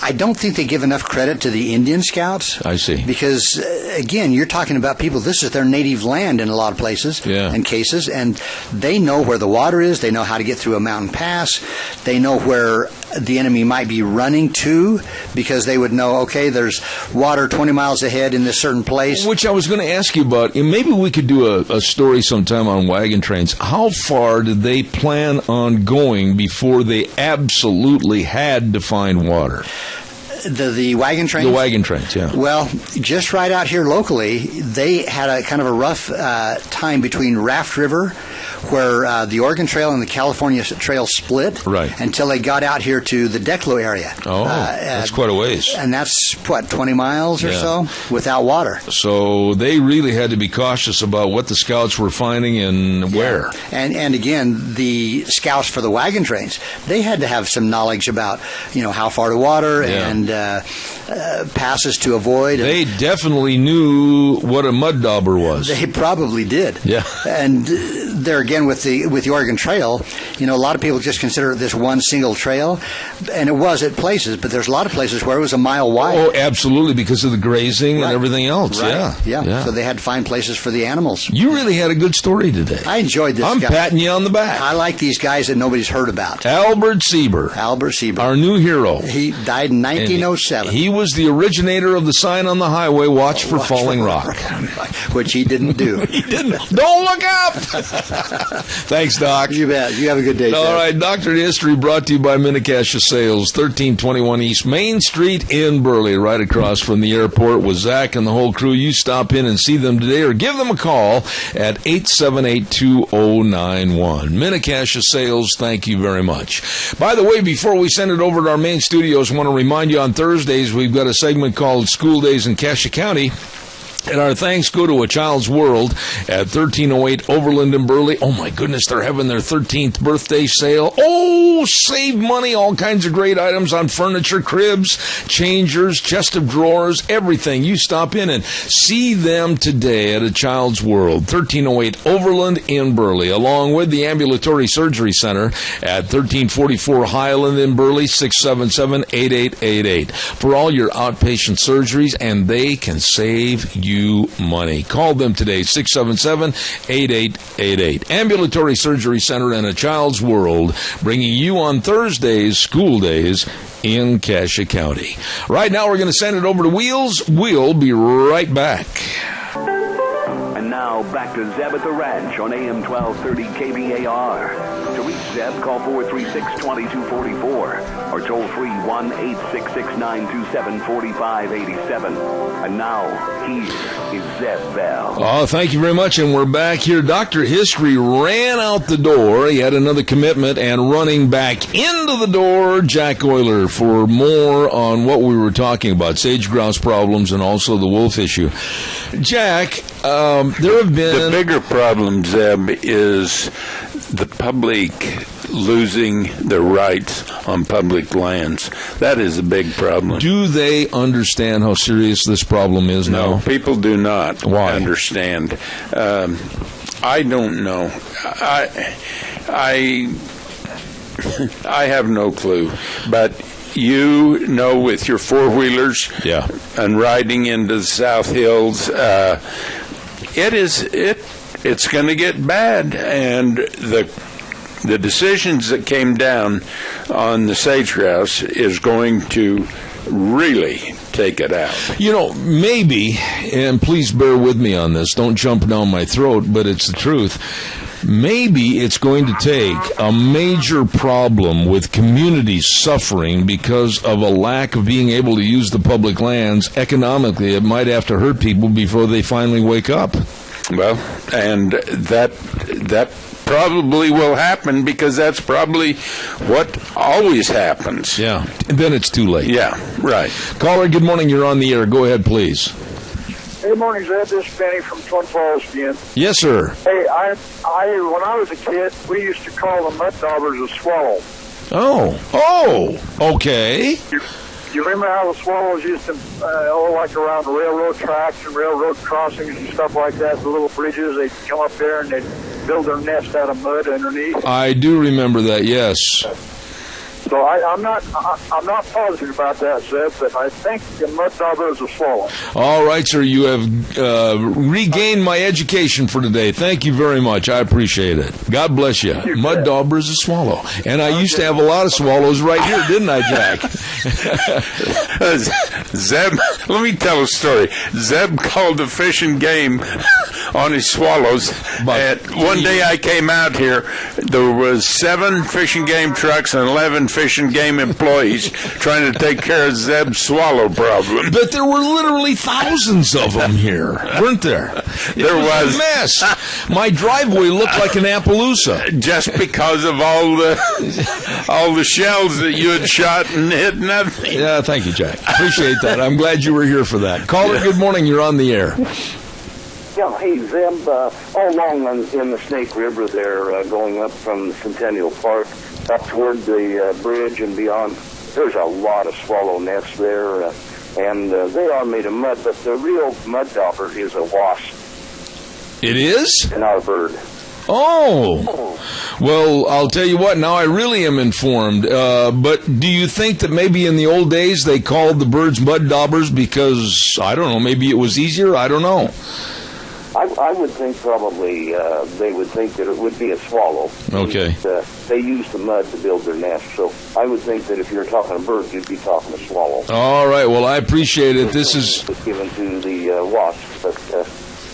I don't think they give enough credit to the Indian scouts. I see. Because, again, you're talking about people, this is their native land in a lot of places and cases, and they know where the water is, they know how to get through a mountain pass, they know where the enemy might be running to, because they would know, okay, there's water 20 miles ahead in this certain place. Which I was going to ask you about, and maybe we could do a story sometime on wagon trains. How far did they plan on going before they absolutely had to find water? The wagon trains? The wagon trains, yeah. Well, just right out here locally, they had a kind of a rough time between Raft River, where the Oregon Trail and the California Trail split, until they got out here to the Declo area. Oh, that's quite a ways. And that's, 20 miles or so without water. So they really had to be cautious about what the scouts were finding and where. And again, the scouts for the wagon trains, they had to have some knowledge about, how far to water and passes to avoid. They definitely knew what a mud dauber was. They probably did. Yeah. And there again with the Oregon Trail, a lot of people just consider this one single trail, and it was at places, but there's a lot of places where it was a mile wide. Oh, absolutely, because of the grazing and everything else. Right. Yeah. So they had to find places for the animals. You really had a good story today. I enjoyed this. I'm patting you on the back. I like these guys that nobody's heard about. Albert Sieber. Our new hero. He died in 1907. He was the originator of the sign on the highway, watch for falling rock. Which he didn't do. He didn't. Don't look up! Thanks, Doc. You bet. You have a good day, All right, Doctorate History brought to you by Minnecasia Sales, 1321 East Main Street in Burley, right across from the airport with Zach and the whole crew. You stop in and see them today or give them a call at 878-2091. Minnecasia Sales, thank you very much. By the way, before we send it over to our main studios, I want to remind you on Thursdays we've got a segment called School Days in Cassia County. And our thanks go to A Child's World at 1308 Overland in Burley. Oh, my goodness, they're having their 13th birthday sale. Oh, save money, all kinds of great items on furniture, cribs, changers, chest of drawers, everything. You stop in and see them today at A Child's World, 1308 Overland in Burley, along with the Ambulatory Surgery Center at 1344 Highland in Burley, 677-8888 for all your outpatient surgeries, and they can save you money. Call them today, 677-8888. Ambulatory Surgery Center and A Child's World, bringing you on Thursdays, school days in Cassia County. Right now, we're going to send it over to Wheels. We'll be right back. And now, back to Zeb at the Ranch on AM 1230 KBAR. reach Zeb, call 436-2244 or toll free 1-866-927-4587. And now, here is Zeb Bell. Oh, thank you very much, and we're back here. Dr. History ran out the door. He had another commitment, and running back into the door, Jack Euler, for more on what we were talking about, sage grouse problems and also the wolf issue. Jack, there have been... The bigger problem, Zeb, is the public losing their rights on public lands. That is a big problem. Do they understand how serious this problem is now? No, people do not Why? understand. I don't know. I have no clue. But you know, with your four-wheelers and riding into the South Hills, it's going to get bad. And the decisions that came down on the sage grouse is going to really take it out. You know, maybe, and please bear with me on this, don't jump down my throat, but it's the truth. Maybe it's going to take a major problem with communities suffering because of a lack of being able to use the public lands. Economically, it might have to hurt people before they finally wake up. Well, and that probably will happen because that's probably what always happens. Yeah, and then it's too late. Yeah, right. Caller, good morning. You're on the air. Go ahead, please. Good morning, Zeb. This is Benny from Twin Falls again. Yes, sir. Hey, I when I was a kid, we used to call the mud daubers a swallow. Oh, okay. You remember how the swallows used to, like around the railroad tracks and railroad crossings and stuff like that, the little bridges, they'd come up there and they'd build their nest out of mud underneath? I do remember that, yes. So I'm not positive about that, Zeb, but I think the mud dauber is a swallow. All right, sir. You have regained my education for today. Thank you very much. I appreciate it. God bless you. Mud dauber is a swallow. And I used to have a lot of swallows right here, didn't I, Jack? Zeb, let me tell a story. Zeb called the Fish and Game on his swallows. One day I came out here, there was 7 Fish and Game trucks and 11 Fish and Game employees trying to take care of Zeb's swallow problem. But there were literally thousands of them here, weren't there? There was a mess. My driveway looked like an Appaloosa. Just because of all the shells that you had shot and hit nothing. Yeah, thank you, Jack. Appreciate that. I'm glad you were here for that. Caller, good morning. You're on the air. Yeah, hey, Zeb, all along in the Snake River there, going up from Centennial Park up toward the bridge and beyond, there's a lot of swallow nests there, and they are made of mud, but the real mud dauber is a wasp. It is? And not a bird. Oh. Well, I'll tell you what, now I really am informed. But do you think that maybe in the old days they called the birds mud daubers because, I don't know, maybe it was easier? I don't know. I would think probably they would think that it would be a swallow. Okay. They use the mud to build their nest, so I would think that if you're talking a bird, you'd be talking a swallow. All right, well, I appreciate it. This is given to the wasps, but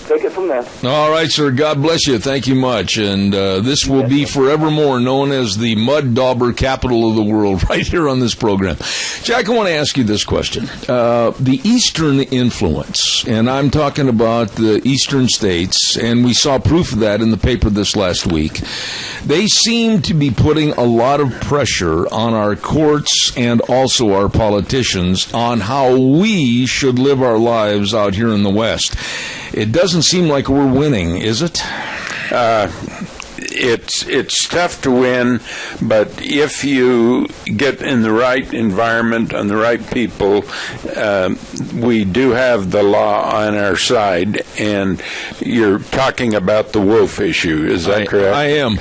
take it from there. All right, sir. God bless you. Thank you much. And this will be forevermore known as the mud dauber capital of the world right here on this program. Jack, I want to ask you this question. The Eastern influence, and I'm talking about the Eastern states, and we saw proof of that in the paper this last week. They seem to be putting a lot of pressure on our courts and also our politicians on how we should live our lives out here in the West. It doesn't seem like we're winning, is it? It's tough to win, but if you get in the right environment and the right people, we do have the law on our side. And you're talking about the wolf issue, is that correct? I am.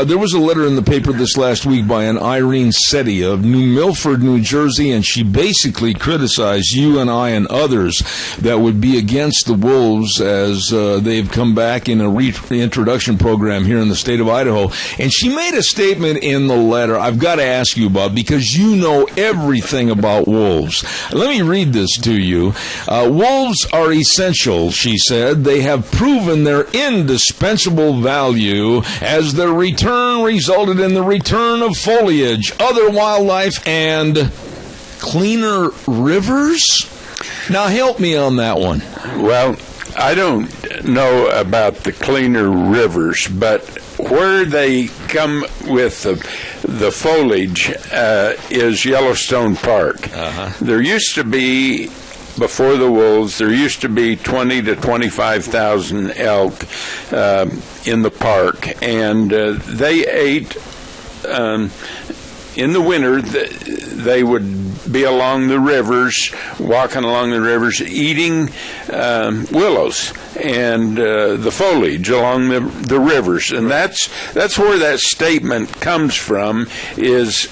There was a letter in the paper this last week by an Irene Setti of New Milford, New Jersey, and she basically criticized you and I and others that would be against the wolves as they've come back in a reintroduction program here in the state state of Idaho. And she made a statement in the letter I've got to ask you about, because you know everything about wolves. Let me read this to you. Wolves are essential, she said. They have proven their indispensable value as their return resulted in the return of foliage, other wildlife, and cleaner rivers? Now help me on that one. Well, I don't know about the cleaner rivers, but where they come with the foliage is Yellowstone Park. There used to be, before the wolves, there used to be 20 to 25,000 elk in the park, and they ate. In the winter, they would be along the rivers, walking along the rivers, eating willows and the foliage along the rivers. And that's where that statement comes from, is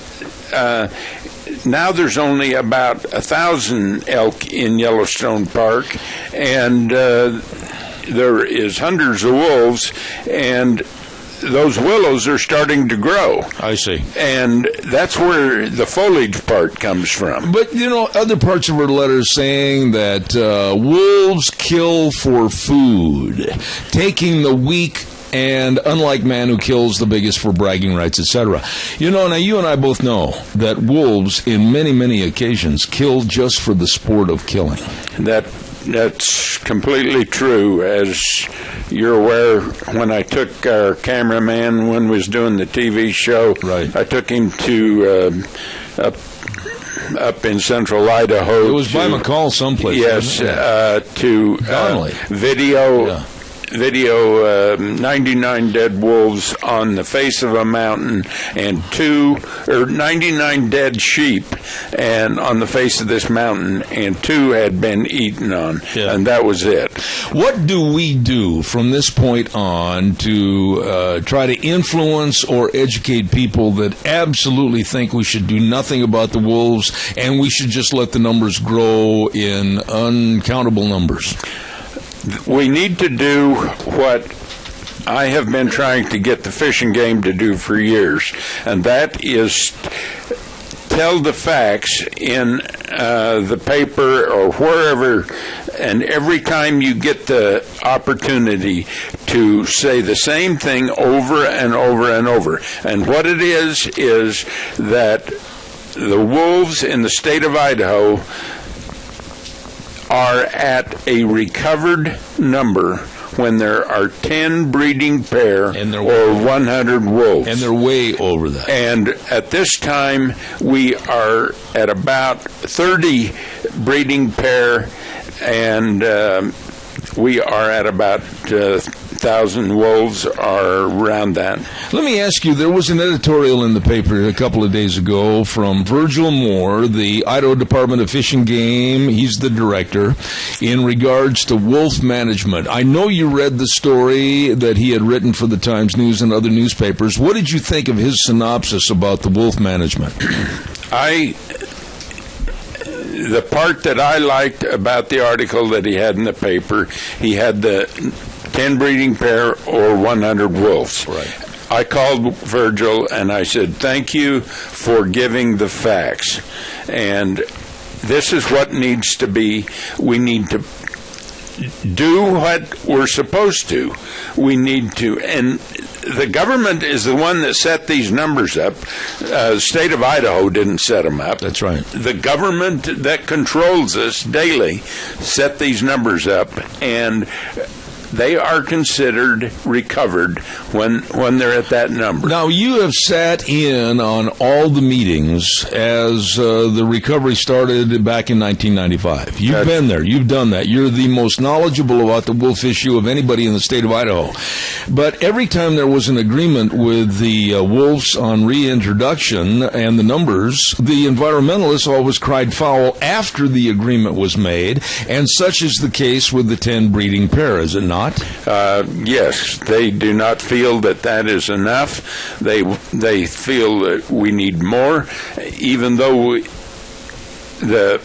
now there's only about 1,000 elk in Yellowstone Park, and there is hundreds of wolves, and those willows are starting to grow. I see. And that's where the foliage part comes from. But, you know, other parts of her letter saying that wolves kill for food, taking the weak, and unlike man who kills the biggest for bragging rights, etc. You know, now you and I both know that wolves, in many, many occasions, kill just for the sport of killing. That's completely true. As you're aware, when I took our cameraman when we was doing the TV show, right, I took him to up in central Idaho. It was by McCall someplace. Yes, to video 99 dead wolves on the face of a mountain, and 99 dead sheep and on the face of this mountain, and 2 had been eaten on, and that was it. What do we do from this point on to try to influence or educate people that absolutely think we should do nothing about the wolves and we should just let the numbers grow in uncountable numbers? We need to do what I have been trying to get the Fish and Game to do for years, and that is tell the facts in the paper or wherever, and every time you get the opportunity to say the same thing over and over and over. And what it is that the wolves in the state of Idaho are at a recovered number when there are 10 breeding pair or 100 wolves. And they're way over that. And at this time, we are at about 30 breeding pair, and we are at about 1,000 wolves, are around that. Let me ask you, there was an editorial in the paper a couple of days ago from Virgil Moore, the Idaho Department of Fish and Game. He's the director, in regards to wolf management. I know you read the story that he had written for the Times News and other newspapers. What did you think of his synopsis about the wolf management? The part that I liked about the article that he had in the paper, he had the 10 breeding pair or 100 wolves. Right. I called Virgil and I said, thank you for giving the facts. And this is what needs to be. We need to do what we're supposed to. We need to, and the government is the one that set these numbers up. The state of Idaho didn't set them up. That's right. The government that controls us daily set these numbers up, and they are considered recovered when they're at that number. Now, you have sat in on all the meetings as the recovery started back in 1995. You've been there. You've done that. You're the most knowledgeable about the wolf issue of anybody in the state of Idaho. But every time there was an agreement with the wolves on reintroduction and the numbers, the environmentalists always cried foul after the agreement was made, and such is the case with the 10 breeding pair, is it not? Yes, they do not feel that is enough. They feel that we need more, even though the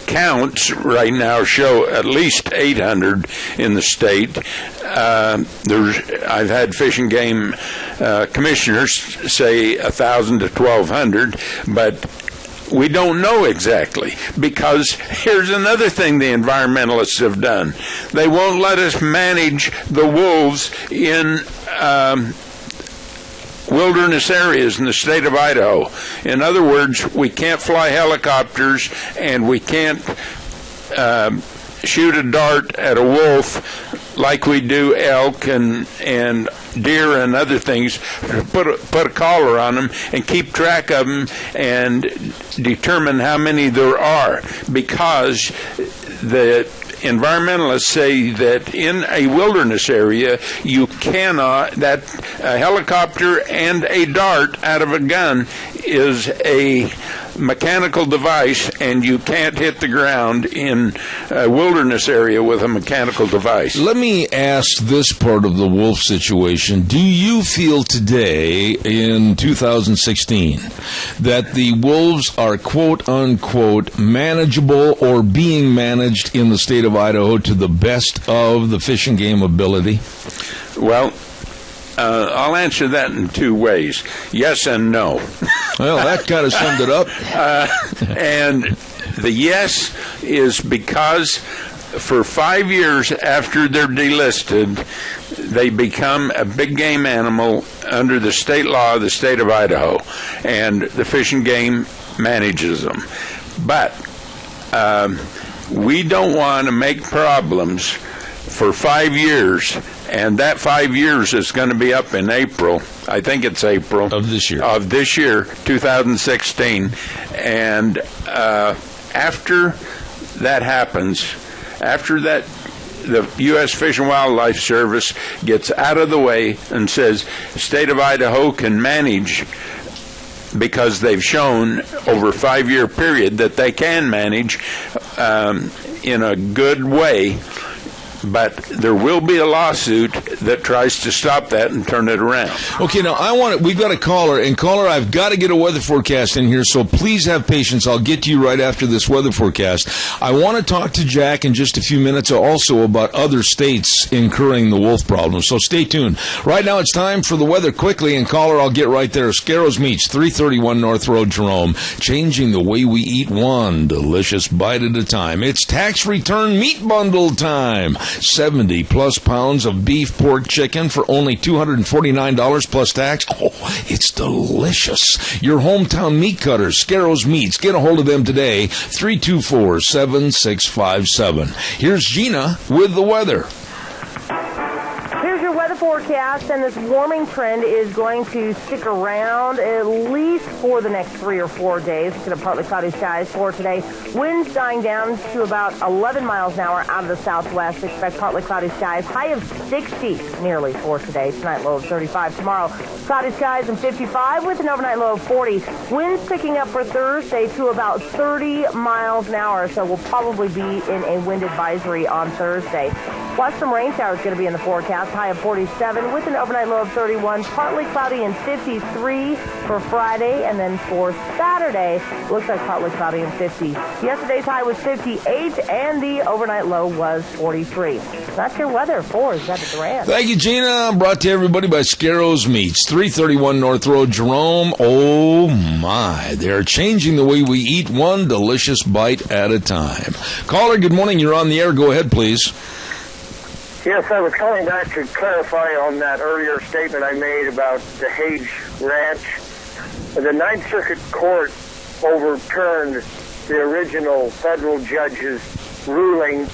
counts right now show at least 800 in the state. I've had Fish and Game commissioners say 1,000 to 1,200, but we don't know exactly, because here's another thing the environmentalists have done. They won't let us manage the wolves in wilderness areas in the state of Idaho. In other words, we can't fly helicopters and we can't shoot a dart at a wolf like we do elk and deer and other things. Put a collar on them and keep track of them and determine how many there are, because the environmentalists say that in a wilderness area you cannot, that a helicopter and a dart out of a gun is a mechanical device, and you can't hit the ground in a wilderness area with a mechanical device. Let me ask this part of the wolf situation. Do you feel today, in 2016, that the wolves are quote-unquote manageable or being managed in the state of Idaho to the best of the Fish and Game ability? Well, I'll answer that in two ways. Yes and no. Well, that kind of summed it up. And the yes is because for 5 years after they're delisted, they become a big game animal under the state law of the state of Idaho, and the Fish and Game manages them. But we don't want to make problems for 5 years, and that 5 years is going to be up in April. I think it's April of this year. 2016. And after that happens, after that, the U.S. Fish and Wildlife Service gets out of the way and says state of Idaho can manage, because they've shown over a 5-year period that they can manage in a good way. But there will be a lawsuit that tries to stop that and turn it around. Okay, now we've got a caller, and caller, I've got to get a weather forecast in here, so please have patience. I'll get to you right after this weather forecast. I want to talk to Jack in just a few minutes also about other states incurring the wolf problem, so stay tuned. Right now it's time for the weather quickly, and caller, I'll get right there. Scarrows Meats, 331 North Road, Jerome, changing the way we eat one delicious bite at a time. It's tax return meat bundle time. 70 plus pounds of beef, pork, chicken for only $249 plus tax. Oh, it's delicious. Your hometown meat cutters, Scarrows Meats. Get a hold of them today, 324-7657. Here's Gina with the weather. Here's your weather forecast, and this warming trend is going to stick around at least for the next 3 or 4 days. It's going to partly cloudy skies for today. Winds dying down to about 11 miles an hour out of the southwest. Expect partly cloudy skies. High of 60 nearly for today. Tonight low of 35. Tomorrow cloudy skies and 55 with an overnight low of 40. Winds picking up for Thursday to about 30 miles an hour, so we'll probably be in a wind advisory on Thursday. Plus some rain showers going to be in the forecast. High of 47 with an overnight low of 31. Partly cloudy and 53 for Friday. And then for Saturday, looks like partly cloudy and 50. Yesterday's high was 58 and the overnight low was 43. That's your weather for Zeb Duran. Thank you, Gina. Brought to everybody by Scarrows Meats, 331 North Road, Jerome. Oh, my. They're changing the way we eat one delicious bite at a time. Caller, good morning. You're on the air. Go ahead, please. Yes, I was calling back to clarify on that earlier statement I made about the Hage Ranch. The Ninth Circuit Court overturned the original federal judge's ruling.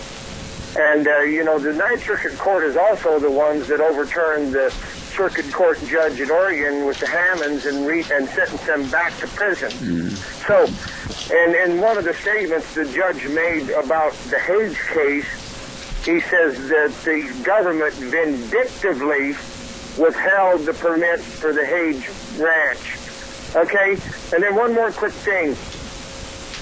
And, the Ninth Circuit Court is also the ones that overturned the Circuit Court judge in Oregon with the Hammonds and sentenced them back to prison. So, and in one of the statements the judge made about the Hage case, he says that the government vindictively withheld the permits for the Hage Ranch. Okay? And then one more quick thing.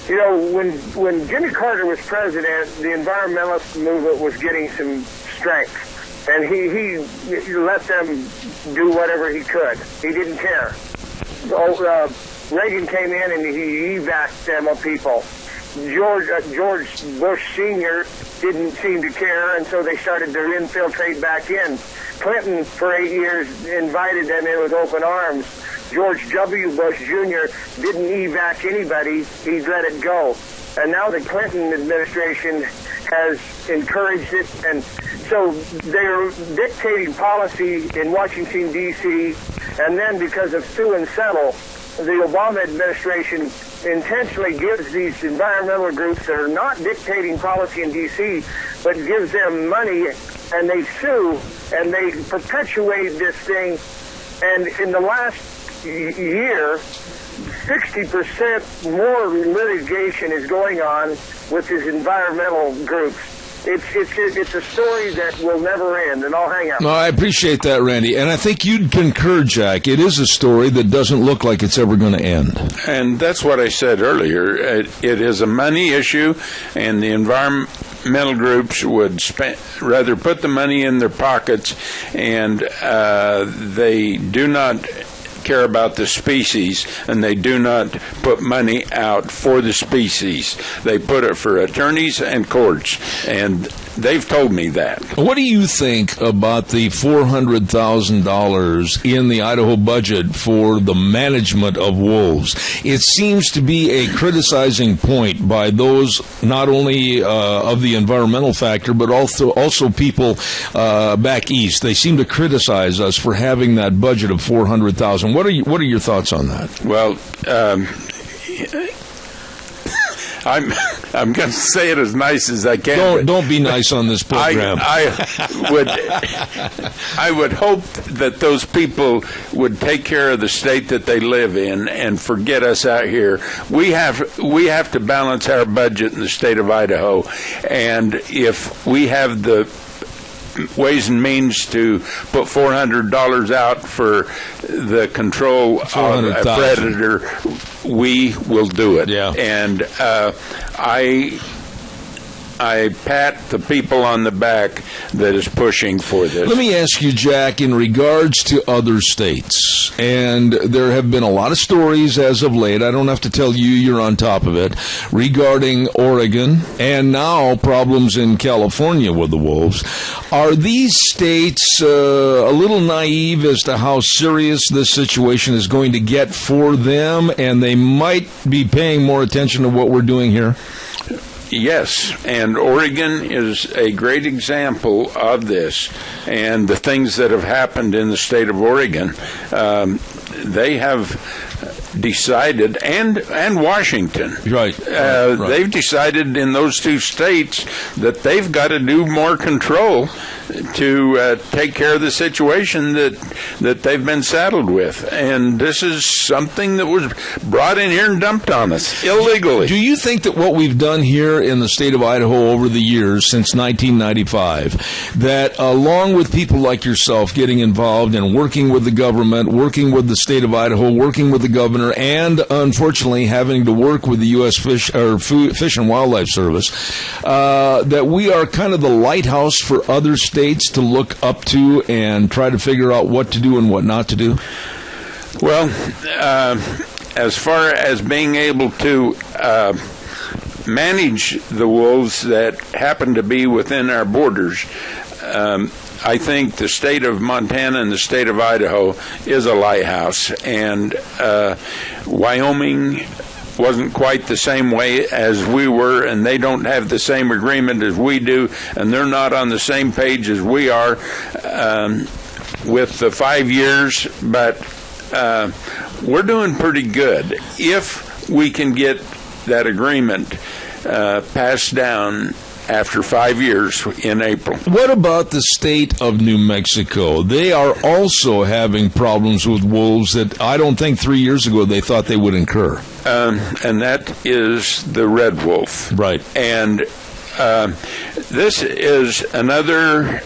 When Jimmy Carter was president, the environmentalist movement was getting some strength. And he let them do whatever he could. He didn't care. Reagan came in and he evac them of people. George Bush Sr. didn't seem to care, and so they started to infiltrate back in. Clinton, for 8 years, invited them in with open arms. George W. Bush Jr. didn't evac anybody. He let it go. And now the Clinton administration has encouraged it, and so they're dictating policy in Washington, D.C., and then because of sue and settle, the Obama administration intentionally gives these environmental groups that are not dictating policy in D.C., but gives them money, and they sue, and they perpetuate this thing. And in the last year, 60% more litigation is going on with these environmental groups. It's a story that will never end, and I'll hang up. No, I appreciate that, Randy. And I think you'd concur, Jack. It is a story that doesn't look like it's ever going to end. And that's what I said earlier. It is a money issue, and the environmental groups would rather put the money in their pockets, and they do not care about the species, and they do not put money out for the species. They put it for attorneys and courts, and they've told me that. What do you think about the $400,000 in the Idaho budget for the management of wolves? It seems to be a criticizing point by those not only of the environmental factor, but also people back east. They seem to criticize us for having that budget of $400,000. What are your thoughts on that? Well, I'm going to say it as nice as I can. Don't be nice on this program. I would hope that those people would take care of the state that they live in and forget us out here. We have to balance our budget in the state of Idaho, and if we have the ways and means to put $400 out for the control of a predator, we will do it. Yeah. And I pat the people on the back that is pushing for this. Let me ask you, Jack, in regards to other states, and there have been a lot of stories as of late, I don't have to tell you, you're on top of it, regarding Oregon and now problems in California with the wolves. Are these states a little naive as to how serious this situation is going to get for them, and they might be paying more attention to what we're doing here? Yes, and Oregon is a great example of this, and the things that have happened in the state of Oregon. They have decided, and Washington, right. They've decided in those two states that they've got to do more control to take care of the situation that they've been saddled with. And this is something that was brought in here and dumped on us illegally. Do you think that what we've done here in the state of Idaho over the years since 1995, that along with people like yourself getting involved and working with the government, working with the state of Idaho, working with the governor, and unfortunately having to work with the U.S. Fish and Wildlife Service, that we are kind of the lighthouse for other states to look up to and try to figure out what to do and what not to do? Well, as far as being able to manage the wolves that happen to be within our borders, I think the state of Montana and the state of Idaho is a lighthouse, and Wyoming wasn't quite the same way as we were, and they don't have the same agreement as we do, and they're not on the same page as we are with the 5 years, but we're doing pretty good if we can get that agreement passed down after 5 years in April. What about the state of New Mexico? They are also having problems with wolves that I don't think 3 years ago they thought they would incur. And that is the red wolf. Right. And this is another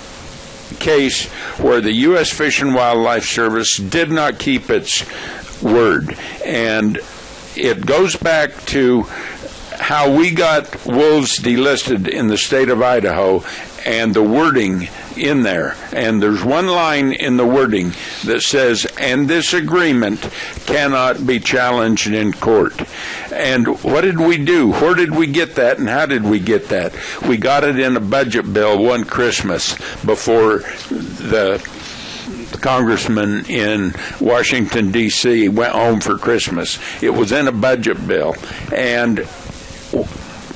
case where the U.S. Fish and Wildlife Service did not keep its word. And it goes back to how we got wolves delisted in the state of Idaho and the wording in there. And there's one line in the wording that says, and this agreement cannot be challenged in court. And what did we do? Where did we get that, and how did we get that? We got it in a budget bill one Christmas before the congressman in Washington, D.C. went home for Christmas. It was in a budget bill. And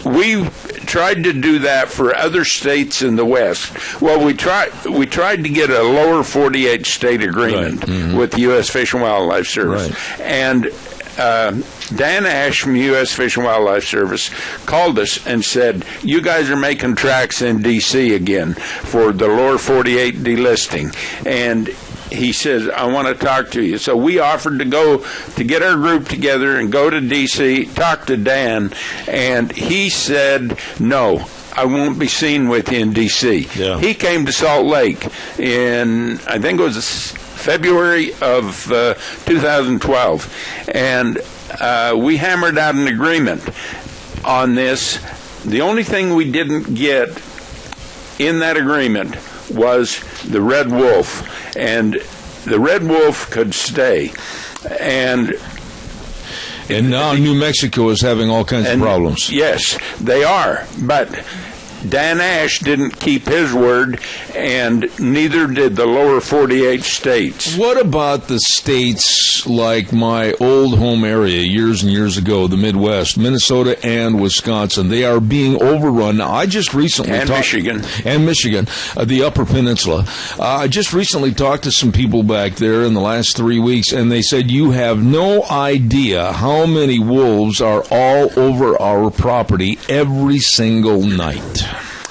we tried to do that for other states in the West. Well, we tried to get a lower 48 state agreement with the U.S. Fish and Wildlife Service. Right. And Dan Ash from U.S. Fish and Wildlife Service called us and said, you guys are making tracks in D.C. again for the lower 48 delisting. And he says, I want to talk to you. So we offered to go to get our group together and go to D.C., talk to Dan, and he said, no, I won't be seen with you in D.C. Yeah. He came to Salt Lake in, I think it was February of 2012, and we hammered out an agreement on this. The only thing we didn't get in that agreement was the red wolf, and the red wolf could stay. And now New Mexico is having all kinds of problems. Yes, they are. But Dan Ash didn't keep his word, and neither did the lower 48 states. What about the states like my old home area years and years ago, the Midwest, Minnesota and Wisconsin? They are being overrun. Now, I just recently Michigan. And Michigan, the Upper Peninsula. I just recently talked to some people back there in the last 3 weeks, and they said, you have no idea how many wolves are all over our property every single night.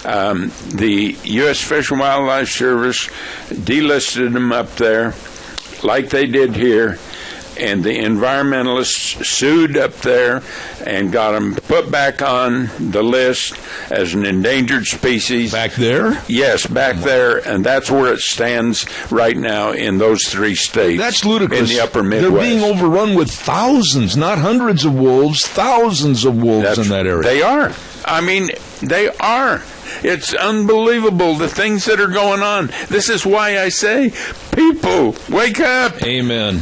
The U.S. Fish and Wildlife Service delisted them up there like they did here, and the environmentalists sued up there and got them put back on the list as an endangered species. Back there? Yes, back there, and that's where it stands right now in those 3 states. That's ludicrous. In the upper Midwest. They're being overrun with thousands, not hundreds of wolves, thousands of wolves in that area. They are. I mean, they are. It's unbelievable, the things that are going on. This is why I say, people, wake up. Amen.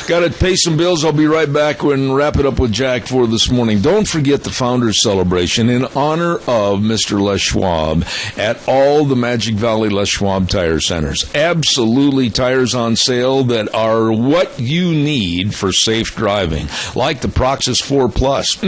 Got to pay some bills. I'll be right back and wrap it up with Jack for this morning. Don't forget the Founders Celebration in honor of Mr. Les Schwab at all the Magic Valley Les Schwab tire centers. Absolutely tires on sale that are what you need for safe driving, like the Proxys 4 Plus.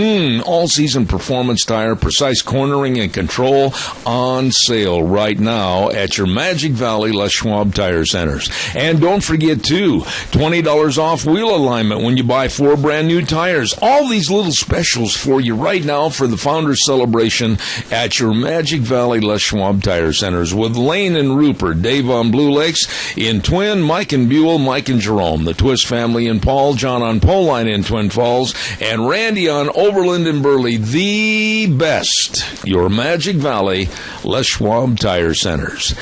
All-season performance tire, precise cornering and control on sale right now at your Magic Valley Les Schwab tire centers. And don't forget, too, $20 off wheel alignment when you buy 4 brand new tires. All these little specials for you right now for the Founders Celebration at your Magic Valley Les Schwab tire centers with Lane and Rupert, Dave on Blue Lakes in Twin, Mike and Buell, Mike and Jerome, the Twist family in Paul, John on Poline in Twin Falls, and Randy on Overland and Burley. The best, your Magic Valley Les Schwab tire centers.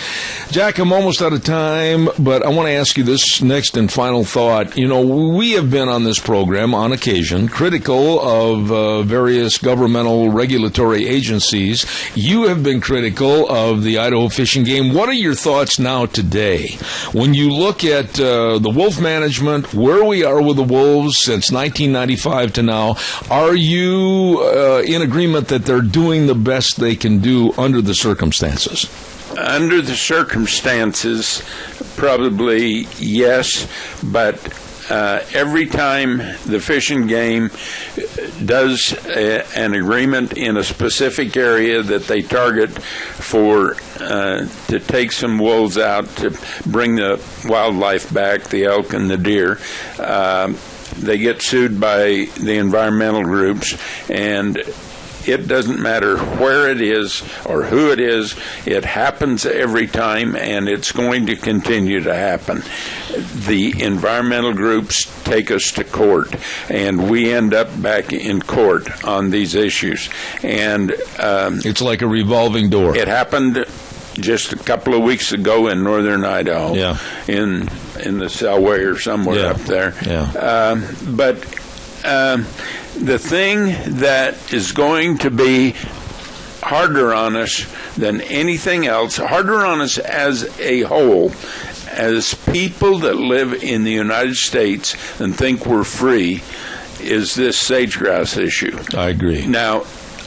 Jack, I'm almost out of time, but I want to ask you this next and final thought. You know, we have been on this program on occasion critical of various governmental regulatory agencies. You have been critical of the Idaho Fish and Game. What are your thoughts now today when you look at the wolf management, where we are with the wolves since 1995 to now? Are you in agreement that they're doing the best they can do under the circumstances? Under the circumstances, probably yes, but every time the Fish and Game does an agreement in a specific area that they target for to take some wolves out to bring the wildlife back, the elk and the deer, they get sued by the environmental groups, and it doesn't matter where it is or who it is. It happens every time, and it's going to continue to happen. The environmental groups take us to court, and we end up back in court on these issues. And it's like a revolving door. It happened just a couple of weeks ago in northern Idaho, in the Selway or somewhere up there. Yeah. But the thing that is going to be harder on us than anything else, harder on us as a whole, as people that live in the United States and think we're free, is this sage-grouse issue. I agree. Now,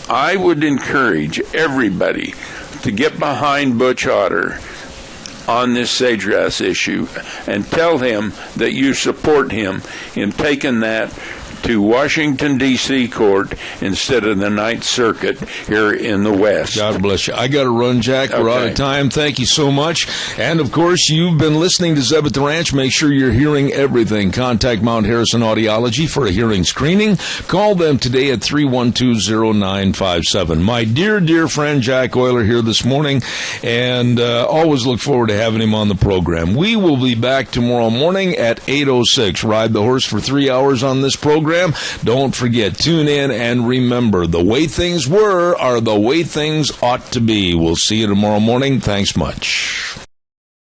I would encourage everybody to get behind Butch Otter on this sage-grouse issue and tell him that you support him in taking that to Washington, D.C. court instead of the Ninth Circuit here in the West. God bless you. I got to run, Jack. We're out of time. Thank you so much. And, of course, you've been listening to Zeb at the Ranch. Make sure you're hearing everything. Contact Mount Harrison Audiology for a hearing screening. Call them today at 312-0957. My dear, dear friend Jack Euler here this morning, and always look forward to having him on the program. We will be back tomorrow morning at 8:06. Ride the horse for 3 hours on this program. Don't forget, tune in, and remember, the way things were are the way things ought to be. We'll see you tomorrow morning. Thanks much.